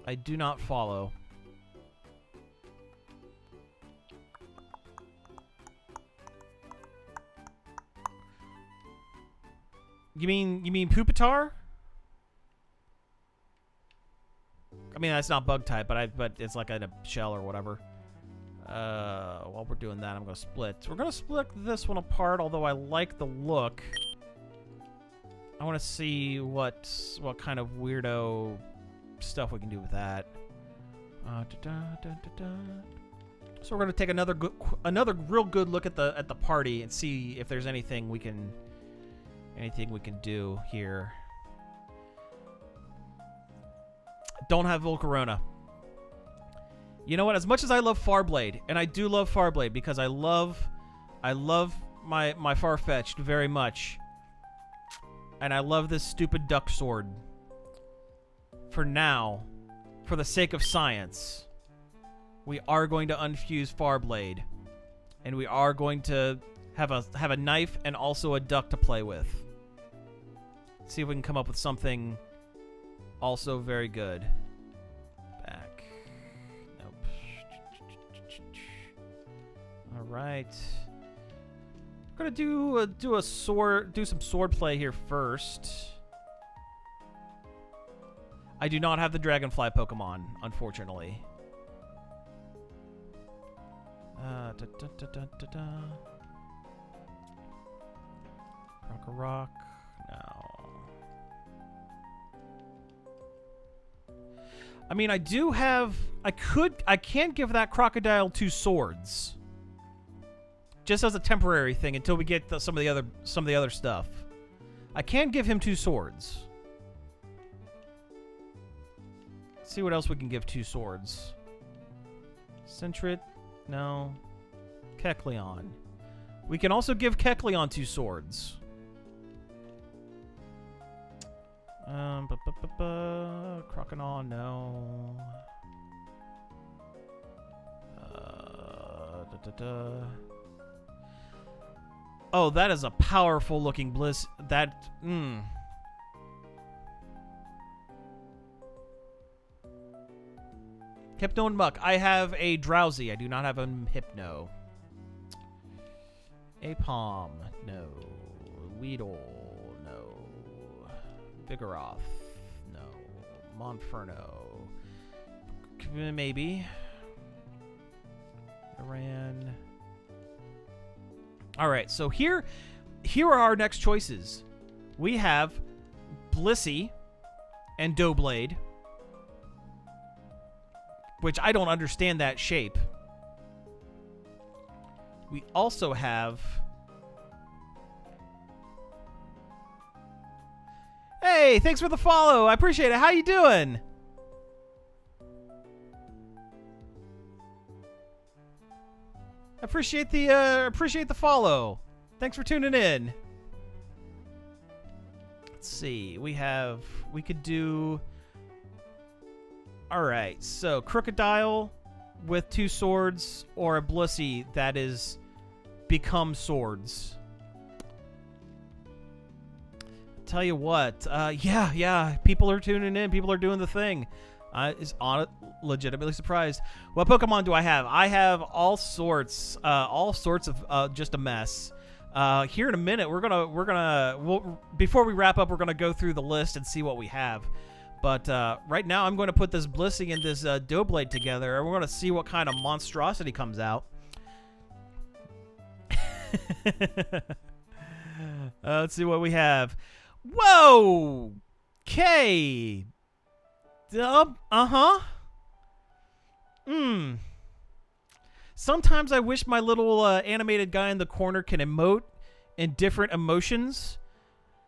I do not follow. You mean Pupitar? I mean, that's not bug type, but it's like a shell or whatever. While we're doing that, I'm gonna split. We're gonna split this one apart, although I like the look. I want to see what kind of weirdo stuff we can do with that. So we're gonna take another real good look at the party and see if there's anything we can do here. Don't have Volcarona. You know what? As much as I love Farblade, and I do love Farblade because I love my Farfetch'd very much, and I love this stupid duck sword. For now, for the sake of science, we are going to unfuse Farblade, and we are going to have a knife and also a duck to play with. See if we can come up with something also very good. Back. Nope. All right. We're gonna do some sword play here first. I do not have the Dragonfly Pokemon, unfortunately. Rock. No. I mean, I do have... I can give that crocodile 2 swords. Just as a temporary thing until we get some of the other stuff. I can give him 2 swords. Let's see what else we can give 2 swords. Centrit? No. Kecleon. We can also give Kecleon 2 swords. Croconaw, no. Oh, that is a powerful looking bliss. That, Hypno and Muck. I have a Drowsy. I do not have a Hypno. Apom. No. Weedle. No. Vigoroth. No. Monferno. Maybe. Iran. Alright, so here are our next choices. We have Blissey and Doughblade, which I don't understand that shape. We also have... Hey, thanks for the follow. I appreciate it. How you doing? Appreciate the follow. Thanks for tuning in. Let's see. We could do... Alright, so Crocodile with 2 swords or a Blissey that is become swords. Tell you what, yeah, people are tuning in. People are doing the thing. Legitimately surprised. What Pokemon do I have? I have all sorts of just a mess. Here in a minute, before we wrap up, we're gonna go through the list and see what we have. But right now, I'm going to put this Blissey and this Doughblade together, and we're going to see what kind of monstrosity comes out. Let's see what we have. Whoa! Okay. Sometimes I wish my little animated guy in the corner can emote in different emotions.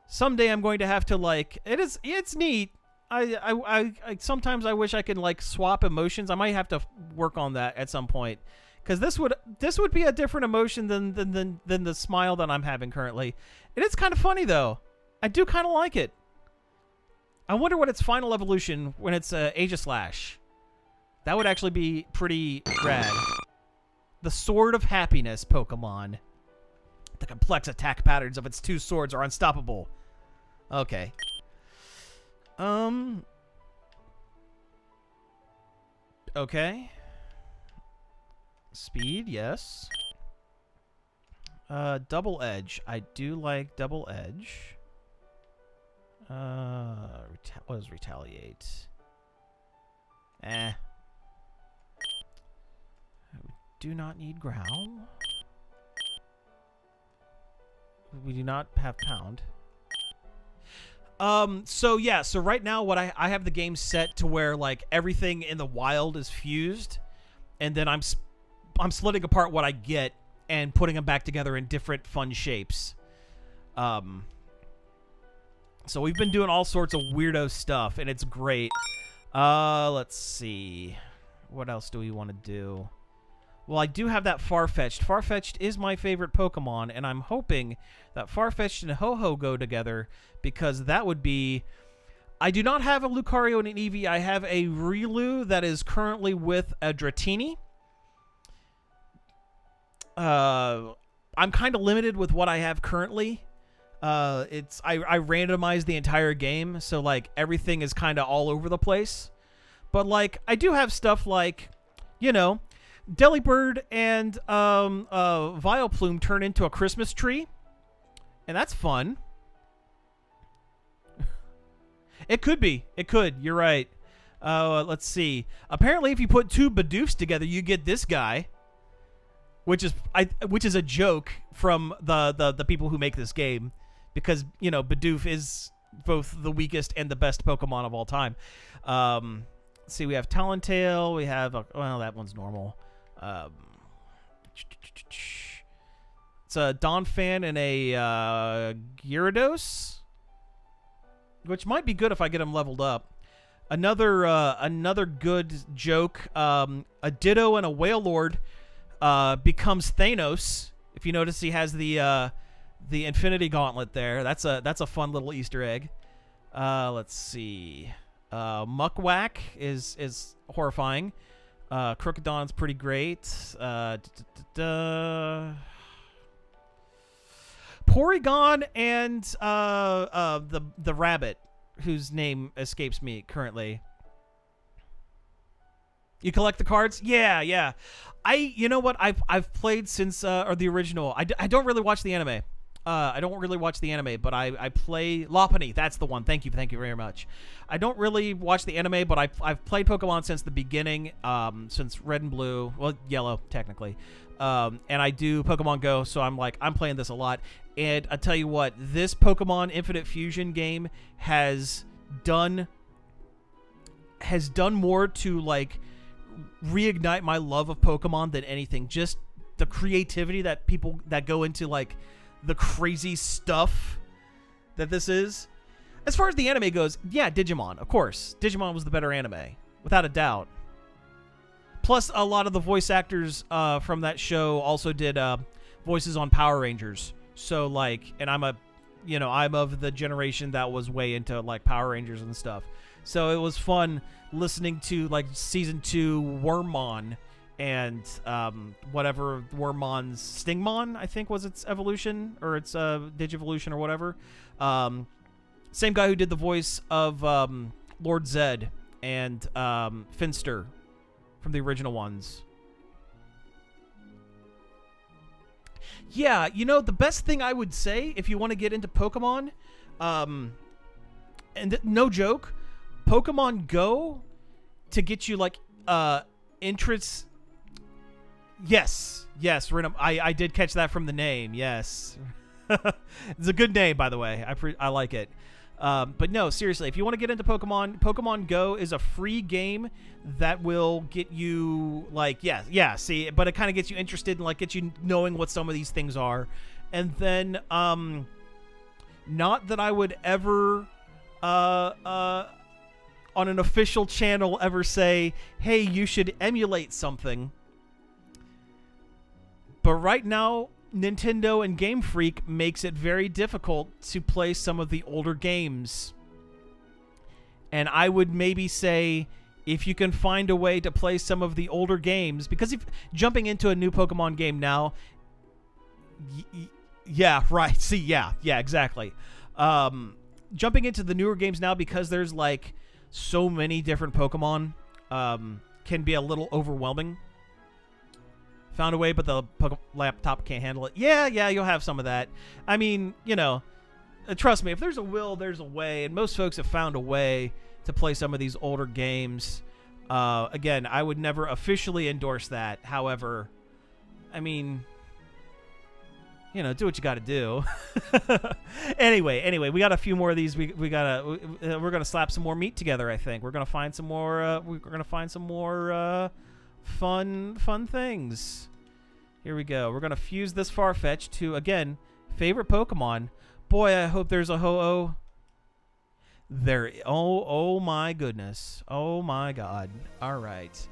Someday I'm going to have to, like... It's neat. I sometimes I wish I could like swap emotions. I might have to work on that at some point, because this would be a different emotion than the smile that I'm having currently. And it's kind of funny though. I do kind of like it. I wonder what its final evolution when it's Aegislash. That would actually be pretty rad. The Sword of Happiness Pokemon. The complex attack patterns of its 2 swords are unstoppable. Okay. Okay. Speed, yes. Double Edge. I do like Double Edge. What is Retaliate? We do not need Growl. We do not have Pound. So right now what I have the game set to where like everything in the wild is fused, and then I'm splitting apart what I get and putting them back together in different fun shapes. So we've been doing all sorts of weirdo stuff, and it's great. Let's see. What else do we want to do? Well, I do have that Farfetch'd. Farfetch'd is my favorite Pokemon, and I'm hoping that Farfetch'd and Ho-Ho go together, because that would be... I do not have a Lucario and an Eevee. I have a Riolu that is currently with a Dratini. I'm kind of limited with what I have currently. I randomized the entire game, so like everything is kind of all over the place. But like I do have stuff like, you know, Delibird and Vileplume turn into a Christmas tree, and that's fun. It could be. It could. You're right. Let's see. Apparently, if you put 2 Bidoofs together, you get this guy, which is a joke from the people who make this game, because you know Bidoof is both the weakest and the best Pokemon of all time. Let's see. We have Talontail. We have well, that one's normal. It's a Donphan and a Gyarados. which might be good if I get him leveled up. Another good joke. A Ditto and a Whale Lord becomes Thanos. If you notice, he has the Infinity Gauntlet there. That's a fun little Easter egg. Let's see. Muckwhack is horrifying. Crookedon's pretty great. Porygon and the rabbit, whose name escapes me currently. You collect the cards? Yeah. You know what? I've played since or the original. I don't really watch the anime. I don't really watch the anime, but I play Lopunny. That's the one. Thank you very much. I don't really watch the anime, but I've played Pokemon since the beginning, since Red and Blue, well, Yellow technically, and I do Pokemon Go, so I'm playing this a lot. And I tell you what, this Pokemon Infinite Fusion game has done more to like reignite my love of Pokemon than anything. Just the creativity that people that go into like the crazy stuff that this is. As far as the anime goes, yeah, Digimon, of course. Digimon was the better anime, without a doubt. Plus, a lot of the voice actors from that show also did voices on Power Rangers. So, like, and I'm of the generation that was way into, like, Power Rangers and stuff. So it was fun listening to, like, Season 2 Wormmon and whatever Wormmon's Stingmon, I think, was its evolution, or its Digivolution or whatever. Same guy who did the voice of Lord Zed and Finster from the original ones. Yeah, you know, the best thing I would say if you want to get into Pokemon, and no joke, Pokemon Go to get you, like, interest. Yes, Rhythm. I did catch that from the name, yes. It's a good name, by the way. I like it. But no, seriously, if you want to get into Pokemon, Pokemon Go is a free game that will get you, like, see, but it kind of gets you interested and, like, gets you knowing what some of these things are. And then, not that I would ever, on an official channel ever say, hey, you should emulate something. But right now, Nintendo and Game Freak makes it very difficult to play some of the older games. And I would maybe say, if you can find a way to play some of the older games, because if jumping into a new Pokemon game now, yeah, right. See, yeah, exactly. Jumping into the newer games now, because there's like so many different Pokemon, can be a little overwhelming. Found a way, but the laptop can't handle it. Yeah, you'll have some of that. I mean, you know, trust me, if there's a will, there's a way, and most folks have found a way to play some of these older games. Again, I would never officially endorse that. However, I mean, you know, do what you got to do. Anyway, we got a few more of these. We're gonna slap some more meat together. I think we're gonna find some more. Fun things. Here we go. We're gonna fuse this Farfetch to, again, favorite Pokemon. Boy, I hope there's a Ho-Oh. There. Oh my goodness. Oh my God. All right.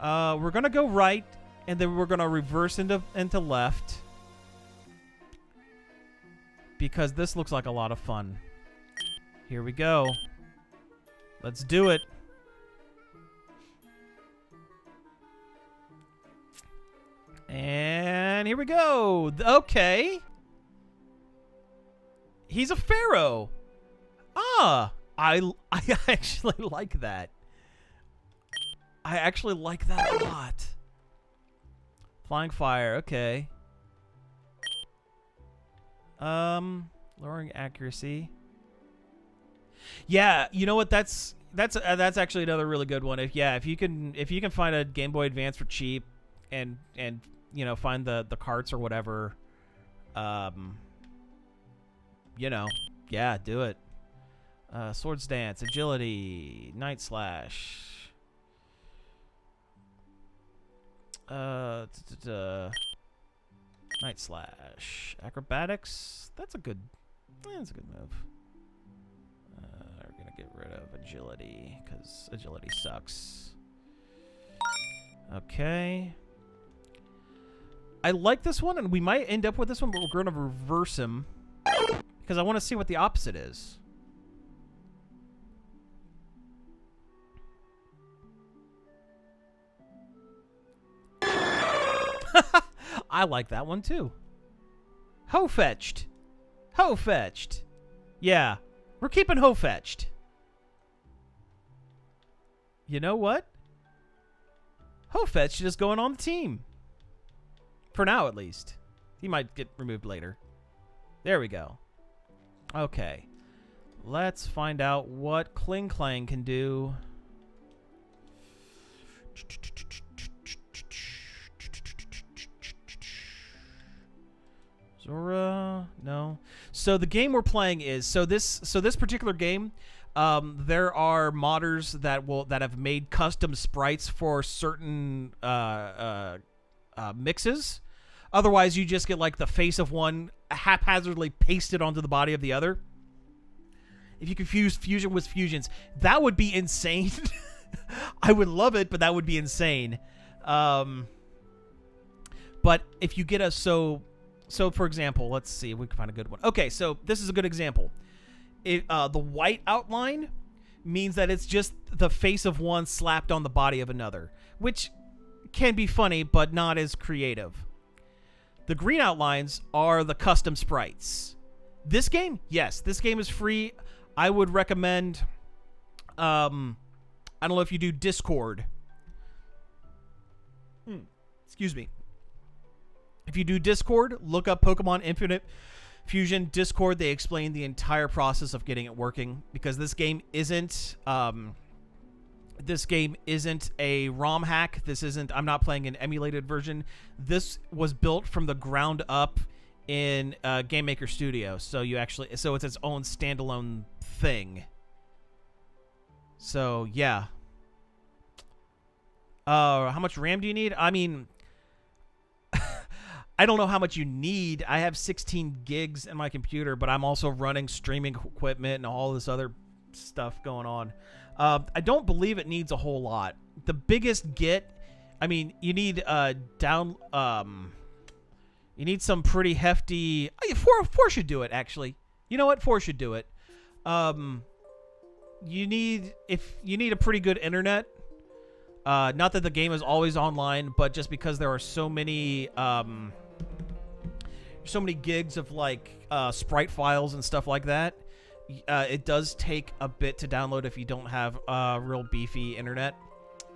We're gonna go right, and then we're gonna reverse into left, because this looks like a lot of fun. Here we go. Let's do it. And here we go. Okay. He's a pharaoh. I actually like that. I actually like that a lot. Flying fire. Okay. Lowering accuracy. Yeah, you know what? That's actually another really good one. If you can find a Game Boy Advance for cheap, and you know, find the carts or whatever, you know, yeah, do it. Swords Dance, Agility, Night Slash, Night Slash, Acrobatics. That's a good move. get rid of agility, because agility sucks. Okay. I like this one, and we might end up with this one, but we're going to reverse him, because I want to see what the opposite is. I like that one, too. Ho-fetched. Ho-fetched. Yeah. We're keeping ho-fetched. You know what? Ho-fetched is going on the team. For now, at least. He might get removed later. There we go. Okay. Let's find out what Kling Klang can do. Zora, no. So the game we're playing is this particular game. There are modders that have made custom sprites for certain mixes. Otherwise, you just get like the face of one haphazardly pasted onto the body of the other. If you confuse fusion with fusions, that would be insane. I would love it, but that would be insane. But if you get a so for example, let's see if we can find a good one. Okay, so this is a good example. The white outline means that it's just the face of one slapped on the body of another, which can be funny, but not as creative. The green outlines are the custom sprites. This game, yes, this game is free. I would recommend, I don't know if you do Discord. Excuse me. If you do Discord, look up Pokemon Infinite Fusion Discord. They explain the entire process of getting it working, because this game isn't a ROM hack. I'm not playing an emulated version. This was built from the ground up in Game Maker Studio. So it's its own standalone thing. So yeah. How much RAM do you need? I mean, I don't know how much you need. I have 16 gigs in my computer, but I'm also running streaming equipment and all this other stuff going on. I don't believe it needs a whole lot. The biggest I mean, you need you need some pretty hefty. Four should do it, actually. You know what? 4 should do it. You need a pretty good internet. Not that the game is always online, but just because there are so many gigs of like sprite files and stuff like that, it does take a bit to download if you don't have real beefy internet.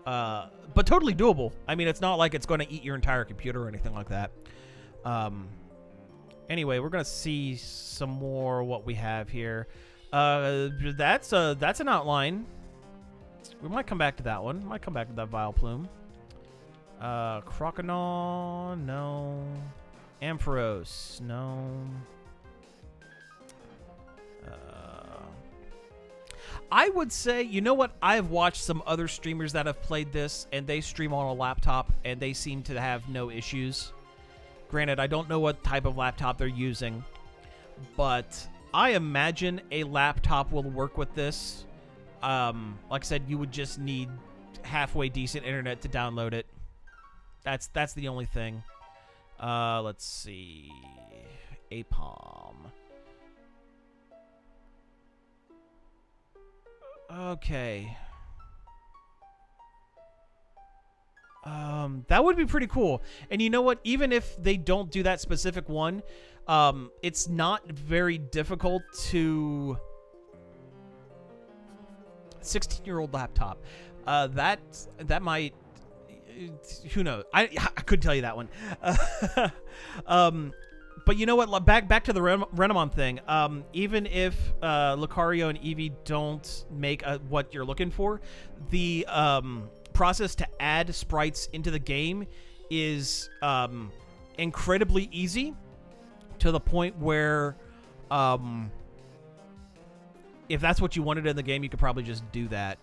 But totally doable. I mean, it's not like it's going to eat your entire computer or anything like that. Anyway, we're going to see some more what we have here. That's an outline. We might come back to that one. Might come back to that Vileplume. Croconaw, no. Ampharos, no. I would say, you know what? I've watched some other streamers that have played this, and they stream on a laptop, and they seem to have no issues. Granted, I don't know what type of laptop they're using, but I imagine a laptop will work with this. Like I said, you would just need halfway decent internet to download it. That's the only thing. Let's see. Apom. Okay. That would be pretty cool. And you know what? Even if they don't do that specific one, it's not very difficult to 16-year-old laptop. That might, who knows? I could tell you that one. But you know what? Back to the Renamon thing. Even if Lucario and Eevee don't make what you're looking for, the process to add sprites into the game is incredibly easy, to the point where if that's what you wanted in the game, you could probably just do that.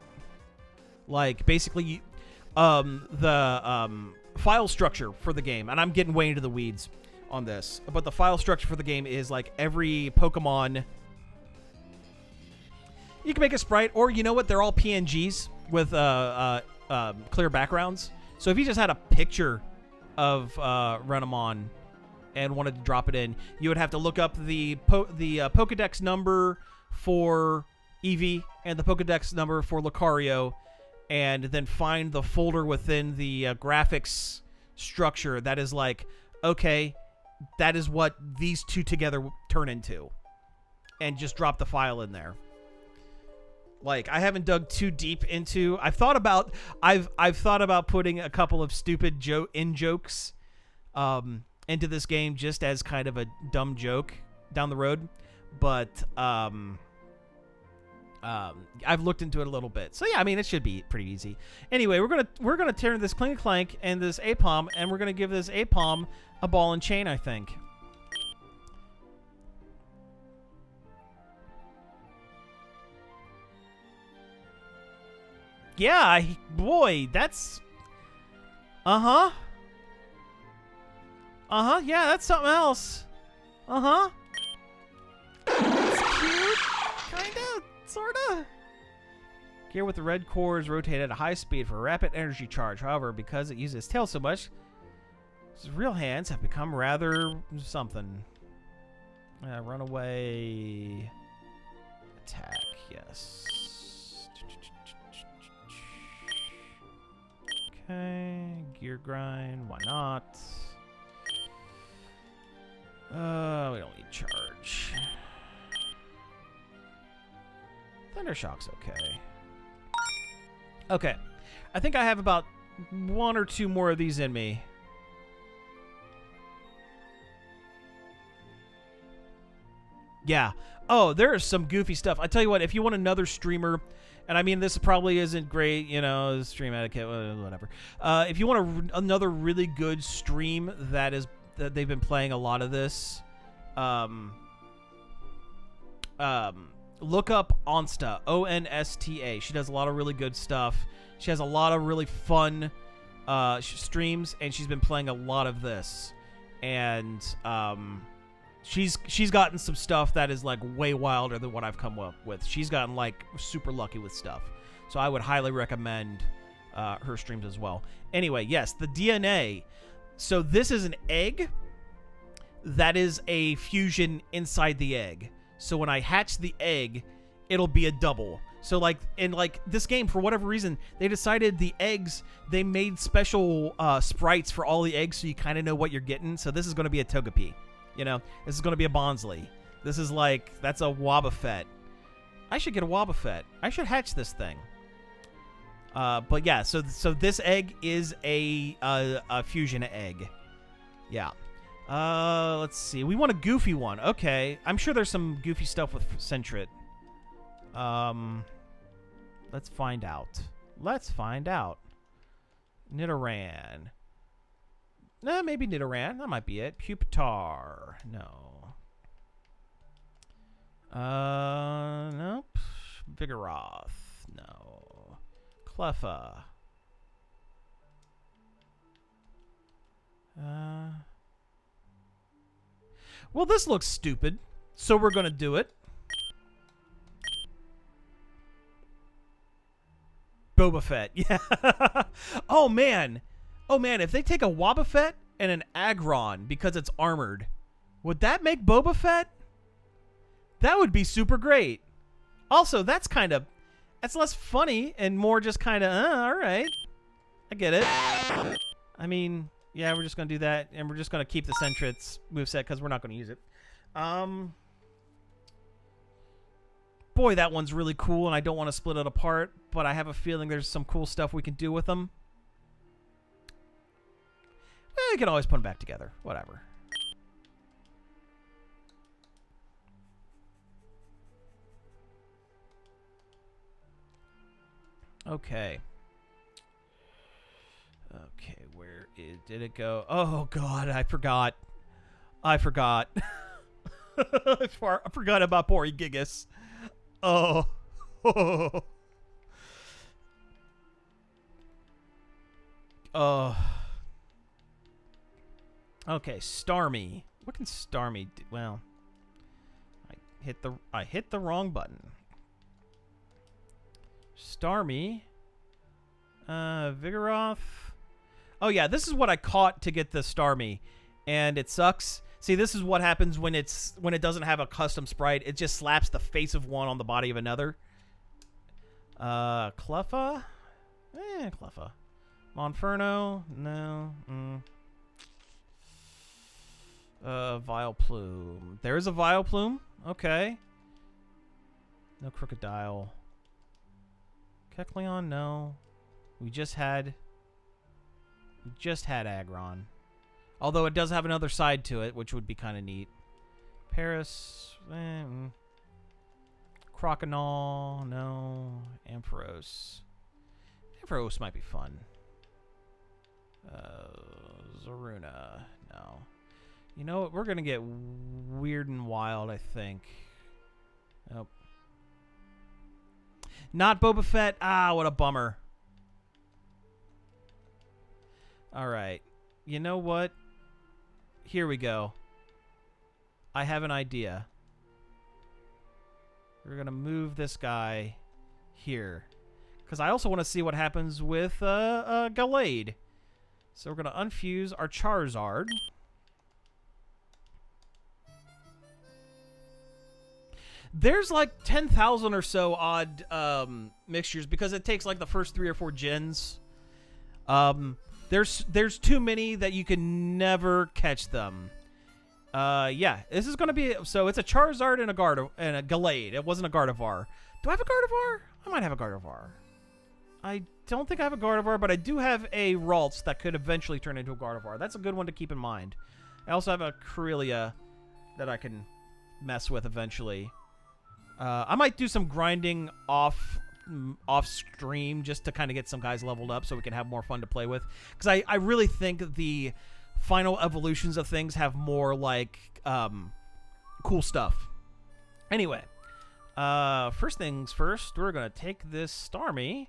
Like, basically, the file structure for the game, and I'm getting way into the weeds on this, but the file structure for the game is like every Pokemon You can make a sprite, or you know what? They're all PNGs with clear backgrounds. So if you just had a picture of Renamon and wanted to drop it in, you would have to look up the Pokedex number for Eevee and the Pokedex number for Lucario, and then find the folder within the graphics structure that is like, okay, that is what these two together turn into, and just drop the file in there. Like, I haven't dug too deep into. I've thought about putting a couple of stupid jokes into this game just as kind of a dumb joke down the road, but I've looked into it a little bit. So yeah, I mean, it should be pretty easy. Anyway, we're gonna turn this Clink Clank and this Apom, and we're gonna give this Apom a ball and chain, I think. Yeah, boy, that's... Uh-huh. Uh-huh, yeah, that's something else. Uh-huh. That's cute. Kinda, sorta. Gear with the red cores rotate at a high speed for a rapid energy charge. However, because it uses its tail so much, its real hands have become rather something. Runaway attack, yes. Okay, gear grind, why not? We don't need charge. Thundershock's okay. Okay, I think I have about 1 or 2 more of these in me. Yeah. Oh, there is some goofy stuff. I tell you what, if you want another streamer, and I mean, this probably isn't great, you know, stream etiquette, whatever. If you want another really good stream that they've been playing a lot of this, look up Onsta, Onsta. She does a lot of really good stuff. She has a lot of really fun streams, and she's been playing a lot of this. And she's gotten some stuff that is like way wilder than what I've come up with. She's gotten like super lucky with stuff. So I would highly recommend her streams as well. Anyway, yes, the DNA. So this is an egg that is a fusion inside the egg. So when I hatch the egg, it'll be a double. So like in like this game, for whatever reason, they decided the eggs, they made special sprites for all the eggs, so you kind of know what you're getting. So this is going to be a Togepi. You know, this is going to be a Bonsley. This is like, that's a Wobbuffet. I should get a Wobbuffet. I should hatch this thing. But yeah, so this egg is a fusion egg. Yeah. Let's see. We want a goofy one. Okay. I'm sure there's some goofy stuff with Sentret. Let's find out. Let's find out. Nidoran. Maybe Nidoran. That might be it. Pupitar. No. Nope. Vigoroth. No. Cleffa. Well, this looks stupid, so we're gonna do it. Boba Fett. Yeah. Oh, man. Oh, man, if they take a Wobbuffet and an Aggron because it's armored, would that make Boba Fett? That would be super great. Also, that's less funny and more just kind of, all right. I get it. I mean, yeah, we're just going to do that, and we're just going to keep the Sentret's moveset because we're not going to use it. Boy, that one's really cool, and I don't want to split it apart, but I have a feeling there's some cool stuff we can do with them. We can always put them back together. Whatever. Okay. Okay, did it go? Oh, God, I forgot. I forgot. I forgot about poor Gigas. Oh. Oh. Okay, Starmie. What can Starmie do? Well, I hit the wrong button. Starmie. Vigoroth. Oh yeah, this is what I caught to get the Starmie, and it sucks. See, this is what happens when it doesn't have a custom sprite. It just slaps the face of one on the body of another. Cleffa? Cleffa. Monferno? No. Vileplume. There's a Vileplume. Okay. No Crocodile. Kecleon? No. We just had Aggron. Although it does have another side to it, which would be kind of neat. Paris. Croconaw. No. Ampharos. Ampharos might be fun. Zoruna. No. You know what? We're going to get weird and wild, I think. Nope. Not Boba Fett. Ah, what a bummer. All right. You know what? Here we go. I have an idea. We're going to move this guy here. Because I also want to see what happens with Gallade. So we're going to unfuse our Charizard. There's like 10,000 or so odd mixtures because it takes like the first 3 or 4 gens. There's too many that you can never catch them. Yeah, this is gonna be so. It's a Charizard and a Gallade. It wasn't a Gardevoir. Do I have a Gardevoir? I might have a Gardevoir. I don't think I have a Gardevoir, but I do have a Ralts that could eventually turn into a Gardevoir. That's a good one to keep in mind. I also have a Corellia that I can mess with eventually. I might do some grinding off stream just to kind of get some guys leveled up so we can have more fun to play with. Because I really think the final evolutions of things have more like cool stuff. Anyway, first things first, we're going to take this Starmie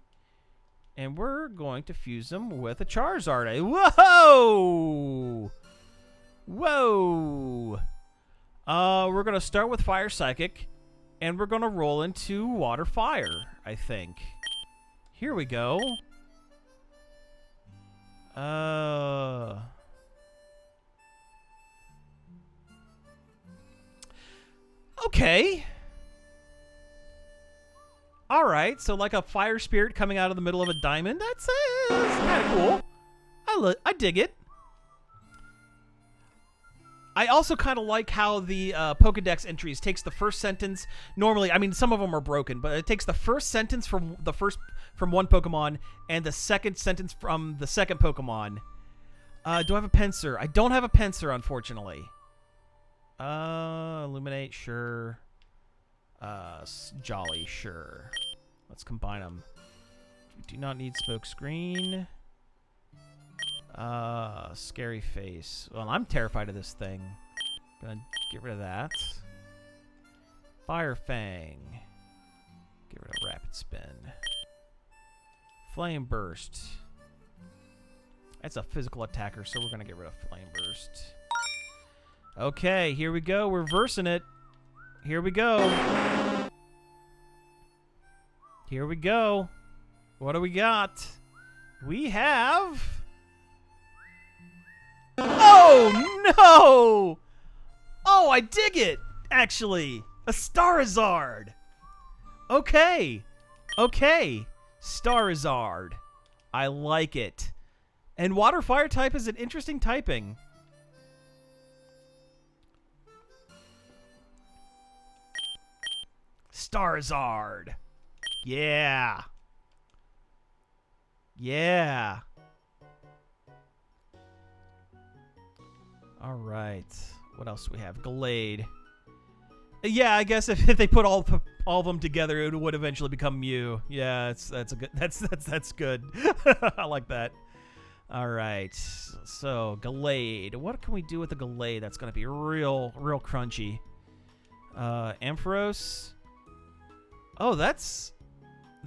and we're going to fuse him with a Charizard. Whoa! Whoa! We're going to start with Fire Psychic. And we're going to roll into Water Fire, I think. Here we go. Okay. Alright, so like a Fire Spirit coming out of the middle of a diamond. That's kind of cool. I dig it. I also kind of like how the Pokedex entries takes the first sentence. Normally, I mean, some of them are broken, but it takes the first sentence from one Pokemon and the second sentence from the second Pokemon. Do I have a Pinsir? I don't have a Pinsir, unfortunately. Illuminate, sure. Jolly, sure. Let's combine them. Do not need Smoke Screen. Scary Face. Well, I'm terrified of this thing. Gonna get rid of that. Fire Fang. Get rid of Rapid Spin. Flame Burst. That's a physical attacker, so we're gonna get rid of Flame Burst. Okay, here we go. We're versing it. Here we go. Here we go. What do we got? We have... Oh, no! Oh, I dig it, actually. A Starizard. Okay. Okay. Starizard. I like it. And Water Fire type is an interesting typing. Starizard. Yeah. Yeah. All right. What else do we have? Gallade. Yeah, I guess if they put all of them together, it would eventually become Mew. Yeah, that's a good. That's good. I like that. All right. So Gallade. What can we do with the Gallade that's gonna be real crunchy? Ampharos. Oh, that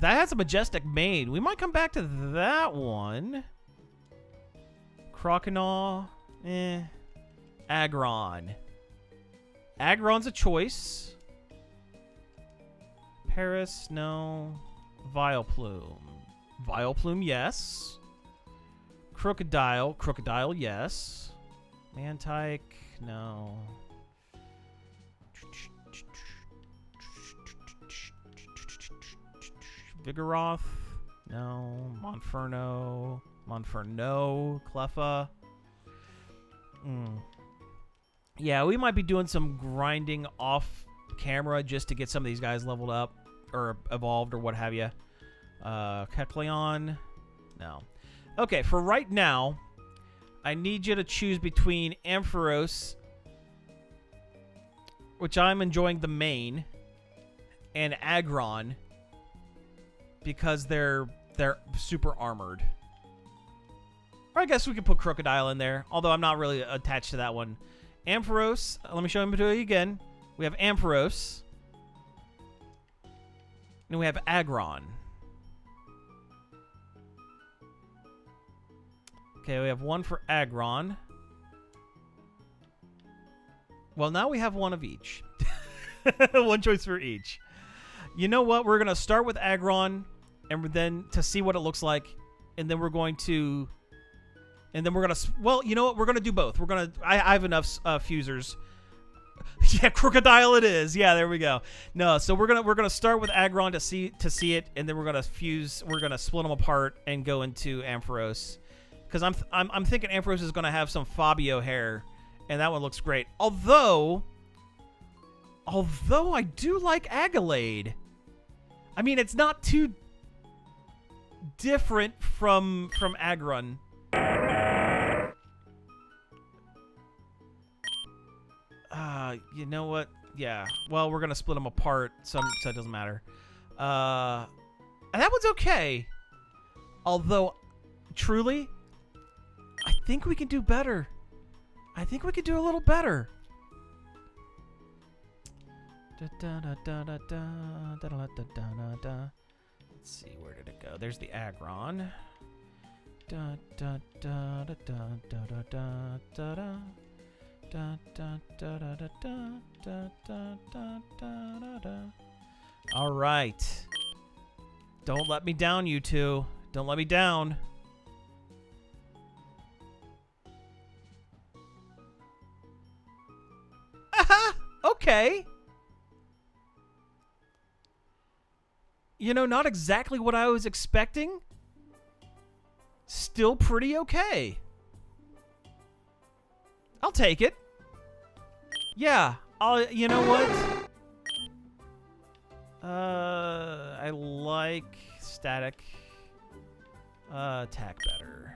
has a majestic mane. We might come back to that one. Croconaw. Aggron. Aggron's a choice. Paris, no. Vileplume. Vileplume, yes. Crocodile. Crocodile, yes. Mantike, no. Vigoroth, no. Monferno. Monferno. Cleffa. Yeah, we might be doing some grinding off camera just to get some of these guys leveled up or evolved or what have you. Kecleon, no. Okay, for right now, I need you to choose between Ampharos, which I'm enjoying the main, and Aggron, because they're super armored. Or I guess we could put Crocodile in there, although I'm not really attached to that one. Ampharos, let me show him to you again. We have Ampharos. And we have Aggron. Okay, we have one for Aggron. Well, now we have one of each. One choice for each. You know what? We're going to start with Aggron, and then to see what it looks like, and then we're going to... And then we're going to... Well, you know what? We're going to do both. We're going to... I have enough fusers. Yeah, Crocodile it is. Yeah, there we go. No, so we're gonna start with Aggron to see it, and then we're gonna fuse. We're gonna split them apart and go into Ampharos, because I'm thinking Ampharos is gonna have some Fabio hair, and that one looks great. Although I do like Agalade. I mean, it's not too different from Aggron. You know what? Yeah. Well, we're gonna split them apart, so it doesn't matter. And that one's okay. Although, truly, I think we can do better. I think we could do a little better. Let's see, where did it go? There's the Aggron. All right. Don't let me down, you two. Don't let me down. Aha! Okay. You know, not exactly what I was expecting. Still pretty okay. I'll take it. Yeah, you know what? I like static attack better.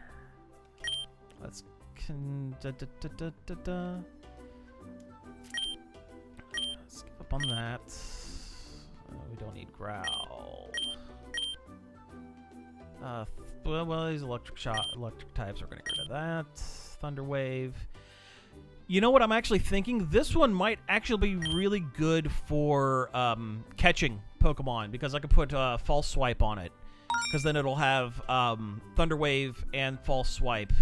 Let's skip up on that. We don't need growl. Well, these electric types are gonna get rid of that. Thunder wave. You know what I'm actually thinking? This one might actually be really good for catching Pokemon, because I could put False Swipe on it, because then it'll have Thunder Wave and False Swipe.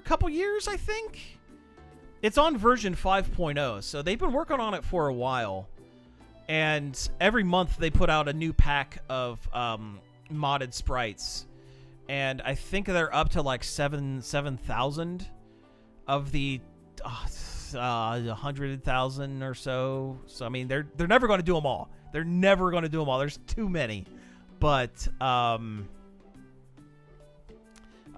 Couple years, I think? It's on version 5.0, so they've been working on it for a while. And every month they put out a new pack of modded sprites. And I think they're up to like 7,000 of the 100,000 or so. So I mean, they're never going to do them all. They're never going to do them all. There's too many. But all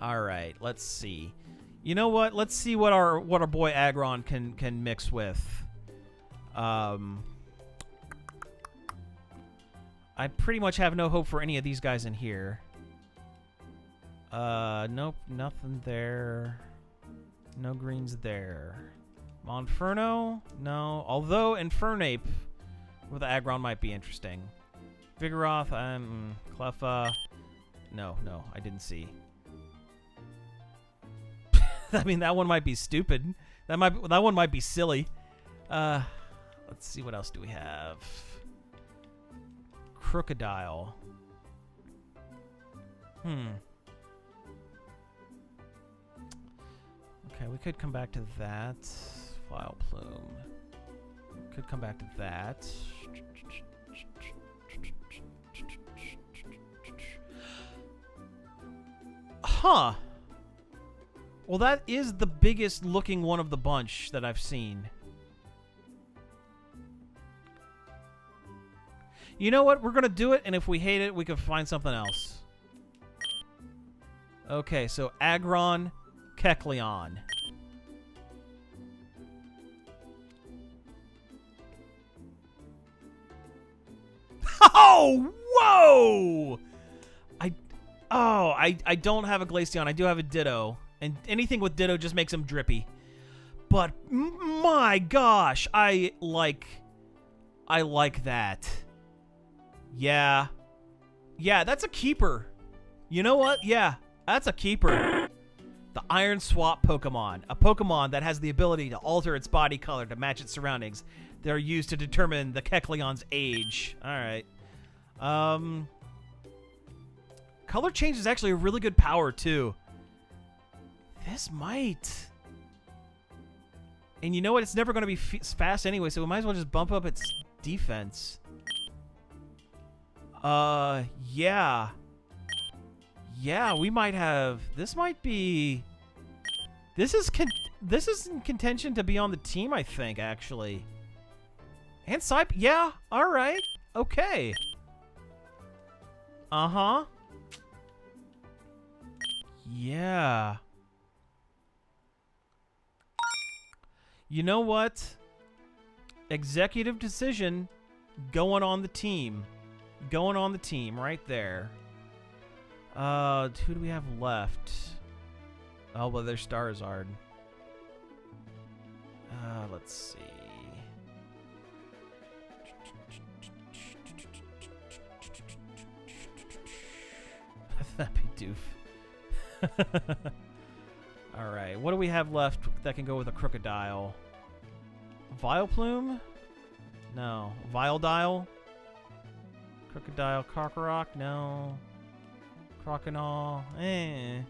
right, let's see. You know what? Let's see what our boy Aggron can mix with. I pretty much have no hope for any of these guys in here. Nope, nothing there. No greens there. Monferno? No. Although Infernape with Aggron might be interesting. Vigoroth, Cleffa. No, I didn't see. I mean, that one might be stupid. That one might be silly. Let's see, what else do we have? Crocodile. Okay, we could come back to that. Vileplume. Could come back to that. Huh. Well, that is the biggest looking one of the bunch that I've seen. You know what? We're going to do it, and if we hate it, we can find something else. Okay, so Aggron, Kecleon. Oh, whoa! I don't have a Glaceon. I do have a Ditto. And anything with Ditto just makes him drippy. But my gosh, I like that. Yeah. Yeah, that's a keeper. You know what? Yeah, that's a keeper. The Iron Swap Pokemon. A Pokemon that has the ability to alter its body color to match its surroundings. They're used to determine the Kecleon's age. Alright. Color change is actually a really good power, too. This might. And you know what? It's never going to be fast anyway, so we might as well just bump up its defense. Yeah. Yeah, we might have... This might be... This is in contention to be on the team, I think, actually. And Psype... Yeah, alright. Okay. Uh-huh. Yeah. You know what? Executive decision going on the team. Going on the team right there. Who do we have left? Oh, well, there's Starzard. Let's see. That'd be doof. Alright, what do we have left that can go with a Crocodile? Vileplume? No. Viledile? Crocodile, Carcarock? No. Croconaw? Eh.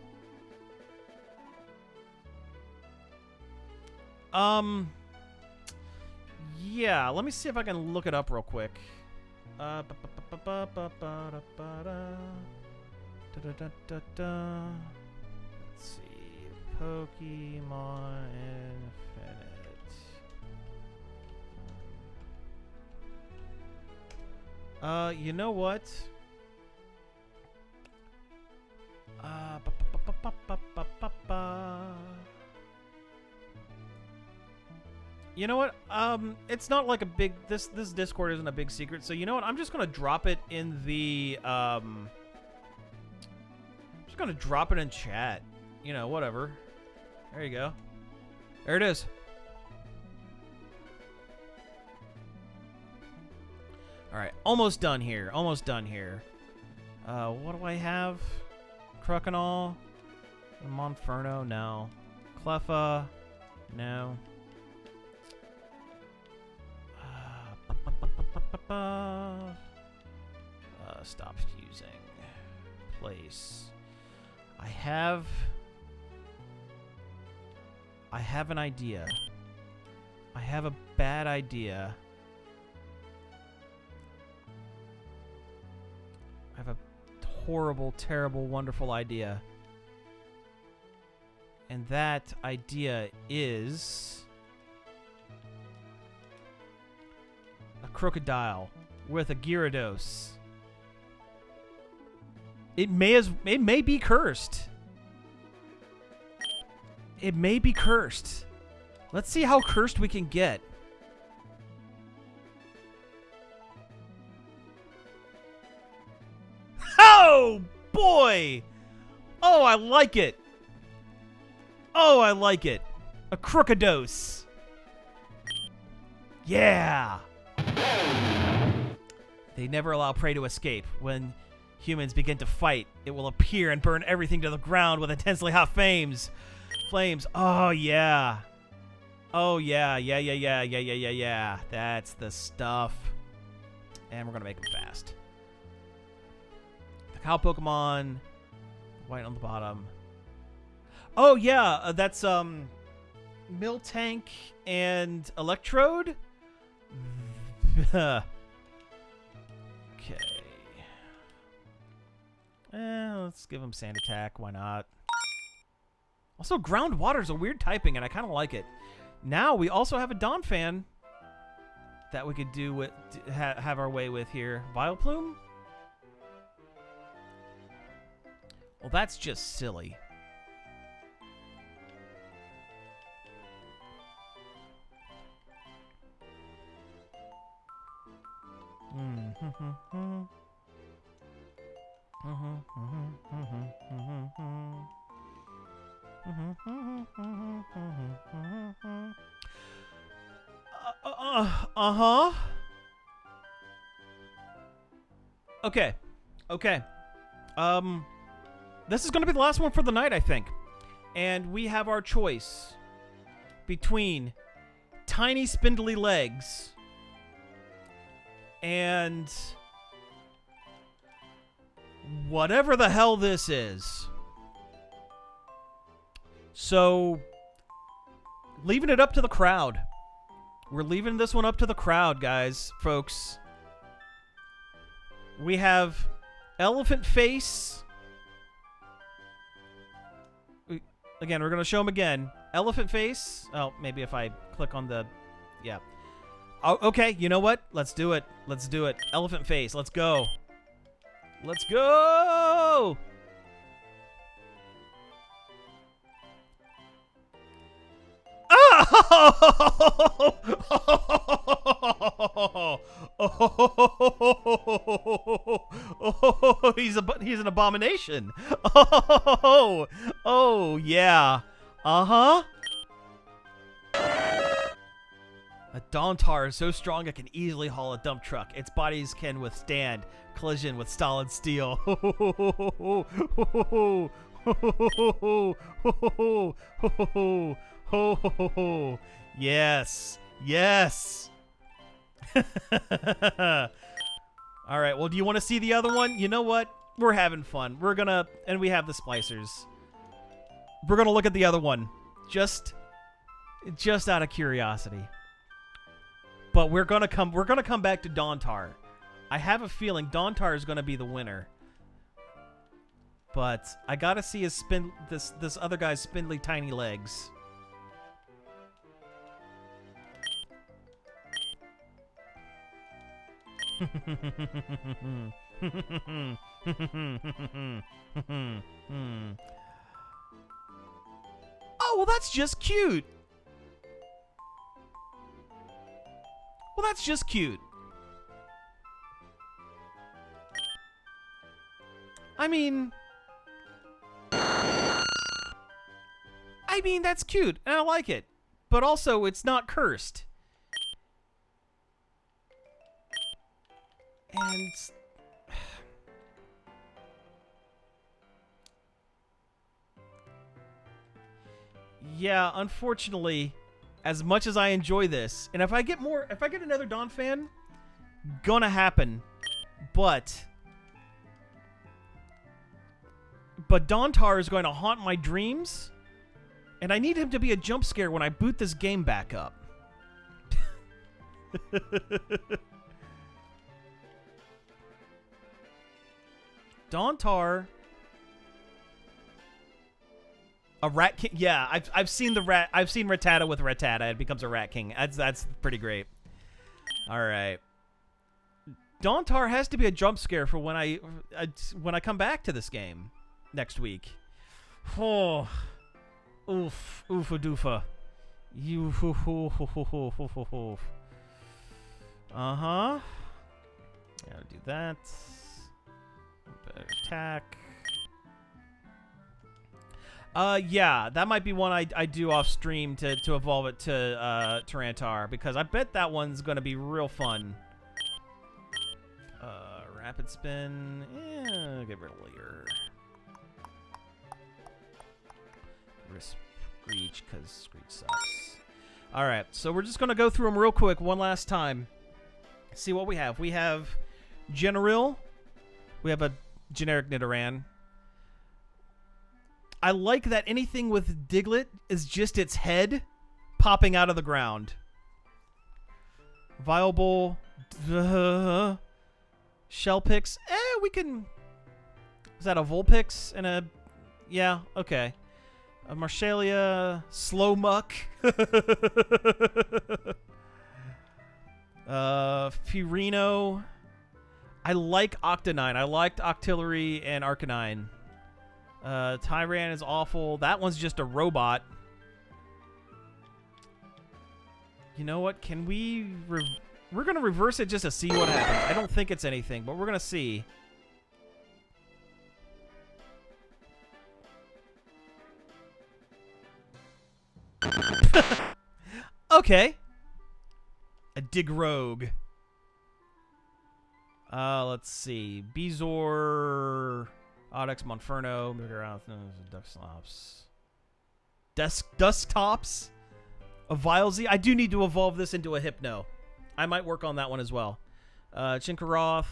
Yeah, let me see if I can look it up real quick. Let's see. Pokemon Infinite. You know what? You know what? It's not like a big... This Discord isn't a big secret, so you know what? I'm just gonna drop it in the... I'm just gonna drop it in chat. You know, whatever. There you go. There it is. Alright, almost done here. Almost done here. What do I have? Croconaw? Monferno? No. Cleffa? No. Stop using. Place. I have an idea. I have a bad idea. I have a horrible, terrible, wonderful idea. And that idea is a Crocodile with a Gyarados. It may be cursed. It may be cursed. Let's see how cursed we can get. Oh, boy! Oh, I like it. Oh, I like it. A Crocodile. Yeah! They never allow prey to escape. When humans begin to fight, it will appear and burn everything to the ground with intensely hot flames. Oh, yeah. Oh, yeah. Yeah. That's the stuff. And we're going to make them fast. The cow Pokemon. White on the bottom. Oh, yeah. That's Miltank and Electrode. Okay. Let's give him Sand Attack. Why not? Also, Ground Water's a weird typing, and I kind of like it. Now we also have a Donphan that we could do with have our way with here. Vileplume? Well, that's just silly. Uh-huh. Okay. Okay. This is going to be the last one for the night, I think. And we have our choice between tiny spindly legs and whatever the hell this is. So, leaving it up to the crowd. We're leaving this one up to the crowd, guys, folks. We have Elephant Face. Again, we're going to show him again. Elephant Face. Oh, maybe if I click on the... Yeah. Oh, okay, you know what? Let's do it. Let's do it. Elephant Face. Let's go. Let's go! Oh, he's an abomination. Oh, yeah. Uh-huh. A Dawntar is so strong it can easily haul a dump truck. Its bodies can withstand collision with solid steel. Yes. Yes. All right. Well, do you want to see the other one? You know what? We're having fun. We're gonna, and we have the splicers. We're gonna look at the other one, just out of curiosity. But we're gonna come back to Dawntar. I have a feeling Dawntar is gonna be the winner. But I gotta see his this other guy's spindly tiny legs. Oh, well, that's just cute. Well, that's just cute. I mean, that's cute, and I like it. But also, it's not cursed. And... yeah, unfortunately, as much as I enjoy this, and if I get another Donphan, gonna happen. But Dawntar is going to haunt my dreams, and I need him to be a jump scare when I boot this game back up. Dawntar. A Rat King? Yeah, I've seen the rat. I've seen Rattata with Rattata. It becomes a Rat King. That's pretty great. All right. Dawntar has to be a jump scare for when I come back to this game next week. Oh, oof, oofa doofa. You. Uh-huh. Gotta do that. Better attack. Yeah, that might be one I do off stream to evolve it to Tyranitar, because I bet that one's gonna be real fun. Rapid Spin. Yeah, get rid of Leer. Screech, because Screech sucks. Alright, so we're just gonna go through them real quick one last time. See what we have. We have General. We have a generic Nidoran. I like that anything with Diglett is just its head popping out of the ground. Viable. Shell Pix. We can... Is that a Vulpix and a... Yeah, okay. A Marshalia. Slowmuck. Furino. I like Octonine. I liked Octillery and Arcanine. Tyran is awful. That one's just a robot. You know what? Can we... We're going to reverse it just to see what happens. I don't think it's anything, but we're going to see. Okay. A Digrogue. Let's see. Bezoar, Odex, Monferno, Duckslops. Dusktops? A Vilesy? I do need to evolve this into a Hypno. I might work on that one as well. Chinkaroth.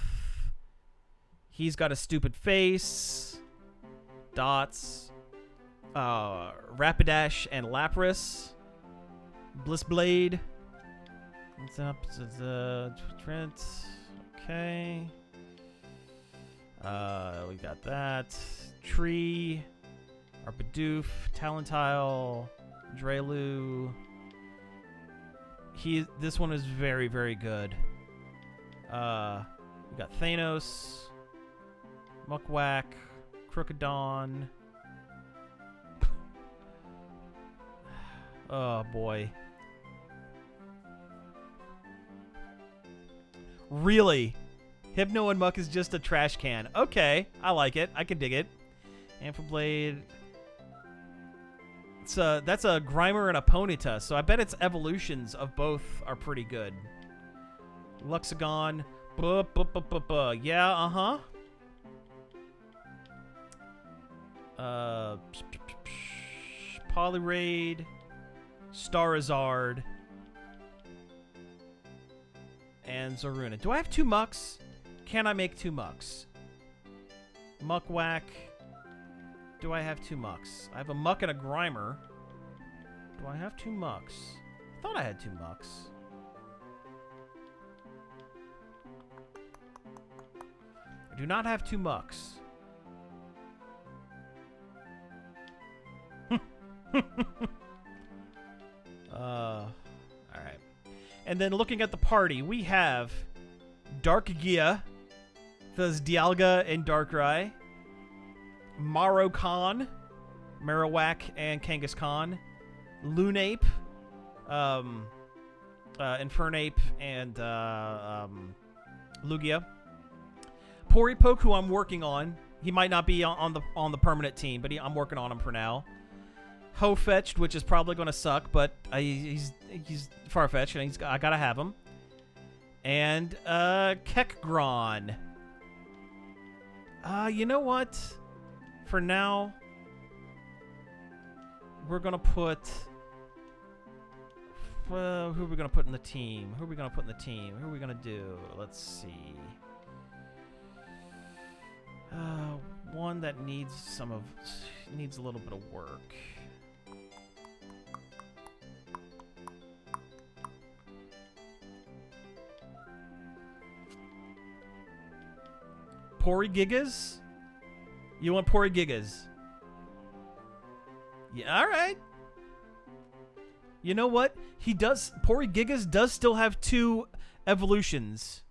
He's got a stupid face. Dots. Rapidash and Lapras. Blissblade. What's up? Trent. Okay. We got that. Tree. Arpidoof. Talentile. Drelu. This one is very, very good. We got Thanos. Muckwhack. Crookedon. Oh, boy. Really? Hypno and Muck is just a trash can. Okay, I like it. I can dig it. Amphiblade. That's a Grimer and a Ponyta, so I bet its evolutions of both are pretty good. Luxagon. Yeah, uh-huh. Poliwrath. Starizard. And Zoruna. Do I have 2 Mucks? Can I make 2 Mucks? Muckwhack. Do I have 2 Mucks? I have a Muck and a Grimer. Do I have 2 Mucks? I thought I had 2 Mucks. I do not have 2 Mucks. Alright. And then looking at the party, we have Darkgia. There's Dialga and Darkrai. Marokan, Marowak, and Kangaskhan. Lunape, Infernape, and Lugia. Poripoke, who I'm working on. He might not be on the permanent team, but I'm working on him for now. Ho-Fetched, which is probably going to suck, but he's far-fetched, and I gotta have him. And Kekgron. You know what? For now, we're gonna put. Who are we gonna put in the team? Who are we gonna put in the team? Who are we gonna do? Let's see. One that needs needs a little bit of work. Porygigas? You want Porygigas? Yeah, all right. You know what? Porygigas does still have 2 evolutions.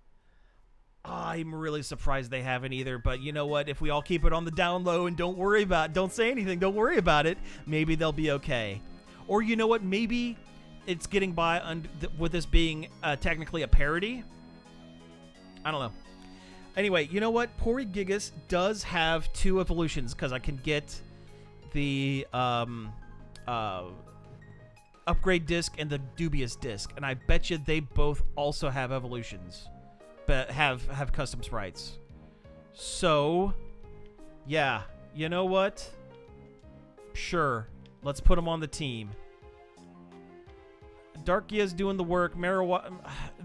I'm really surprised they haven't either, but you know what? If we all keep it on the down low and don't say anything, don't worry about it, maybe they'll be okay. Or you know what? Maybe it's getting by with this being technically a parody. I don't know. Anyway, you know what? Porygigas does have 2 evolutions because I can get the upgrade disc and the dubious disc, and I bet you they both also have evolutions, but have custom sprites. So, yeah, you know what? Sure, let's put them on the team. Darkia's doing the work.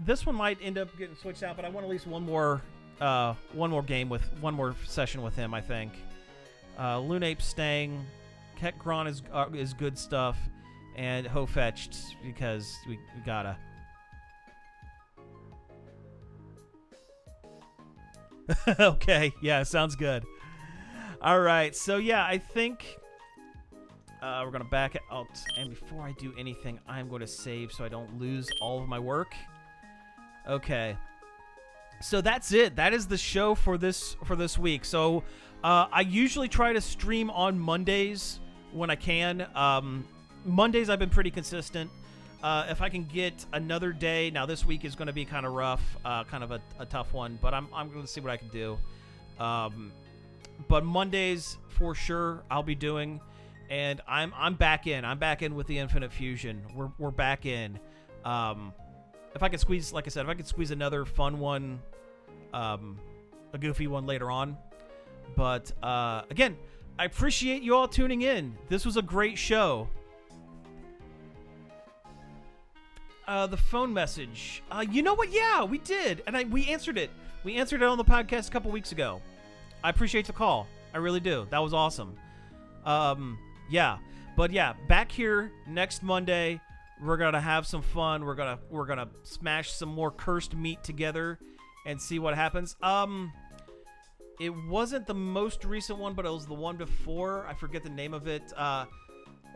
This one might end up getting switched out, but I want at least one more session with him, I think. Lunape staying. Kekgron is good stuff, and Ho-Fetched because we gotta. Okay, yeah, sounds good. All right, so yeah, I think we're gonna back it out. And before I do anything, I'm going to save so I don't lose all of my work. Okay, so that's it. That is the show for this week. So I usually try to stream on Mondays when I can. Mondays I've been pretty consistent. If I can get another day, now this week is going to be kind of rough, kind of a tough one, but I'm going to see what I can do. But Mondays for sure I'll be doing, and I'm back in. I'm back in with the Infinite Fusion. We're back in. If I could squeeze, like I said, if I could squeeze another fun one, a goofy one later on. But again, I appreciate you all tuning in. This was a great show. The phone message. You know what? Yeah, we did. And we answered it. We answered it on the podcast a couple weeks ago. I appreciate the call. I really do. That was awesome. Yeah. But yeah, back here next Monday. We're going to have some fun. We're going to smash some more cursed meat together and see what happens. It wasn't the most recent one, but it was the one before. I forget the name of it. Like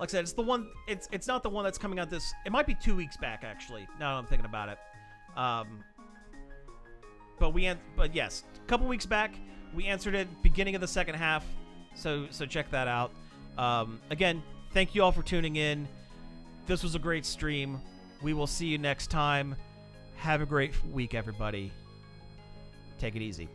I said, it's the one. It's not the one that's coming out this. It might be 2 weeks back, actually. Now that I'm thinking about it. But yes, a couple weeks back, we answered it beginning of the second half. So check that out. Again, thank you all for tuning in. This was a great stream. We will see you next time. Have a great week, everybody. Take it easy.